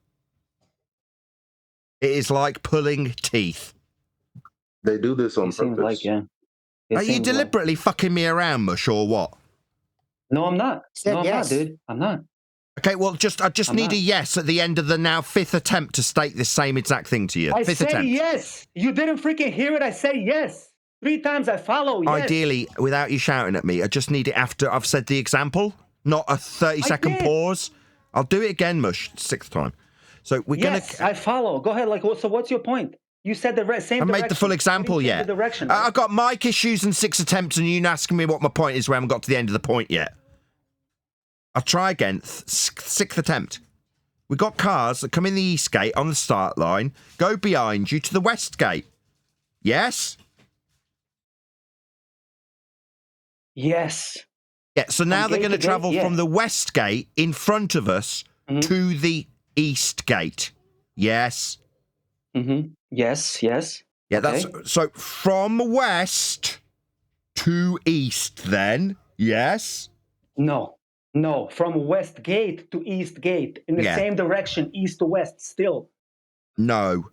it is like pulling teeth. They do this on It seems purpose. like, yeah. It Are you seems like- deliberately fucking me around, Mush, or what? No, I'm not. Said No, I'm yes. not, dude. I'm not. Okay, well, I just I'm need not. a yes at the end of the now fifth attempt to state this same exact thing to you. I Fifth said attempt. yes. You didn't freaking hear it. I said yes. 3 times I follow. Yes. Ideally, without you shouting at me, I just need it after I've said the example, not a 30-second did. pause. I'll do it again, Mush, 6th time. So we're Yes, gonna. I follow. Go ahead. Like, so what's your point? You said the same I direction. made the full example You didn't change yet. The direction. I've got mic issues and 6 attempts, and you asking me what my point is where I haven't got to the end of the point yet. I'll try again. 6th attempt. We've got cars that come in the east gate on the start line, go behind you to the west gate. Yes? Yes. Yeah, so now From they're gate going to to gate? travel Yeah. from the west gate in front of us to the east gate. Yes? Mm-hmm. Yes, yes. Yeah, Okay. that's... So, from west to east, then? Yes? No, no. From west gate to east gate. In the Yeah. same direction, east to west, still. No.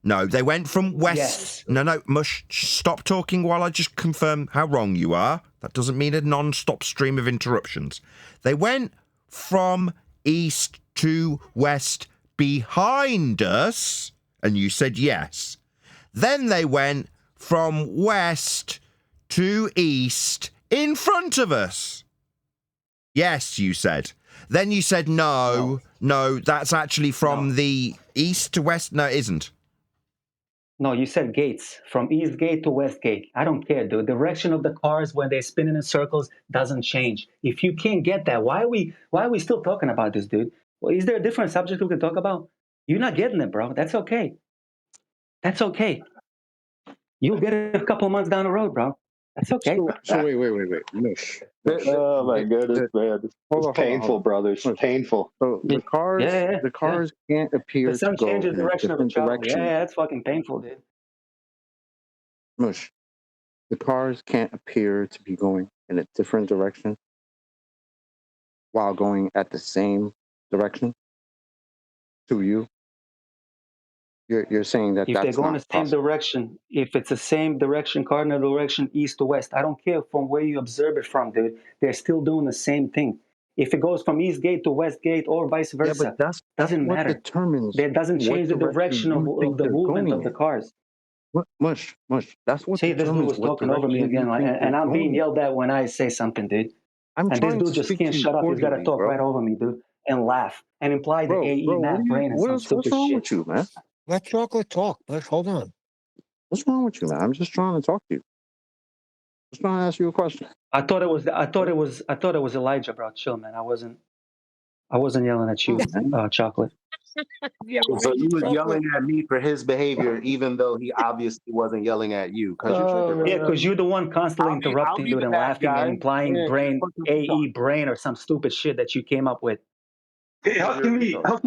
No, they went from west... Yes. No, Mush, stop talking while I just confirm how wrong you are. That doesn't mean a non-stop stream of interruptions. They went from east to west behind us, and you said yes. Then they went from west to east in front of us. Yes, you said. Then you said no, that's actually from the east to west. No, it isn't. No, you said gates. From east gate to west gate. I don't care, dude. The direction of the cars when they're spinning in circles doesn't change. If you can't get that, why are we still talking about this, dude? Well, is there a different subject we can talk about? You're not getting it, bro. That's okay. That's okay. You'll get it a couple months down the road, bro. That's okay. So wait. Mush. Oh my goodness, man! It's painful, brothers. Painful. So the cars can't appear The sun to go changes in direction of the different travel. directions. Yeah, that's fucking painful, dude. Mush. The cars can't appear to be going in a different direction while going at the same direction to you. You're saying that If that's they go in not the same possible. direction, if it's the same direction, cardinal direction, east to west, I don't care from where you observe it from, dude. They're still doing the same thing. If it goes from east gate to west gate or vice versa, doesn't what matter. determines That doesn't what change the direction of you think the they're movement going of the in. cars. Mush. That's what See, this dude determines was what talking over me direction again, you think and they're I'm being going in. yelled at when I say something, dude. I'm And this trying dude to just speak can't to you shut up. He's got to cordially, talk bro. right over me, dude, and laugh and imply the AE math brain and some What's stupid wrong shit. with you, man? Let Chocolate talk. But hold on. What's wrong with you, man? I'm just trying to talk to you. Just trying to ask you a question. I thought it was Elijah, bro. Chill, man. I wasn't yelling at you, Chocolate. Yeah, So you was yelling at me for his behavior, even though he obviously wasn't yelling at you. Because you're tripping. Yeah, because you're the one constantly interrupting, I'll be dude, the and bad laughing guy. and implying Yeah, brain, fuck up the AE brain, or some stupid shit that you came up with. Hey, how can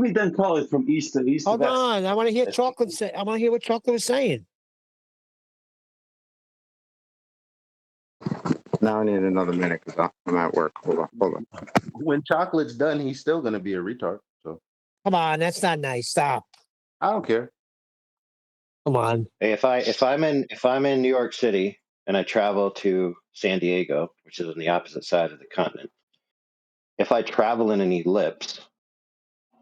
we then call it from east to Hold west? on. I want to hear Chocolate say. I want to hear what Chocolate was saying. Now I need another minute because I'm at work. Hold on. When Chocolate's done, he's still gonna be a retard. So Come on, that's not nice. Stop. I don't care. Come on. Hey, if I'm in New York City and I travel to San Diego, which is on the opposite side of the continent, if I travel in an ellipse,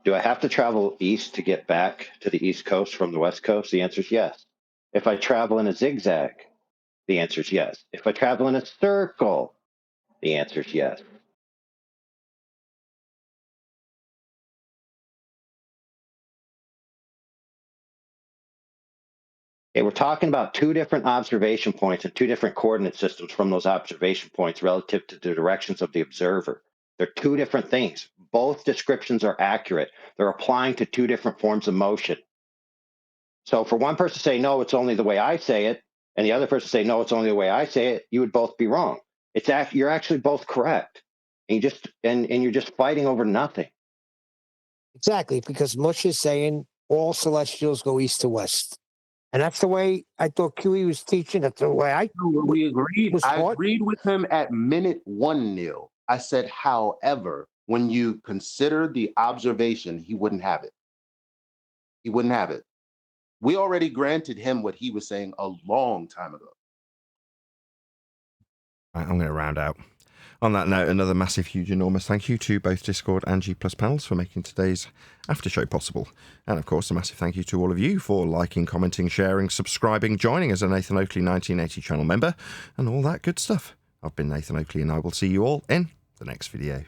do I have to travel east to get back to the East Coast from the West Coast? The answer is yes. If I travel in a zigzag, the answer is yes. If I travel in a circle, the answer is yes. Okay, we're talking about two different observation points and two different coordinate systems from those observation points relative to the directions of the observer. They're two different things. Both descriptions are accurate. They're applying to two different forms of motion. So for one person to say, no, it's only the way I say it, and the other person to say, no, it's only the way I say it, you would both be wrong. You're actually both correct. And you're just fighting over nothing. Exactly, because Mush is saying all celestials go east to west. And that's the way I thought QE was teaching. That's the way we agreed. was I taught. agreed with him at minute 1, Neil. I said, however, when you consider the observation, he wouldn't have it. He wouldn't have it. We already granted him what he was saying a long time ago. Right, I'm going to round out. On that note, another massive, huge, enormous thank you to both Discord and G+ panels for making today's after show possible. And of course, a massive thank you to all of you for liking, commenting, sharing, subscribing, joining as a Nathan Oakley 1980 channel member, and all that good stuff. I've been Nathan Oakley, and I will see you all in the next video.